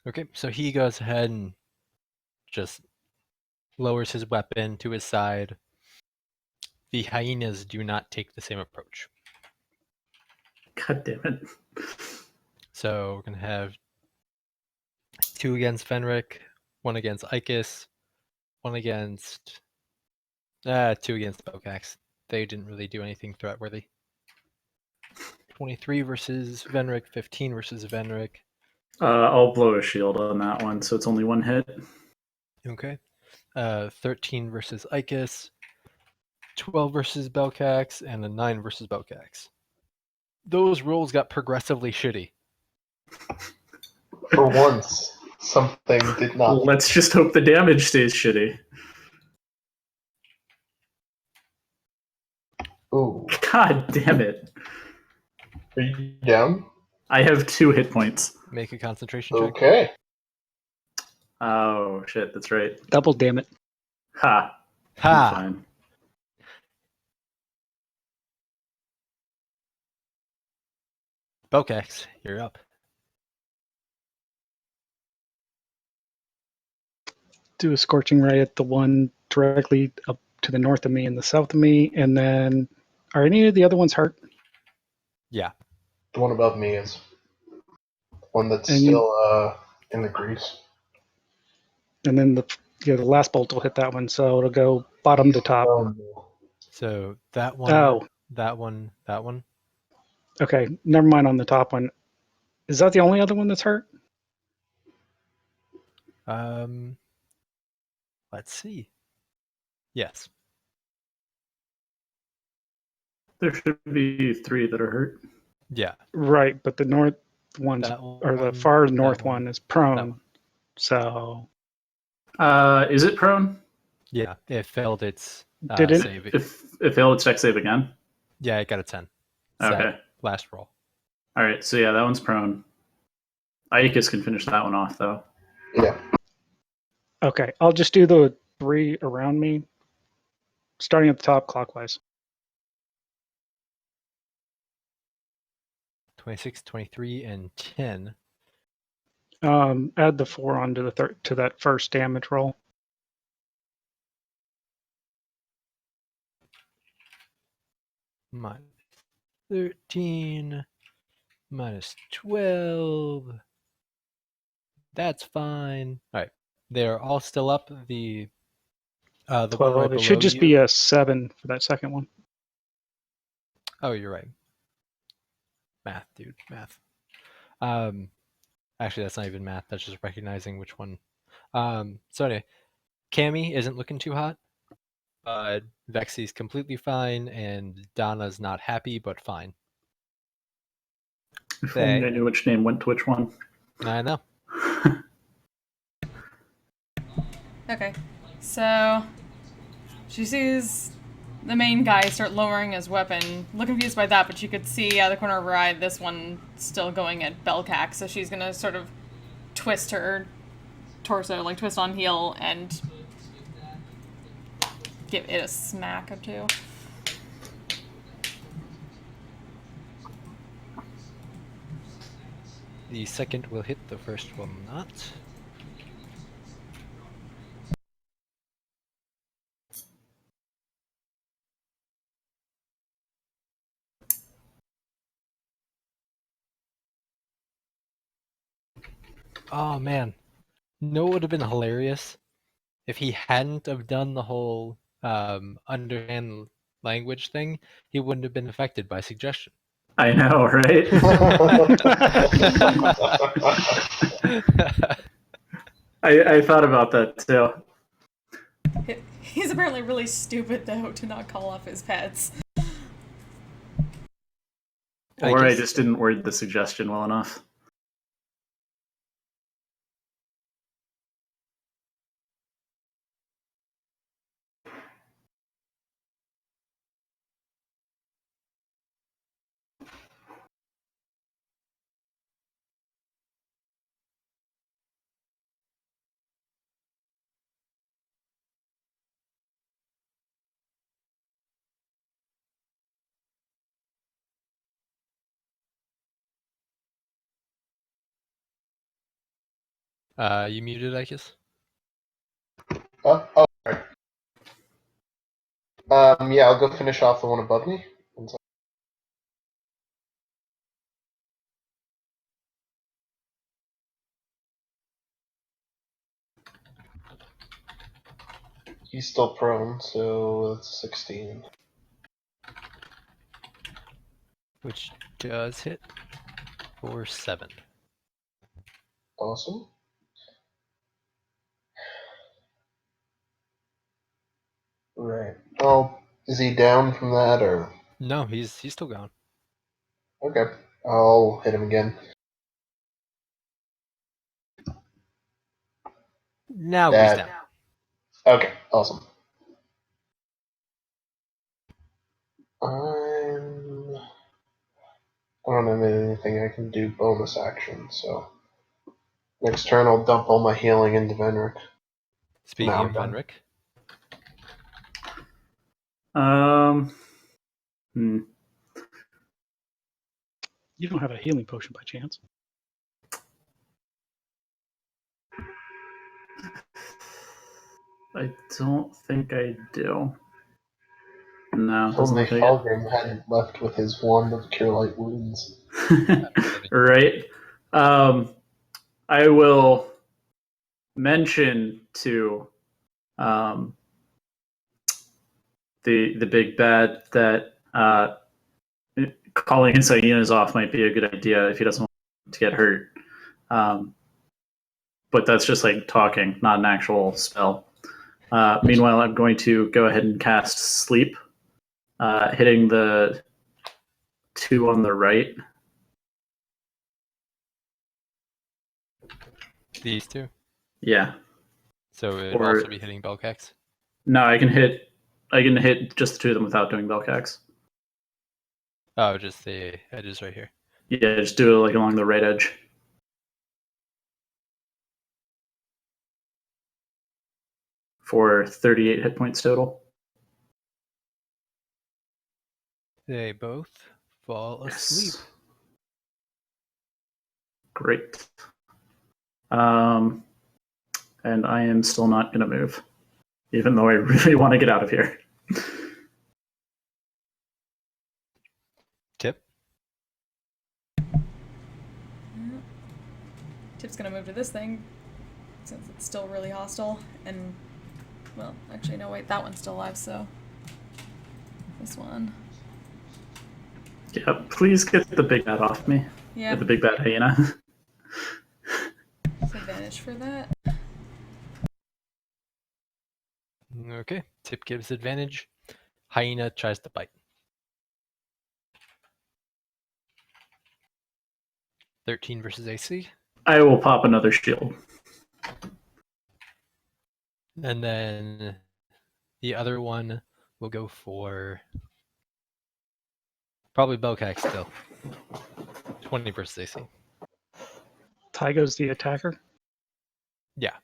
Okay, so he goes ahead and just lowers his weapon to his side. The hyenas do not take the same approach. God damn it. So we're going to have 2 against Fenric, 1 against Ikis, 1 against... 2 against Bokax. They didn't really do anything threat-worthy. 23 versus Venric, 15 versus Venric. I'll blow a shield on that one, so it's only 1 hit. Okay. 13 versus Ikis, 12 versus Belcax, and a 9 versus Belcax. Those rolls got progressively shitty. For once, something did not. Let's just hope the damage stays shitty. Ooh. God damn it. Are you down? I have 2 hit points. Make a concentration check. Okay. Oh, shit, that's right. Double damn it. Ha. Ha! Fine. Belcax, you're up. Do a scorching ray at the one directly up to the north of me and the south of me, and then are any of the other ones hurt? Yeah. The one above me is one that's And still in the grease. And then the last bolt will hit that one, so it'll go bottom to top. So that one, Oh, that one, that one. okay. Never mind on the top one. Is that the only other one that's hurt? Let's see. Yes. There should be 3 that are hurt. Yeah. Right, but the north one's That or the one, far that north one, one is that prone. one. So Is it prone? Yeah, it failed its Did it- save. If it failed its deck save again? Yeah, it got a 10. Okay. Last roll. Alright, so yeah, that one's prone. Aegis can finish that one off, though. Yeah. okay, I'll just do the 3 around me, starting at the top clockwise. 26, 23, and 10. Add the 4 onto the to that first damage roll. Minus 13. Minus 12. That's fine. All right. They're all still up. The one 12. right It below should just you. be a 7 for that second one. Oh, you're right. Math, dude. Math. Actually, that's not even math. That's just recognizing which one. So anyway, Cammy isn't looking too hot. Vexy's completely fine, and Donna's not happy, but fine. If only I knew which name went to which one. I know. Okay, so she sees the main guy start lowering his weapon. A little confused by that, but you could see out of the corner of her eye this one still going at Belcax, so she's gonna sort of twist her torso, like twist on heel, and give it a smack or 2. The second will hit, the first will not. Oh man, no, it would have been hilarious if he hadn't have done the whole underhand language thing. He wouldn't have been affected by suggestion. I know, right? I thought about that too. He's apparently really stupid, though, to not call off his pets. Or I just didn't word the suggestion well enough. You muted, I guess? Oh, sorry. Yeah, I'll go finish off the one above me. One sec. He's still prone, so that's 16. Which does hit for 7. Awesome. Right. Oh, is he down from that, or? No, he's still gone. Okay. I'll hit him again. Now he's That. down. Okay, awesome. I don't have anything I can do bonus action, so next turn I'll dump all my healing into Venric. Speaking Now of I'm done. Venric, Hmm. You don't have a healing potion by chance? I don't think I do. No, If doesn't only look like Fulgrim hadn't left with his wand of cure light wounds. it. Right. I will mention to the big bad that calling his hyenas off might be a good idea if he doesn't want to get hurt. But that's just like talking, not an actual spell. Meanwhile, I'm going to go ahead and cast Sleep, hitting the 2 on the right. these two. Yeah. So it would Or- also be hitting Belcax. No, I can hit just the 2 of them without doing Belcax. Oh, just the edges right here. Yeah, just do it like along the right edge. For 38 hit points total. They both fall asleep. Yes. Great. And I am still not going to move, even though I really want to get out of here. Tip. Tip's gonna move to this thing since it's still really hostile. And, well, actually, no, wait, that one's still alive, so. This one. Yeah, please get the big bad off me. Yeah, The big bad hyena. advantage for that. Okay. Tip gives advantage. Hyena tries to bite. 13 versus AC. I will pop another shield. And then the other one will go for probably Belcax still. 20 versus AC. Tygo's the attacker? Yeah.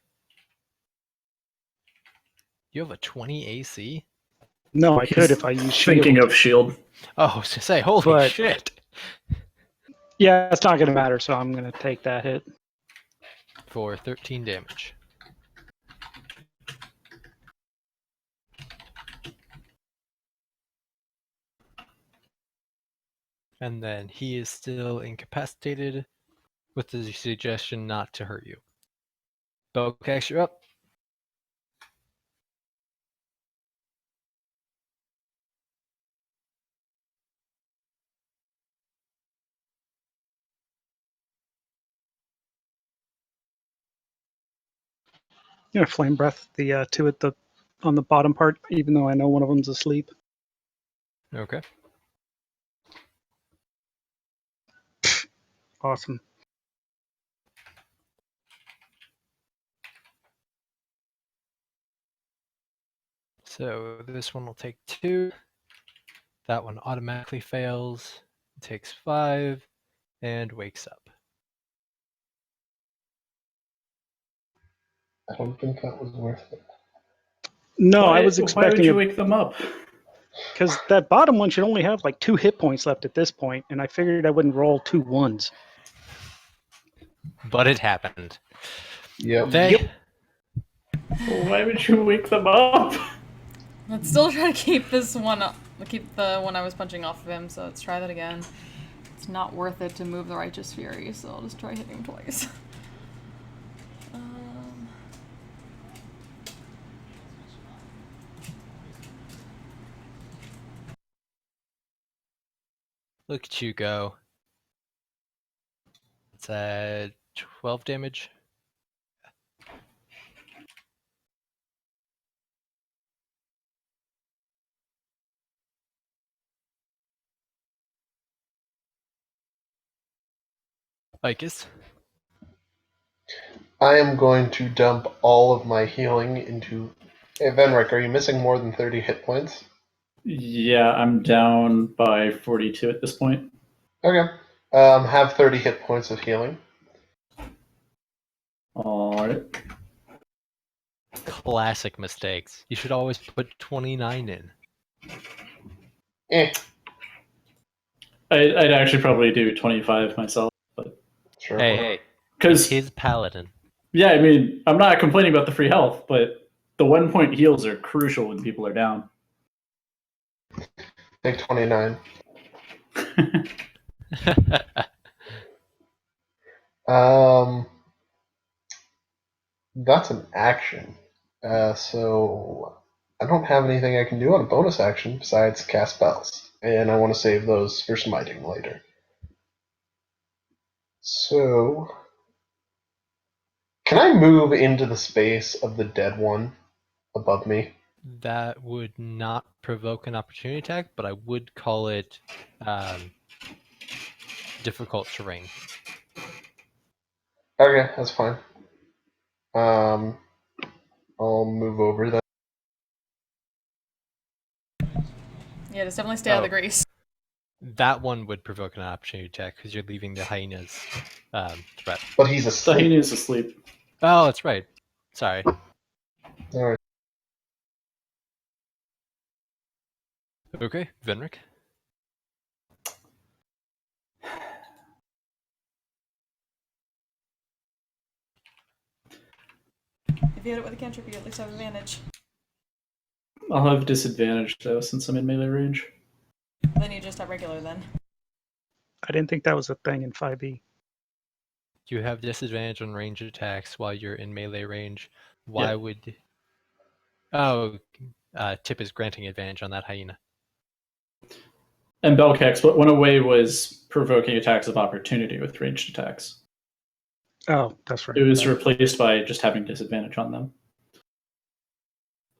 You have a 20 AC? No, I could if I use shield. Thinking of shield. Oh, I was to say, holy But- shit. Yeah, it's not going to matter, so I'm going to take that hit. For 13 damage. And then he is still incapacitated with the suggestion not to hurt you. Belcax, you're up. Yeah, flame breath the 2 at the on the bottom part, even though I know one of them's asleep. Okay. Awesome. So this one will take 2. That one automatically fails. It takes 5 and wakes up. I don't think that was worth it. No, I was Why would expecting you it wake them up? because that bottom one should only have like 2 hit points left at this point, and I figured I wouldn't roll 2 1s. But it happened. Yep. They. Why would you wake them up? Let's still try to keep this one up. Keep the one I was punching off of him, so let's try that again. It's not worth it to move the Righteous Fury, so I'll just try hitting twice. Look at you go. It's at 12 damage. Icus. I am going to dump all of my healing into. Hey, Venric, are you missing more than 30 hit points? Yeah, I'm down by 42 at this point. Okay. Have 30 hit points of healing. Alright. Classic mistakes. You should always put 29 in. I'd actually probably do 25 myself, but Sure. Hey, because his paladin. yeah, I mean, I'm not complaining about the free health, but the 1-point heals are crucial when people are down. Take 29. That's an action. So I don't have anything I can do on a bonus action besides cast spells, and I want to save those for smiting later. So, can I move into the space of the dead one above me? That would not provoke an opportunity attack, but I would call it difficult terrain. Okay, that's fine. I'll move over then. Yeah, just definitely stay out of the grease. That one would provoke an opportunity attack because you're leaving the hyena's threat. But he's asleep. Tahini is asleep. Oh, that's right. Sorry. Alright. Okay, Venric. If you hit it with a cantrip, you at least have advantage. I'll have disadvantage though since I'm in melee range. Then you just have regular then. I didn't think that was a thing in 5e. You have disadvantage on range attacks while you're in melee range. Why would... Oh, Tip is granting advantage on that hyena. And Belkex, what went away was provoking attacks of opportunity with ranged attacks. Oh, that's right. It was replaced by just having disadvantage on them.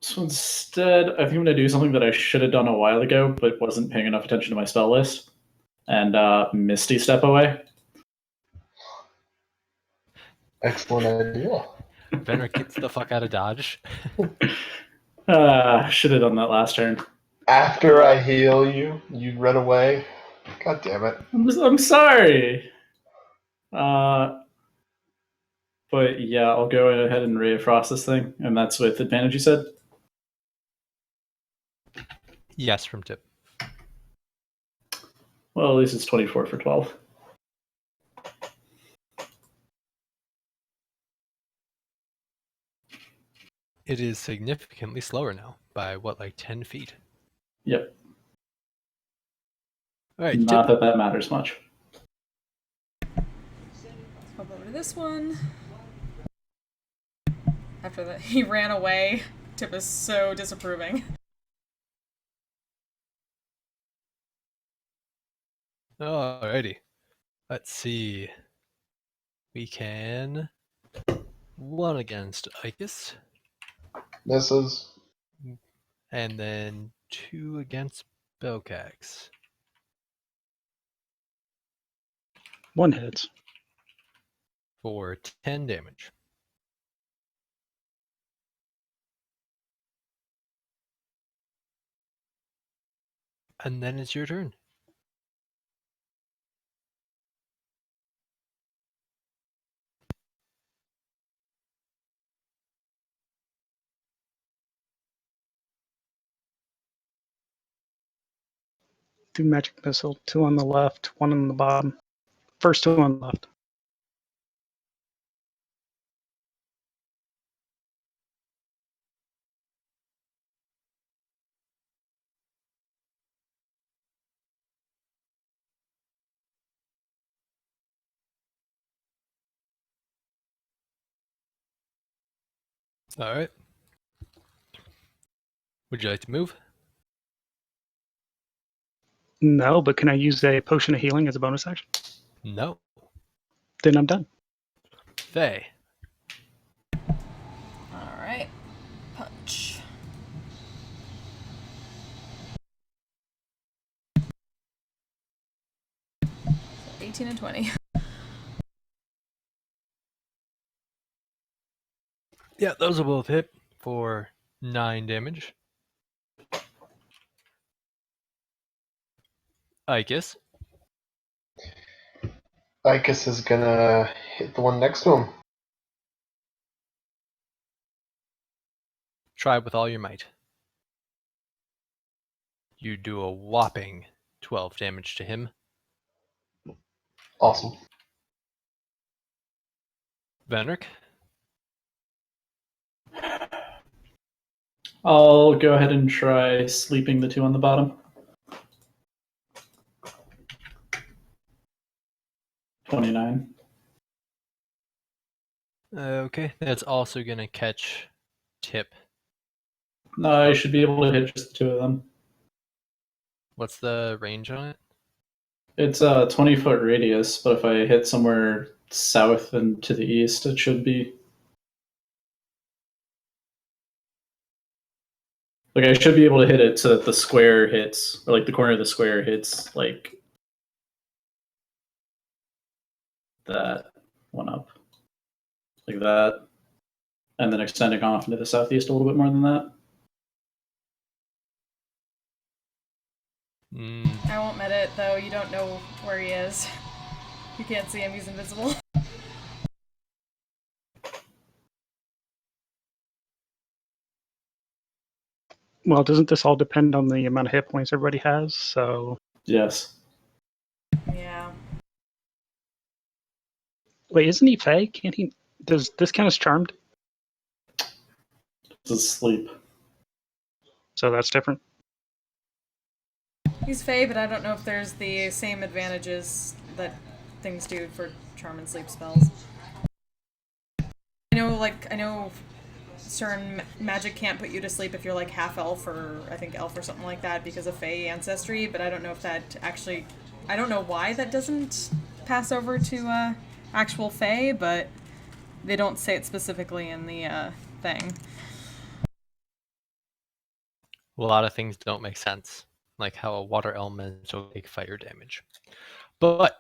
So instead, I think I'm going to do something that I should have done a while ago, but wasn't paying enough attention to my spell list. And Misty Step away. Excellent idea. Venric gets the fuck out of dodge. Should have done that last turn. After I heal you, you run away. God damn it. I'm sorry. But yeah, I'll go ahead and Ray of Frost this thing, and that's with advantage, you said? Yes, from Tip. Well, at least it's 24 for 12. It is significantly slower now by what, like 10 feet? Yep. All right, Not Tip. that matters much. Hop over to this one. After that, he ran away. Tip is so disapproving. Alrighty. Let's see. We can 1 against Icus, Misses. and then 2 against Belcax. 1 hits. For 10 damage. And then it's your turn. Do magic missile. 2 on the left, 1 on the bottom. First 2 on the left. All right. Would you like to move? No, but can I use a potion of healing as a bonus action? No. Then I'm done. Faye. All right. Punch. So 18 and 20. Yeah, those will both hit for 9 damage. Icus. Icus is gonna hit the one next to him. Try with all your might. You do a whopping 12 damage to him. Awesome. Venric. I'll go ahead and try sleeping the two on the bottom. 29. Okay, that's also going to catch Tip. No, I should be able to hit just the two of them. What's the range on it? It's a 20-foot radius, but if I hit somewhere south and to the east, it should be. Like, I should be able to hit it so that the square hits, or like the corner of the square hits, like that one up. Like that. And then extending off into the southeast a little bit more than that. I won't med it, though. You don't know where he is. You can't see him. He's invisible. Well, doesn't this all depend on the amount of hit points everybody has? So Yes. Yeah. wait, isn't he Fey? Can't he? Does this count as charmed? It's asleep. So that's different. He's Fey, but I don't know if there's the same advantages that things do for charm and sleep spells. I know certain magic can't put you to sleep if you're like half elf or I think elf or something like that because of Fey ancestry, but I don't know if that actually, I don't know why that doesn't pass over to actual Fey, but they don't say it specifically in the thing. A lot of things don't make sense, like how a water elemental take fire damage. But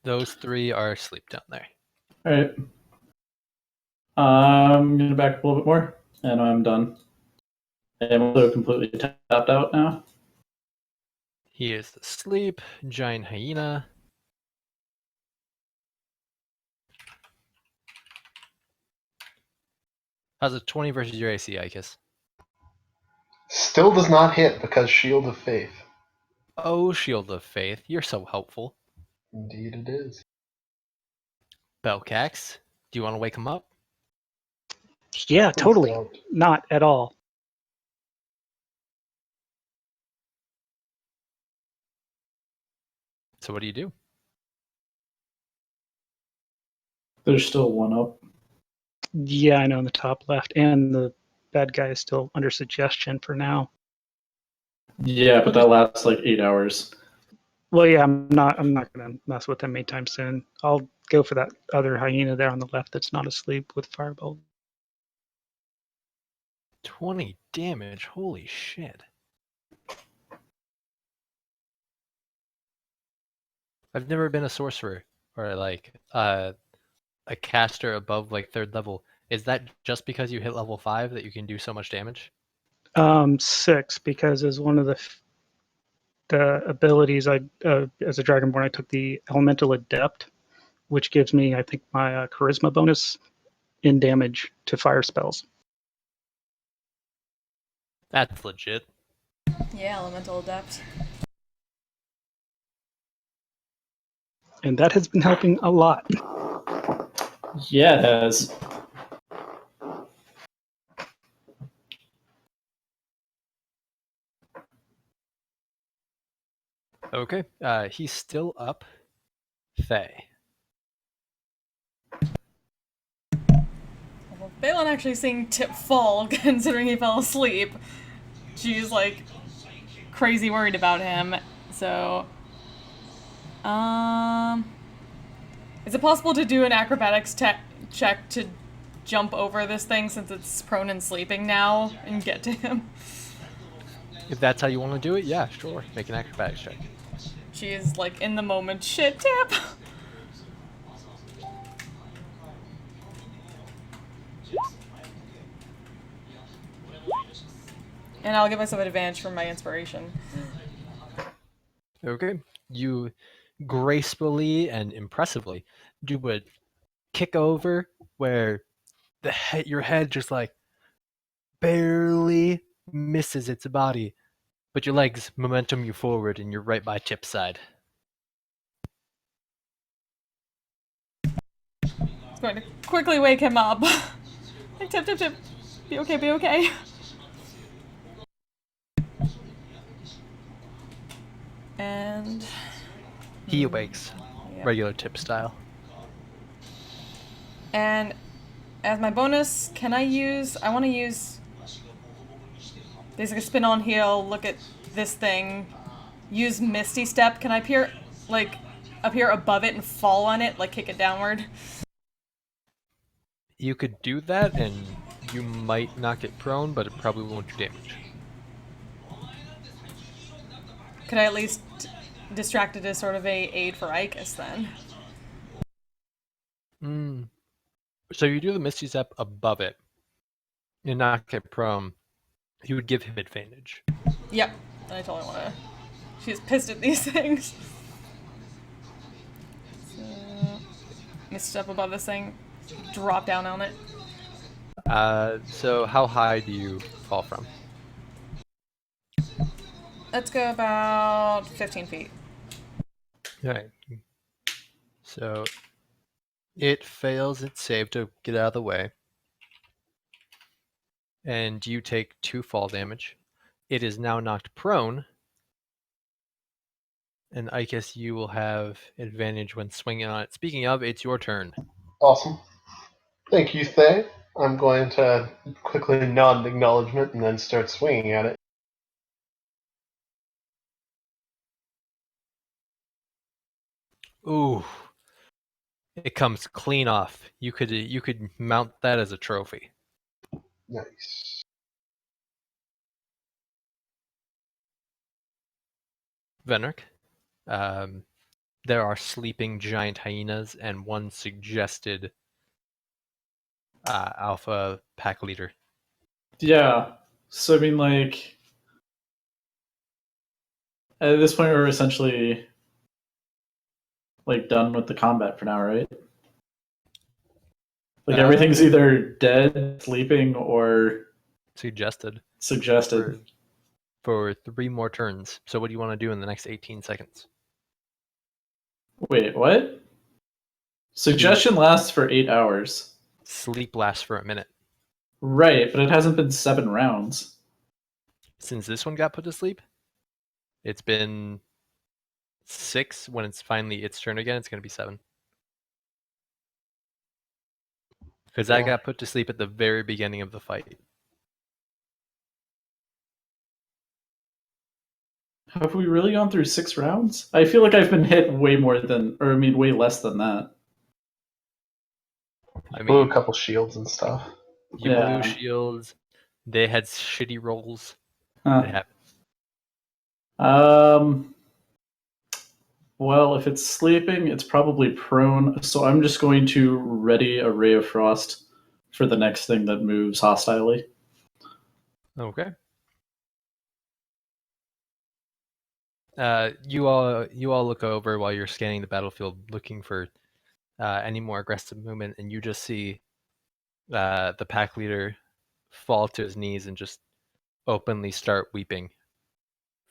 those 3 are asleep down there. All right. I'm going to back up a little bit more, and I'm done. I'm also completely tapped out now. He is asleep. Giant hyena. How's a 20 versus your AC, Icus? Still does not hit because Shield of Faith. Oh, Shield of Faith, you're so helpful. Indeed it is. Belcax, do you want to wake him up? Yeah, totally. don't. Not at all. So what do you do? There's still one up. Yeah, I know in the top left, and the bad guy is still under suggestion for now. Yeah, but that lasts like 8 hours. Well, yeah, I'm not gonna mess with him anytime soon. I'll go for that other hyena there on the left that's not asleep with firebolt. 20 damage, holy shit. I've never been a sorcerer or like a caster above like 3rd level. Is that just because you hit level 5 that you can do so much damage? 6, because as one of the abilities I as a dragonborn I took the elemental adept, which gives me I think my charisma bonus in damage to fire spells. That's legit. Yeah, elemental adept. And that has been helping a lot. Yeah, it has. Okay, he's still up. Faye. Balin actually seeing Tip fall, considering he fell asleep. She's like crazy worried about him. So, is it possible to do an acrobatics check to jump over this thing since it's prone and sleeping now and get to him? If that's how you want to do it, yeah, sure. Make an acrobatics check. She is like in the moment. Shit, Tip. And I'll give myself an advantage from my inspiration. Okay. You gracefully and impressively do a kick over where your head just like barely misses its body, but your legs momentum you forward and you're right by Tip's side. It's going to quickly wake him up. Like, Tip, Tip, Tip. Be okay, be okay. And He awakes, yeah. regular Tip style. And as my bonus, I want to use basically spin on heel, look at this thing, use Misty Step. Can I appear above it and fall on it, like kick it downward? You could do that and you might not get prone, but it probably won't do damage. Could I at least distract it as sort of a aid for Ikus then? So you do the Misty Step above it and not get prone. You would give him advantage. Yep. I totally want to. She's pissed at these things. So, Misty Step above this thing. Drop down on it. So how high do you fall from? Let's go about 15 feet. Alright. So it fails its save to get out of the way. And you take 2 fall damage. It is now knocked prone. And I guess you will have advantage when swinging on it. Speaking of, it's your turn. Awesome. Thank you, Thay. I'm going to quickly nod in acknowledgement and then start swinging at it. Ooh. It comes clean off. You could mount that as a trophy. Nice. Venric. There are sleeping giant hyenas and one suggested alpha pack leader. Yeah. So I mean, like, at this point, we're essentially like done with the combat for now, right? Like everything's either dead, sleeping, or Suggested for 3 more turns. So what do you want to do in the next 18 seconds? Wait, what? Suggestion lasts for 8 hours. Sleep lasts for a minute. Right, but it hasn't been 7 rounds. Since this one got put to sleep, it's been 6. When it's finally its turn again, it's going to be 7. Because I got put to sleep at the very beginning of the fight. Have we really gone through 6 rounds? I feel like I've been hit way way less than that. I Blew mean, a couple shields and stuff. you Yeah. blew shields. They had shitty rolls. Huh. It happened. Well, if it's sleeping, it's probably prone. So I'm just going to ready a Ray of Frost for the next thing that moves hostilely. Okay. You all look over while you're scanning the battlefield, looking for any more aggressive movement, and you just see the pack leader fall to his knees and just openly start weeping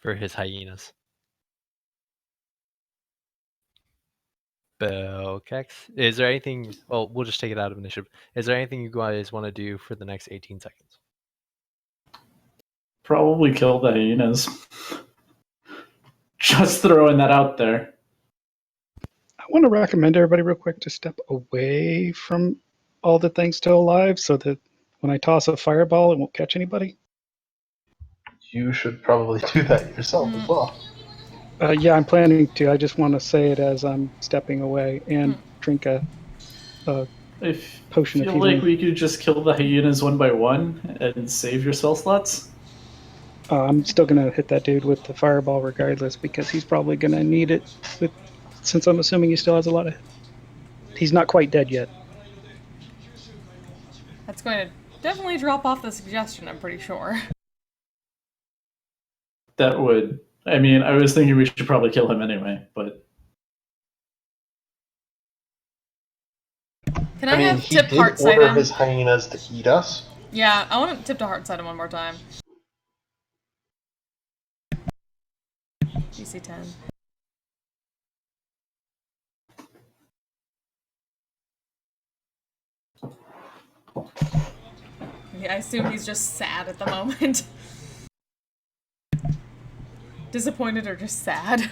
for his hyenas. Belkex, is there anything? Well, we'll just take it out of initiative. Is there anything you guys want to do for the next 18 seconds? Probably kill the hyenas. Just throwing that out there. I want to recommend everybody real quick to step away from all the things still alive so that when I toss a fireball, it won't catch anybody? You should probably do that yourself as well. Yeah, I'm planning to. I just want to say it as I'm stepping away and drink a I potion of feel healing. like we could just kill the hyenas one by one and save your spell slots. I'm still going to hit that dude with the fireball regardless because he's probably going to need it since I'm assuming he still has a lot of... He's not quite dead yet. That's going to definitely drop off the suggestion, I'm pretty sure. That would. I mean, I was thinking we should probably kill him anyway, but Can I, I mean, have he Tip did Heartsight order him? his hyenas to eat us. Yeah, I want Tip to Heartsight him one more time. DC 10. Yeah, I assume he's just sad at the moment. Disappointed or just sad?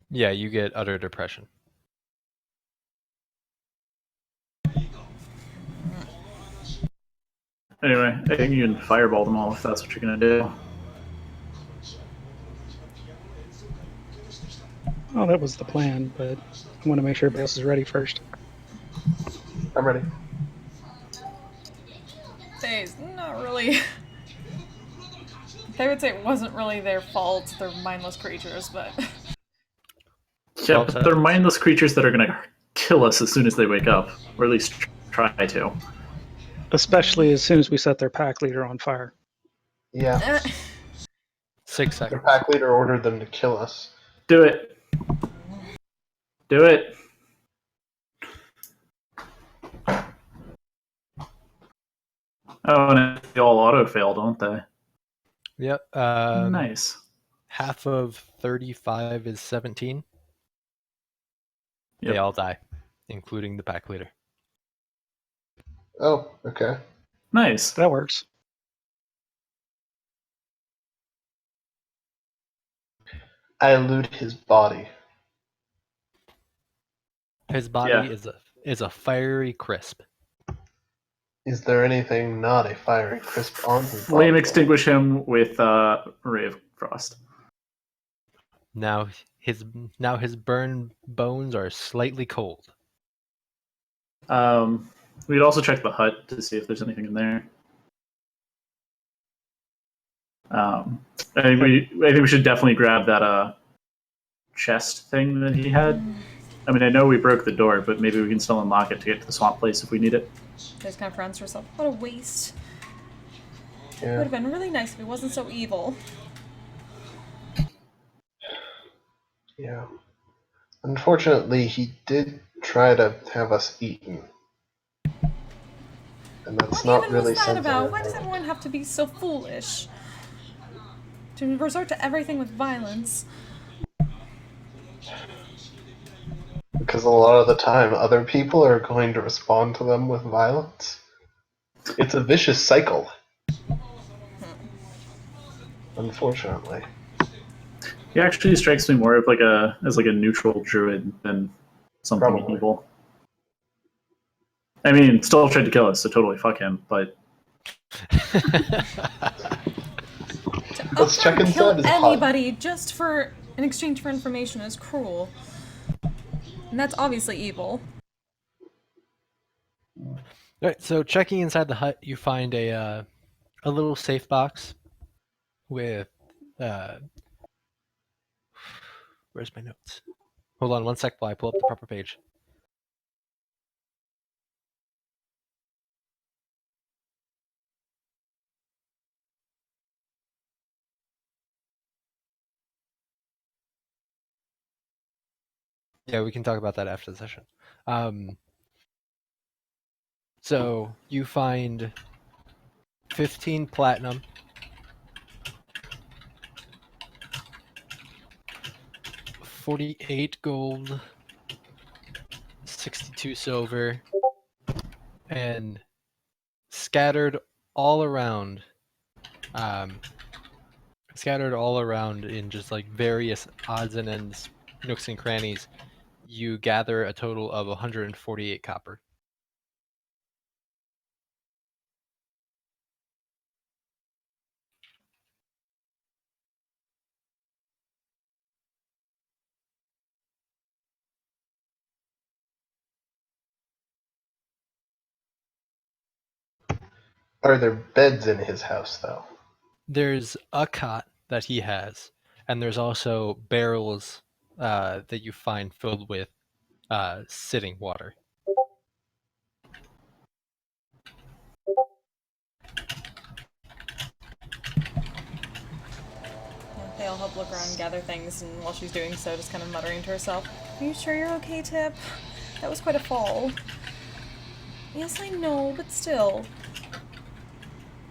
Yeah, you get utter depression. anyway, I think you can fireball them all if that's what you're gonna do. Oh, that was the plan, but I want to make sure everybody else is ready first. I'm ready. It's not really... They would say it wasn't really their fault, they're mindless creatures, but... Yeah, but they're mindless creatures that are gonna kill us as soon as they wake up, or at least try to. Especially as soon as we set their pack leader on fire. Yeah. 6 Their seconds. pack leader ordered them to kill us. Do it. Do it. Oh, and they all auto-fail, don't they? Yep. Nice. Half of 35 is 17. Yep. They all die, including the pack leader. Oh, okay. Nice. That works. I loot his body. His body Yeah. is a fiery crisp. Is there anything not a fiery crisp on his Flame body? extinguish him with Ray of Frost. Now his burned bones are slightly cold. We'd also check the hut to see if there's anything in there. I think we should definitely grab that chest thing that he had. I mean, I know we broke the door, but maybe we can still unlock it to get to the swamp place if we need it. Just kind of frowns to herself. What a waste. It would Yeah. have been really nice if he wasn't so evil. Yeah. Unfortunately, he did try to have us eaten. And that's What not even really was that something about? I Why does like. everyone have to be so foolish? To resort to everything with violence. Because a lot of the time, other people are going to respond to them with violence. It's a vicious cycle. Unfortunately. He actually strikes me more of as a neutral druid than something Probably. evil. I mean, still tried to kill us, so totally fuck him. But Let's check kill inside his hut. anybody just for in exchange for information is cruel. And that's obviously evil. Alright, so checking inside the hut, you find a little safe box with where's my notes? Hold on one sec while I pull up the proper page. Yeah, we can talk about that after the session. So you find 15 platinum, 48 gold, 62 silver, and scattered all around in just like various odds and ends, nooks and crannies, you gather a total of 148 copper. Are there beds in his house, though? There's a cot that he has, and there's also barrels that you find filled with sitting water. They all help look around and gather things, and while she's doing so, just kind of muttering to herself, "Are you sure you're okay, Tip? That was quite a fall." "Yes, I know, but still.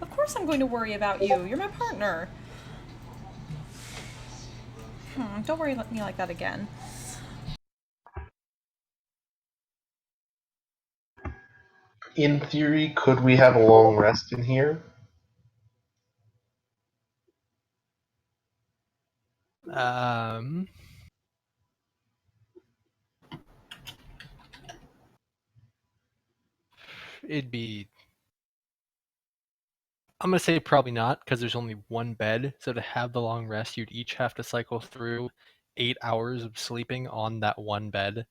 Of course I'm going to worry about you. You're my partner." Don't worry me like that again. In theory, could we have a long rest in here? It'd be... I'm going to say probably not, because there's only one bed, so to have the long rest, you'd each have to cycle through 8 hours of sleeping on that one bed.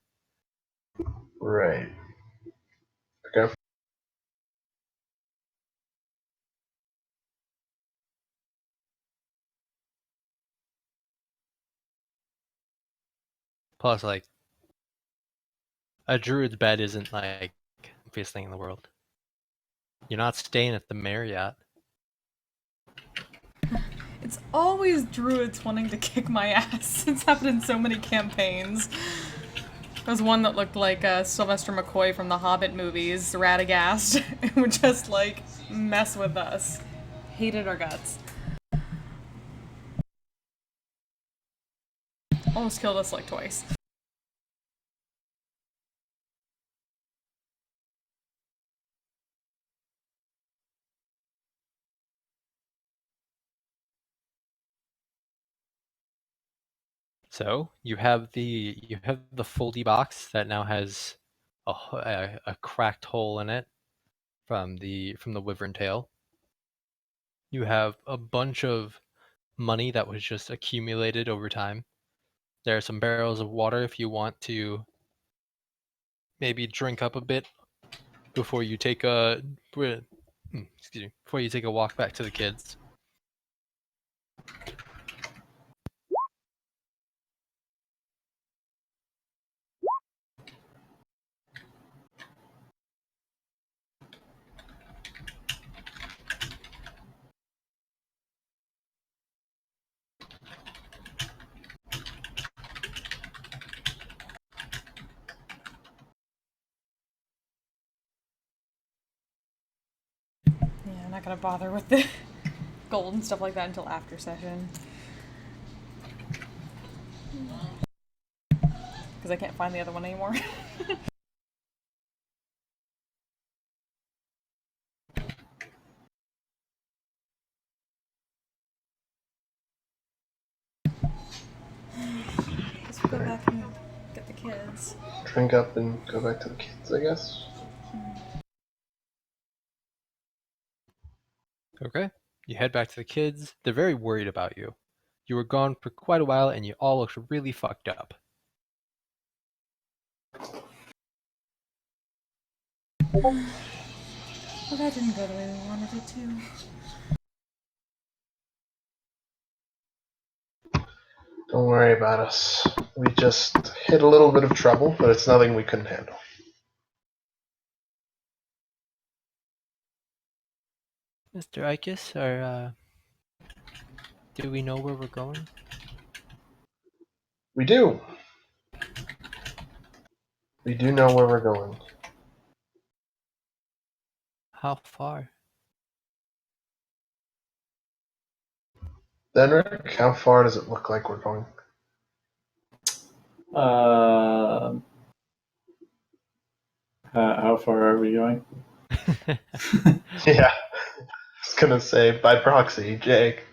Right. Okay. Plus, like, a druid's bed isn't, like, the biggest thing in the world. You're not staying at the Marriott. It's always druids wanting to kick my ass. It's happened in so many campaigns. There was one that looked like Sylvester McCoy from the Hobbit movies, Radagast, and would just, like, mess with us. Hated our guts. Almost killed us, like, twice. So you have the foldy box that now has a cracked hole in it from the wyvern tail. You have a bunch of money that was just accumulated over time. There are some barrels of water if you want to maybe drink up a bit before you take a before you take a walk back to the kids. Yeah, I'm not gonna bother with the gold and stuff like that until after session. Because I can't find the other one anymore. Let's go back and get the kids. Drink up and go back to the kids, I guess. Okay. You head back to the kids. They're very worried about you. You were gone for quite a while and you all looked really fucked up. Well, that didn't go the way we wanted it to. Don't worry about us. We just hit a little bit of trouble, but it's nothing we couldn't handle. Mr. Ikis, do we know where we're going? We do. We do know where we're going. How far? Denrick, how far does it look like we're going? How far are we going? Yeah, I was gonna say by proxy, Jake.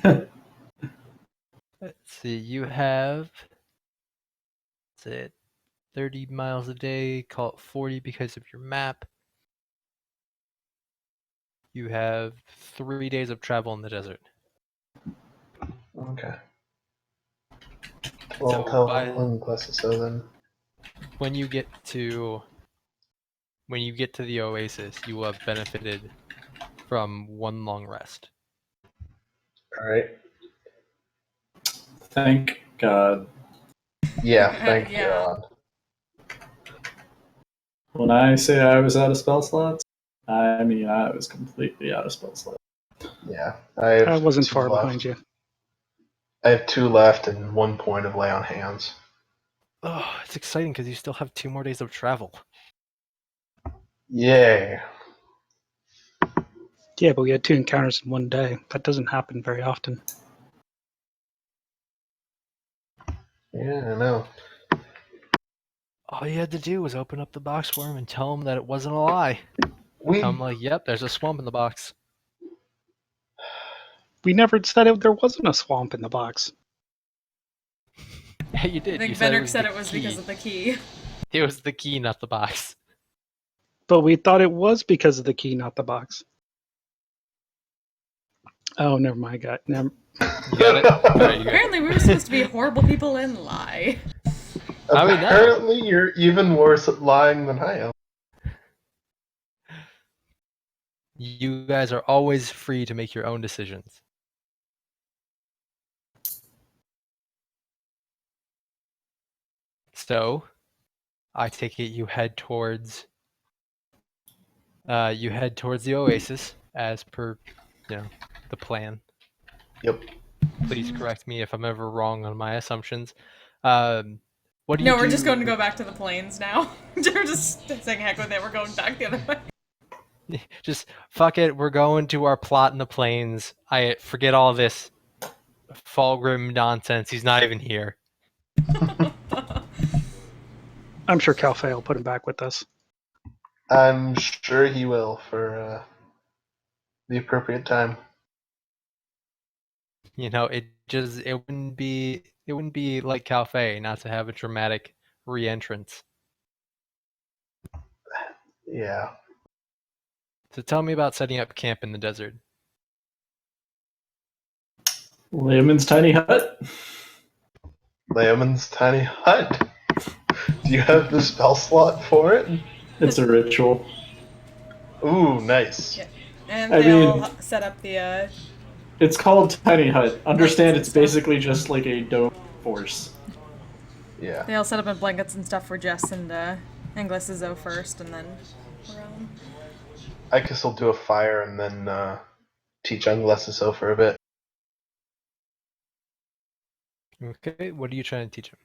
Let's see, you have... That's it. 30 miles a day, call it 40 because of your map. You have 3 days of travel in the desert. Okay. Well, So tell by- him so then. When you get to the oasis, you will have benefited from 1 long rest. Alright. Thank God. Yeah, thank Yeah. God. When I say I was out of spell slots, I mean I was completely out of spell slots. Yeah. I have I wasn't 2 far left. behind you. I have 2 left and 1 point of lay on hands. Oh, it's exciting because you still have 2 more days of travel. Yay. Yeah, but we had 2 encounters in 1 day. That doesn't happen very often. Yeah, I know. All you had to do was open up the box for him and tell him that it wasn't a lie. We Tell him like, yep, there's a swamp in the box. We never said there wasn't a swamp in the box. Yeah, you I did. think You said Vendrick said the it was key. because of the key. It was the key, not the box. But we thought it was because of the key, not the box. Oh, never mind. Never. You got it? Alright, you got it. Apparently, we were supposed to be horrible people and lie. I mean, no. Apparently, you're even worse at lying than I am. You guys are always free to make your own decisions. So, I take it you head towards the oasis as per, the plan. Yep. Please correct me if I'm ever wrong on my assumptions. What do you No, do? we're just going to go back to the plains now. We're just saying heck with it. We're going back the other way. Just fuck it. We're going to our plot in the plains. I forget all this Fulgrim nonsense. He's not even here. I'm sure Calfei will put him back with us. I'm sure he will for the appropriate time. It wouldn't be like Calfei not to have a dramatic re-entrance. Yeah. So tell me about setting up camp in the desert. Leomund's tiny hut. Leomund's tiny hut. Do you have the spell slot for it? It's a ritual. Ooh, nice. Yeah. And I they'll mean- set up the. It's called tiny hut. Understand Blankets it's and stuff. basically just like a dome force. Yeah. They'll set up blankets and stuff for Jess and Anglisizzo first, and then around. I guess I'll do a fire and then teach Unglesso for a bit. Okay, what are you trying to teach him?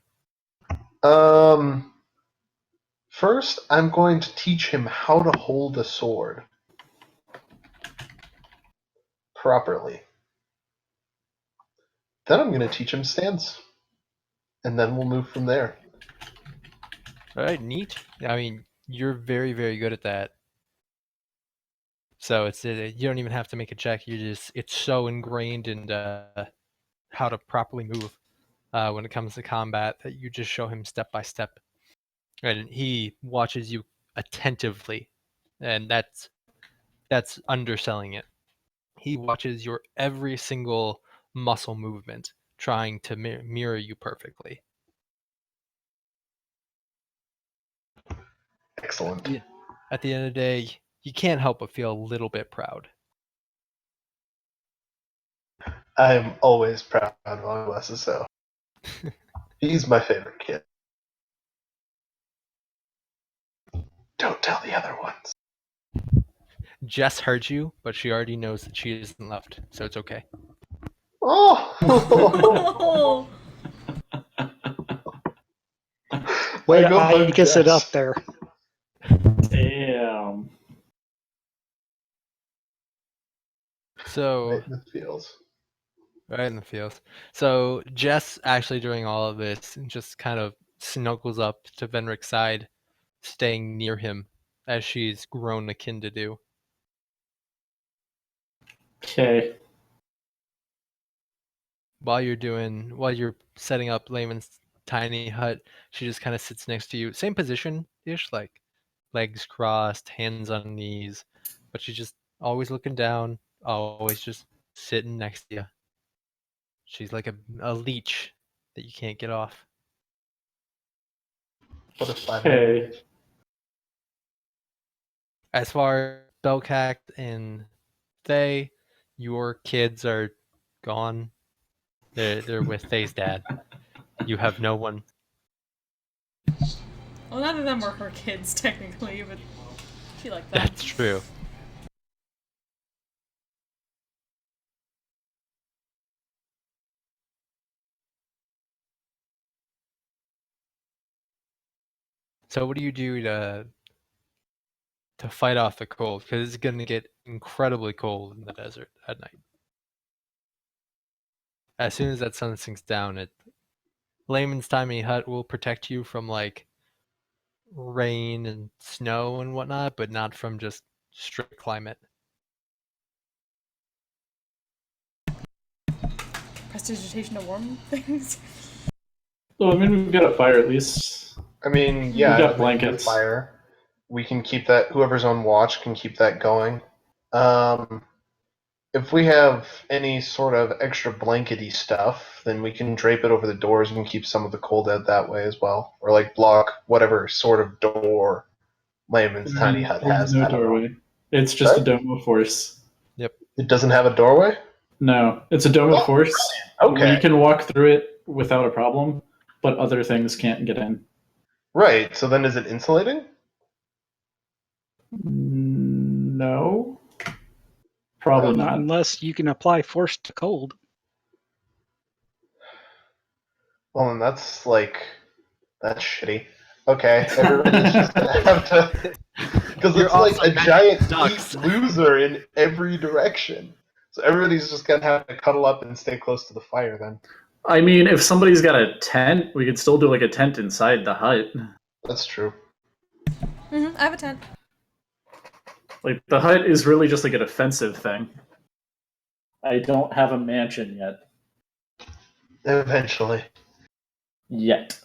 First, I'm going to teach him how to hold a sword properly. Then I'm going to teach him stance, and then we'll move from there. All right, neat. I mean, you're very, very good at that. So you don't even have to make a check. It's so ingrained in how to properly move when it comes to combat that you just show him step by step, and he watches you attentively, and that's underselling it. He watches your every single muscle movement, trying to mirror you perfectly. Excellent. Yeah. At the end of the day, you can't help but feel a little bit proud. I'm always proud of Unglesso. He's my favorite kid. Don't tell the other ones. Jess heard you, but she already knows that she isn't left, so it's okay. Oh! Way to go hug Icus it Jess. up there. Damn. So Right in the fields. right in the field. So Jess actually doing all of this and just kind of snuggles up to Venric's side, staying near him as she's grown akin to do. Okay. While you're setting up Layman's tiny hut. She just kind of sits next to you. Same position-ish, like legs crossed, hands on knees. But she's just always looking down, always just sitting next to you. She's like a leech that you can't get off. What a fun. Okay. As far as Belcact and Thay, your kids are gone. They're with Thay's dad. You have no one. Well, none of them were her kids technically, but she liked them. That's true. So what do you do to fight off the cold? Because it's going to get incredibly cold in the desert at night. As soon as that sun sinks down, Layman's tiny hut will protect you from like rain and snow and whatnot, but not from just strict climate. Prestidigitation to warm things. Well, I mean, we've got a fire at least. I mean, yeah, We got the blankets. fire. We can keep that. Whoever's on watch can keep that going. If we have any sort of extra blankety stuff, then we can drape it over the doors and keep some of the cold out that way as well, or like block whatever sort of door Layman's tiny hut There's has. no I don't know. doorway. It's just Sorry? a dome of force. It doesn't have a doorway. No, it's a dome of force. Okay. We can walk through it without a problem, but other things can't get in. Right. So then, is it insulating? No. Probably not. Unless you can apply force to cold. Well, then that's shitty. Okay, everybody's just gonna have to, because You're it's like also a mad giant ducks. heat loser in every direction. So everybody's just gonna have to cuddle up and stay close to the fire then. I mean, if somebody's got a tent, we could still do like a tent inside the hut. That's true. I have a tent. Like, the hut is really just like a defensive thing. I don't have a mansion yet. Eventually. Yet.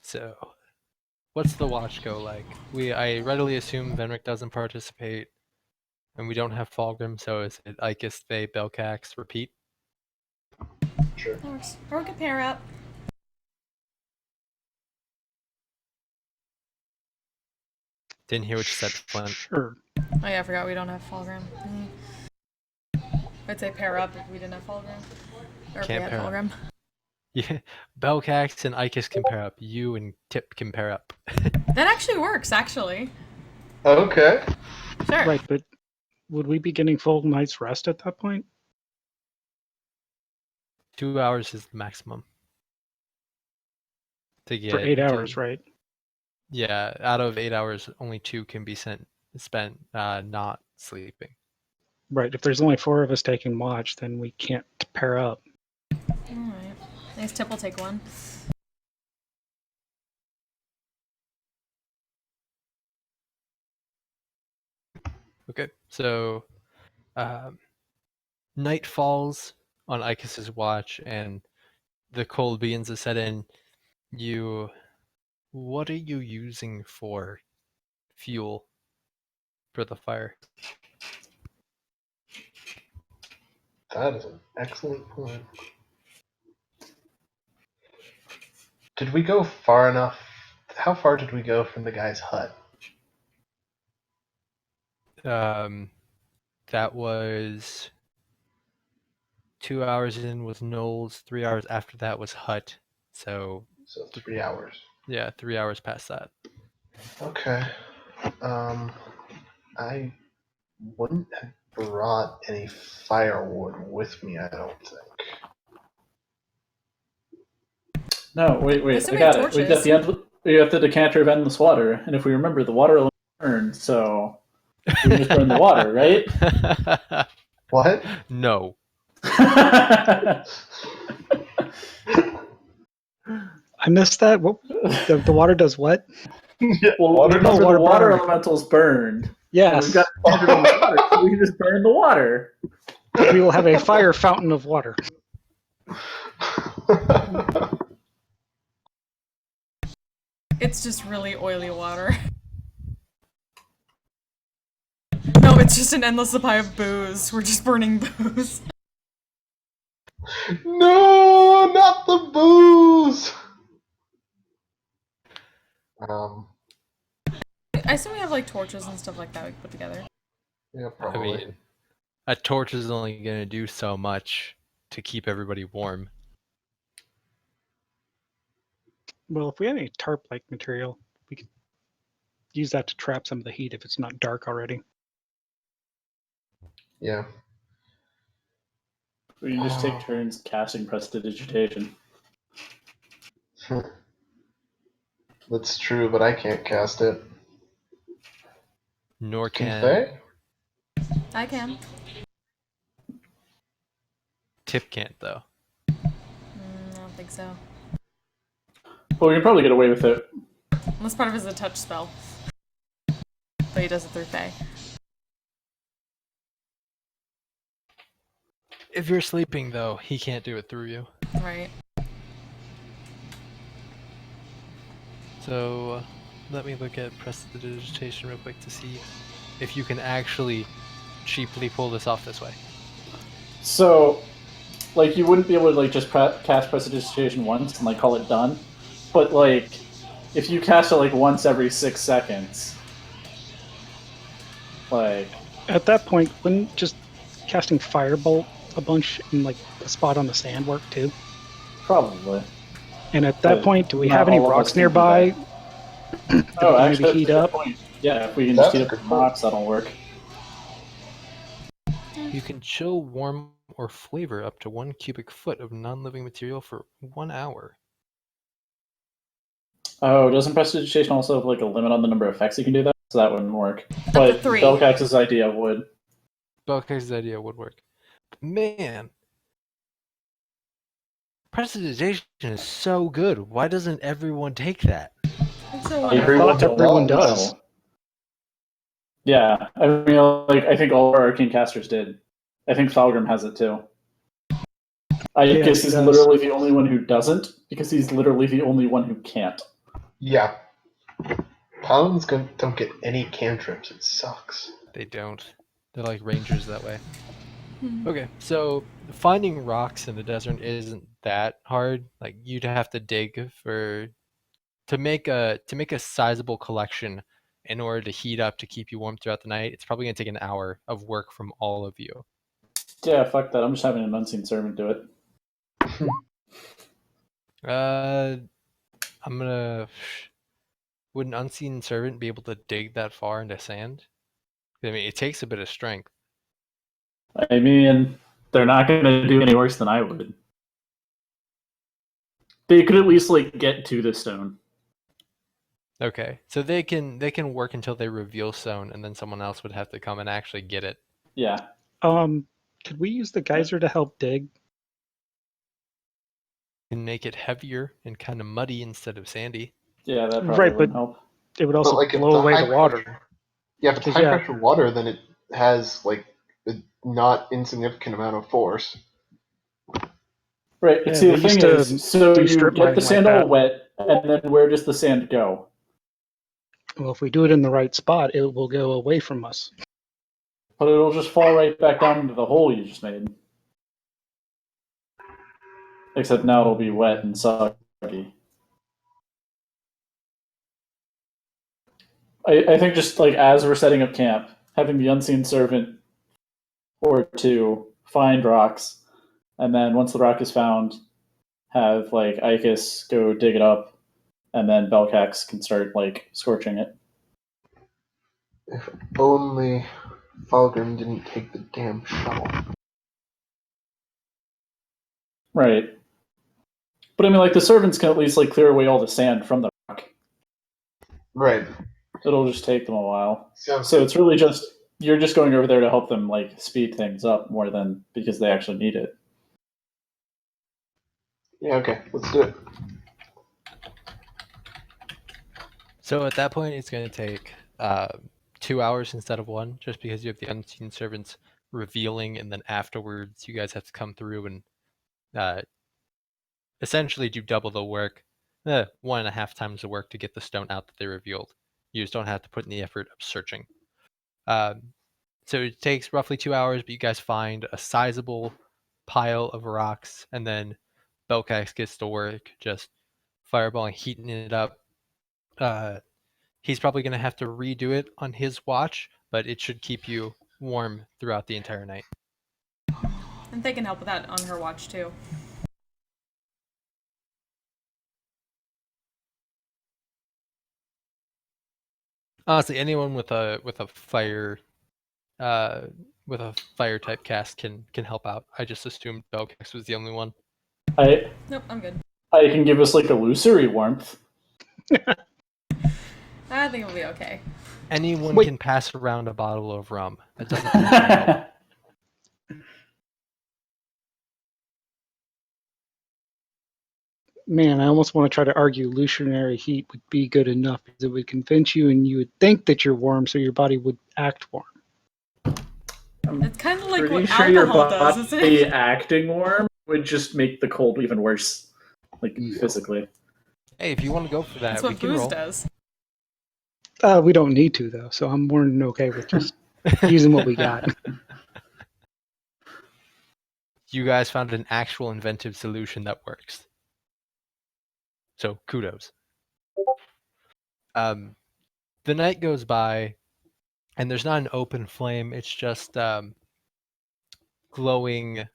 So, what's the watch go like? I readily assume Venric doesn't participate, and we don't have Fulgrim, so is it Icus, Thay, Belcax, repeat? Sure. That works. Or we could pair up. Didn't hear what you said, Flint. Sure. Oh yeah, I forgot we don't have Fulgrim. I'd say pair up if we didn't have Fulgrim. Or if we Can't had pair up. Fulgrim. Yeah, Belcax and Icus can pair up. You and Tip can pair up. That actually works, actually. Okay. Sure. Right, but would we be getting full night's rest at that point? 2 hours is the maximum. To get For 8 hours, right? Yeah, out of 8 hours, only 2 can be spent not sleeping. Right. If there's only 4 of us taking watch, then we can't pair up. Alright. I guess Tip will take one. Okay, so night falls on Icus's watch, and the cold begins to set in. What are you using for fuel for the fire? That is an excellent point. Did we go far enough? How far did we go from the guy's hut? That was 2 hours in with Knowles. 3 hours after that was Hut. So So 3 hours. yeah, 3 hours past that. Okay. I wouldn't have brought any firewood with me, I don't think. No, wait, I Assuming got it. torches. We got the decanter of endless water, and if we remember, the water element burned, so we can just burn the water, right? What? No. I missed that. What? The water does what? Well, Water- remember no, water the water burned. elementals burned. And Yes, we've got standard on the water, so we can just burn the water. we will have a fire fountain of water. It's just really oily water. No, it's just an endless supply of booze. We're just burning booze. No, not the booze. I assume we have like torches and stuff like that we can put together. Yeah, I probably. mean, a torch is only gonna do so much to keep everybody warm. Well, if we have any tarp-like material, we could use that to trap some of the heat if it's not dark already. Yeah. We can just take turns casting prestidigitation. That's true, but I can't cast it. Nor Can can Faye? I can. Tip can't though. I don't think so. Well, we can probably get away with it. Unless part of it is a touch spell. But he does it through Fae. If you're sleeping though, he can't do it through you. Right. So let me look at prestidigitation real quick to see if you can actually cheaply pull this off this way. So, like, you wouldn't be able to like just cast prestidigitation once and like call it done, but like, if you cast it like once every 6 seconds, like, At that point, wouldn't just casting firebolt a bunch in like a spot on the sand work too? probably. And at that But point, do we not have any all of us rocks can do nearby? that. that Oh, we can actually, maybe heat that's a up? good point. Yeah, if we can That's just heat a up good the point. rocks, that'll work. You can chill, warm, or flavor up to 1 cubic foot of non-living material for 1 hour. Oh, doesn't prestidigitation also have like a limit on the number of effects you can do that? So that wouldn't work. But 3. Belcax's idea would. Belcase's idea would work. Man, prestidigitation is so good. Why doesn't everyone take that? It's so I wonderful. thought everyone does. Yeah, I mean, like I think all our arcane casters did. I think Falgrim has it too. I Yes, guess he he's does. literally the only one who doesn't, because he's literally the only one who can't. Yeah. Paladins don't get any cantrips. It sucks. They don't. They're like rangers that way. Okay, so finding rocks in the desert isn't that hard. Like you'd have to dig to make a sizable collection in order to heat up to keep you warm throughout the night. It's probably gonna take an hour of work from all of you. Yeah, fuck that. I'm just having an unseen servant do it. I'm gonna. Would an unseen servant be able to dig that far into sand? I mean, it takes a bit of strength. I mean, they're not going to do any worse than I would. They could at least like get to the stone. Okay, so they can work until they reveal stone, and then someone else would have to come and actually get it. Yeah. Could we use the geyser to help dig? And make it heavier and kind of muddy instead of sandy. Yeah, that probably Right, wouldn't but help. it would also like, if blow the away high the water. pressure- Yeah, if it's 'Cause, high yeah. pressure water, then it has like a not insignificant amount of force. Right. Yeah, See, the we used thing to is, so do you strip get the mining sand like all that. wet, and then where does the sand go? Well, if we do it in the right spot, it will go away from us. But it'll just fall right back down into the hole you just made. Except now it'll be wet and soggy. I think just like as we're setting up camp, having the unseen servant or two find rocks, and then once the rock is found, have like Icus go dig it up, and then Belcax can start like scorching it. If only Falgrim didn't take the damn shovel. Right. But I mean, like the servants can at least like clear away all the sand from the rock. Right. It'll just take them a while. Sounds So it's really just you're just going over there to help them like speed things up more than because they actually need it. Yeah, okay, let's do it. So at that point, it's going to take 2 hours instead of 1, just because you have the unseen servants revealing, and then afterwards you guys have to come through and essentially do double the work, 1.5 times the work to get the stone out that they revealed. You just don't have to put in the effort of searching. So it takes roughly 2 hours, but you guys find a sizable pile of rocks, and then Belcax gets to work just fireballing, heating it up. He's probably going to have to redo it on his watch, but it should keep you warm throughout the entire night. And they can help with that on her watch too. Honestly, anyone with a fire type cast can help out. I just assumed Belcax was the only one. Nope, I'm good. I can give us like illusory warmth. I think it'll be okay. Anyone Wait. can pass around a bottle of rum. That doesn't mean help. Man, I almost want to try to argue illusionary heat would be good enough because it would convince you and you would think that you're warm so your body would act warm. It's kind of like Pretty what sure your alcohol does, isn't body it? acting warm would just make the cold even worse, like physically. Hey, if you want to go for that, That's we what can booze roll. does. We don't need to, though, so I'm more than okay with just using what we got. You guys found an actual inventive solution that works. So kudos. The night goes by, and there's not an open flame. It's just glowing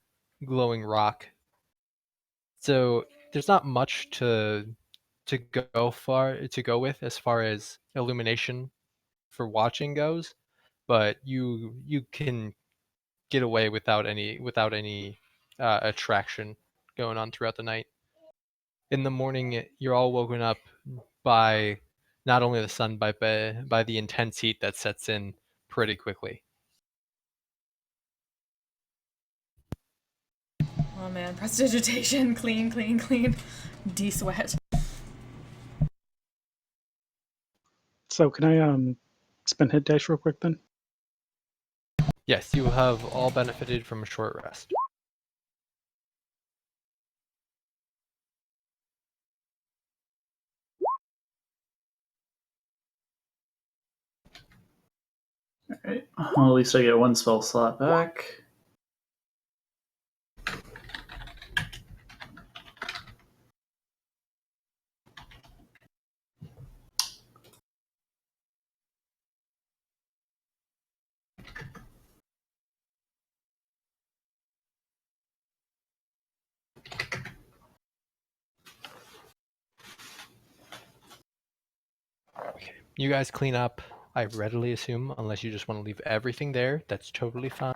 rock. So there's not much to go with as far as illumination for watching goes, but you can get away without any attraction going on throughout the night. In the morning, you're all woken up by not only the sun, but by the intense heat that sets in pretty quickly. Oh man, prestidigitation, clean. De-sweat. So can I spend hit dice real quick then? Yes, you have all benefited from a short rest. Alright, well, at least I get one spell slot back. Okay. You guys clean up, I readily assume, unless you just want to leave everything there. That's totally fine.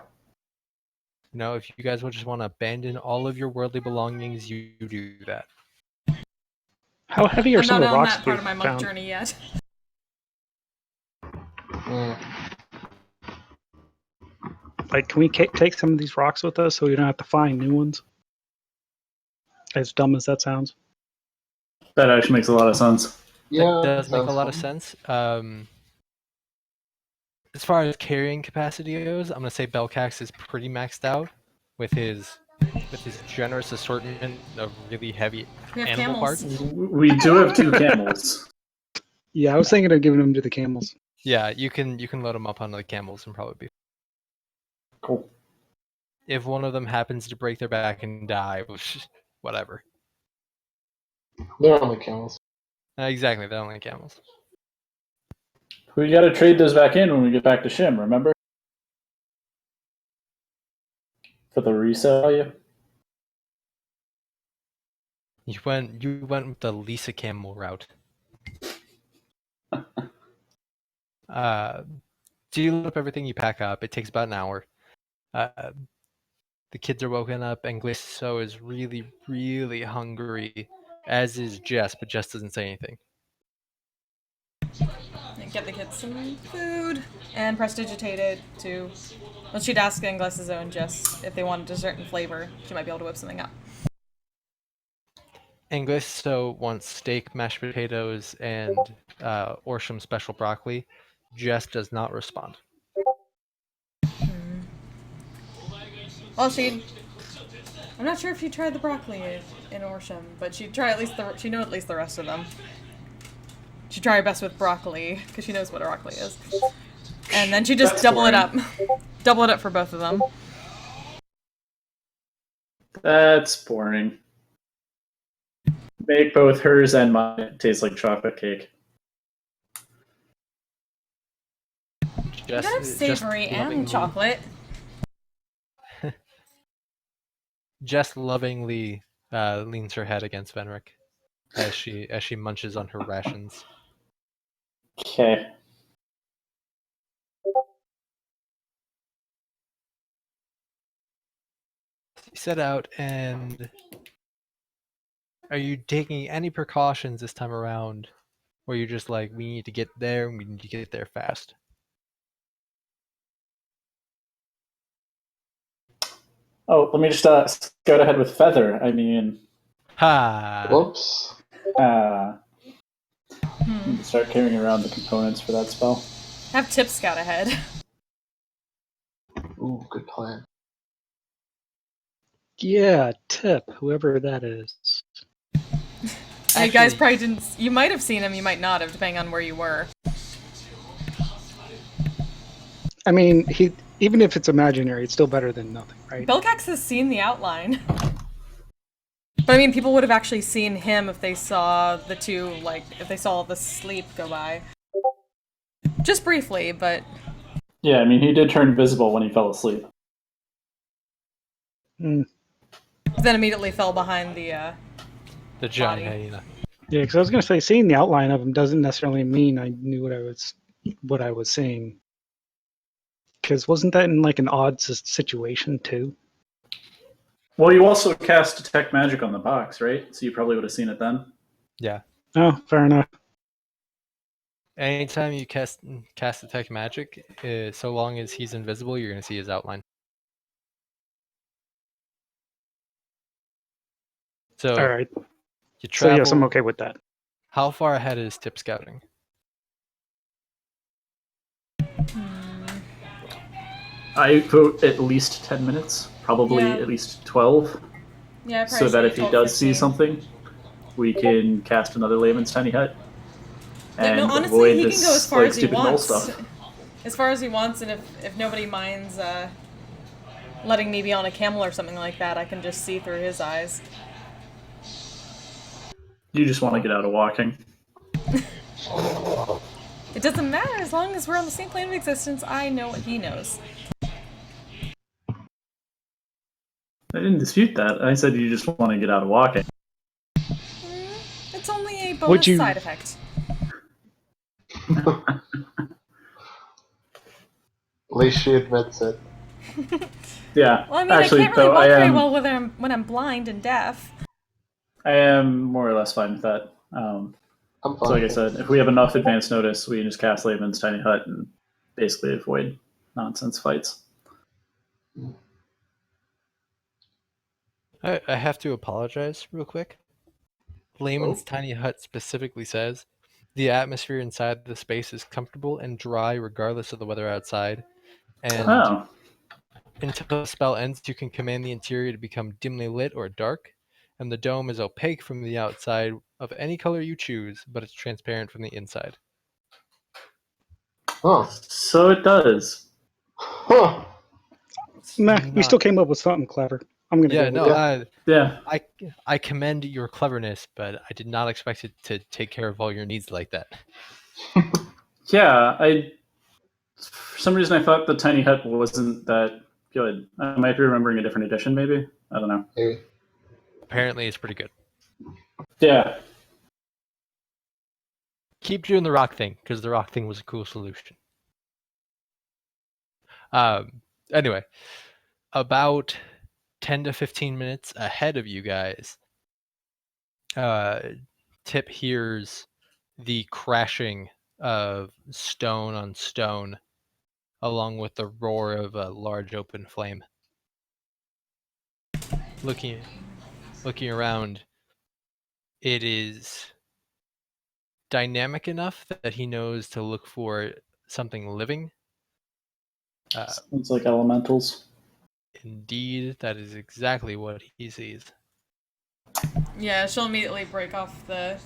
You know, if you guys would just want to abandon all of your worldly belongings, you do that. How heavy are I'm some not of the on rocks that part we of my monk found? journey yet. Like, can we take some of these rocks with us so we don't have to find new ones? As dumb as that sounds. That actually makes a lot of sense. Yeah, That does make a sounds lot of fun. sense. As far as carrying capacity goes, I'm gonna say Belcax is pretty maxed out with his generous assortment of really heavy We have animal camels. parts. We do have 2 camels. Yeah, I was thinking of giving them to the camels. Yeah, you can load them up onto the camels and probably be. Cool. If one of them happens to break their back and die, whatever. They're only camels. Exactly, they're only camels. We gotta trade those back in when we get back to Shim, remember? For the resale value? You went with the Lisa Camel route. So you load up everything, you pack up. It takes about an hour. The kids are woken up, and Glisso is really, really hungry, as is Jess, but Jess doesn't say anything. Get the kids some food and prestidigitated to. Well, she'd ask Inglesso and Jess if they wanted a certain flavor. She might be able to whip something up. Anguisto wants steak, mashed potatoes, and Orsham special broccoli. Jess does not respond. Well, I'm not sure if she tried the broccoli in Orsham, but she'd try at least she know at least the rest of them. She'd try her best with broccoli, because she knows what broccoli is. And then she just That's double it boring. up. Double it up for both of them. That's boring. Make both hers and mine taste like chocolate cake. You gotta have savory and chocolate. Jess lovingly leans her head against Venric as she munches on her rations. Okay. You set out, and are you taking any precautions this time around? Or you're just like, we need to get there, and we need to get there fast? Oh, let me just scout ahead with Feather. I mean, Ha! Whoops. Need to start carrying around the components for that spell. Have Tip scout ahead. Ooh, good plan. Yeah, Tip, whoever that is. You guys probably didn't. You might have seen him, you might not have, depending on where you were. I mean, even if it's imaginary, it's still better than nothing, right? Bilkax has seen the outline. But I mean, people would have actually seen him if they saw the two, like, if they saw the sleep go by. Just briefly, but... Yeah, I mean, he did turn visible when he fell asleep. Mm. Then immediately fell behind the giant body. hyena. Yeah, because I was going to say, seeing the outline of him doesn't necessarily mean I knew what I was seeing. Because wasn't that in like an odd situation too? Well, you also cast Detect Magic on the box, right? So you probably would have seen it then. Yeah. Oh, fair enough. Anytime you cast Detect Magic, so long as he's invisible, you're going to see his outline. So, all right. You So travel. yes, I'm okay with that. How far ahead is Tip scouting? I vote at least 10 minutes, probably Yeah. at least 12. Yeah, So that if he does see something, we can cast another Layman's Tiny Hut. Yeah, no, And honestly, avoid he this, can go as far as he stupid roll wants. stuff. As far as he wants, and if nobody minds letting me be on a camel or something like that, I can just see through his eyes. You just want to get out of walking. It doesn't matter, as long as we're on the same plane of existence, I know what he knows. I didn't dispute that. I said you just want to get out of walking. It's only a bonus side effect. At least she admits it. Yeah. Well, I mean, actually, I can't really though, walk very well when I'm blind and deaf. I am more or less fine with that. I'm fine. So like I said, if we have enough advance notice, we can just cast Layman's Tiny Hut and basically avoid nonsense fights. I have to apologize real quick. Layman's Tiny Hut specifically says, the atmosphere inside the space is comfortable and dry regardless of the weather outside. And until the spell ends, you can command the interior to become dimly lit or dark. And the dome is opaque from the outside of any color you choose, but it's transparent from the inside. Huh. So it does. Huh. We still came up with something clever. I'm gonna go with it. I commend your cleverness, but I did not expect it to take care of all your needs like that. Yeah, for some reason I thought the Tiny Hut wasn't that good. I might be remembering a different edition, maybe. I don't know. Maybe. Apparently, it's pretty good. Yeah. Keep doing the rock thing, because the rock thing was a cool solution. Anyway, about 10 to 15 minutes ahead of you guys, Tip hears the crashing of stone on stone, along with the roar of a large open flame. Looking around, it is dynamic enough that he knows to look for something living. Sounds like elementals. Indeed, that is exactly what he sees. Yeah, she'll immediately break off the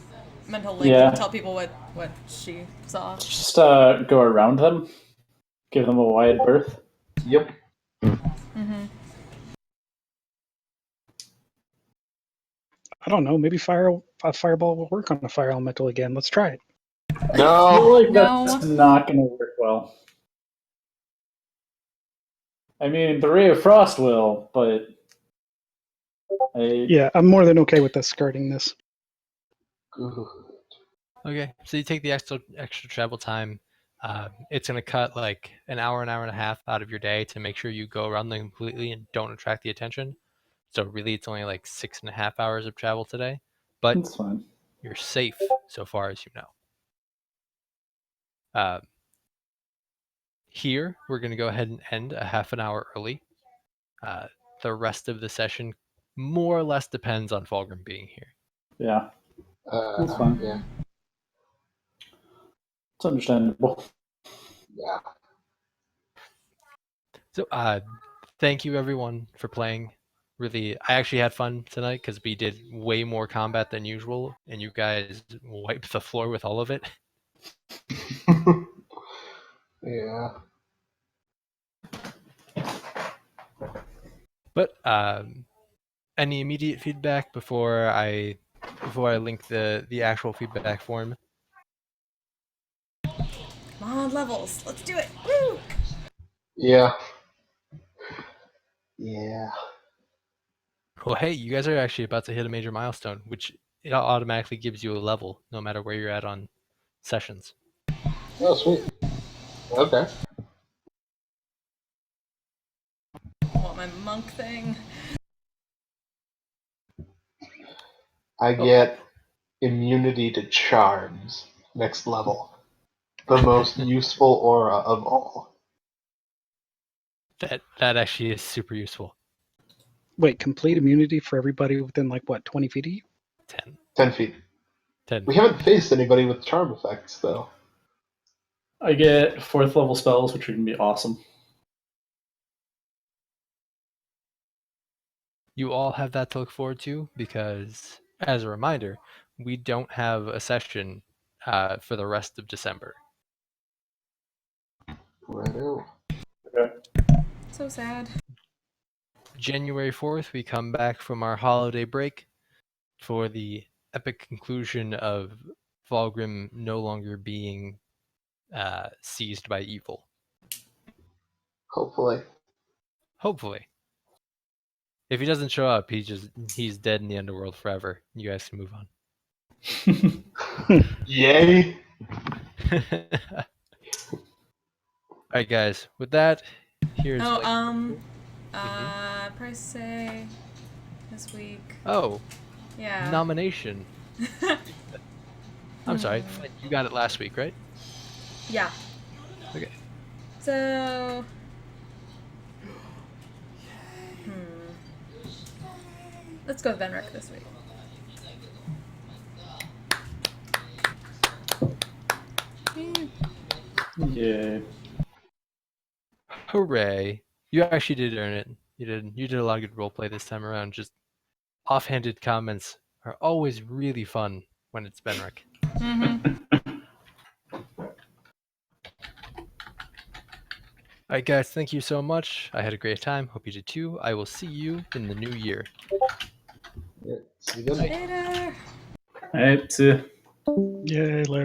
mental link Yeah. and tell people what she saw. Just go around them, give them a wide berth. Yep. Mm-hmm. I don't know. Maybe a fireball will work on a fire elemental again. Let's try it. I No. feel like No. that's not going to work well. I mean, the Ray of Frost will, but Yeah, I'm more than okay with us skirting this. Good. Okay, so you take the extra travel time. It's going to cut like an hour and a half out of your day to make sure you go around them completely and don't attract the attention. So really, it's only like 6.5 hours of travel today, but it's fine. you're safe so far as you know. Here, we're going to go ahead and end a half an hour early. The rest of the session more or less depends on Fulgrim being here. Yeah, that's fine. Yeah. It's understandable. Yeah. So, thank you everyone for playing. Really, I actually had fun tonight because we did way more combat than usual, and you guys wiped the floor with all of it. Yeah. But any immediate feedback before I link the actual feedback form? Come on, levels. Let's do it. Woo! Yeah. Yeah. Well, hey, you guys are actually about to hit a major milestone, which it automatically gives you a level no matter where you're at on sessions. Oh, sweet. Okay. I want my monk thing. I get immunity to charms. Next level. The most useful aura of all. That actually is super useful. Wait, complete immunity for everybody within like what, 20 feet of you? 10. 10 feet. 10. We haven't faced anybody with charm effects, though. I get 4th level spells, which are going to be awesome. You all have that to look forward to because, as a reminder, we don't have a session for the rest of December. Righto. Okay. So sad. January 4th, we come back from our holiday break for the epic conclusion of Fulgrim no longer being seized by evil. Hopefully. Hopefully. If he doesn't show up, he's dead in the underworld forever. You guys can move on. Yay! Alright guys, with that, here's Price say this week. Oh, Yeah. nomination. I'm sorry, you got it last week, right? Yeah. Okay. So. Let's go with Venric this week. Yeah. Hooray! You actually did earn it. You did a lot of good roleplay this time around. Just offhanded comments are always really fun when it's Benric. Alright guys, thank you so much. I had a great time. Hope you did too. I will see you in the new year. Yeah, see you then. Later. All right, see ya. Yay, Larry.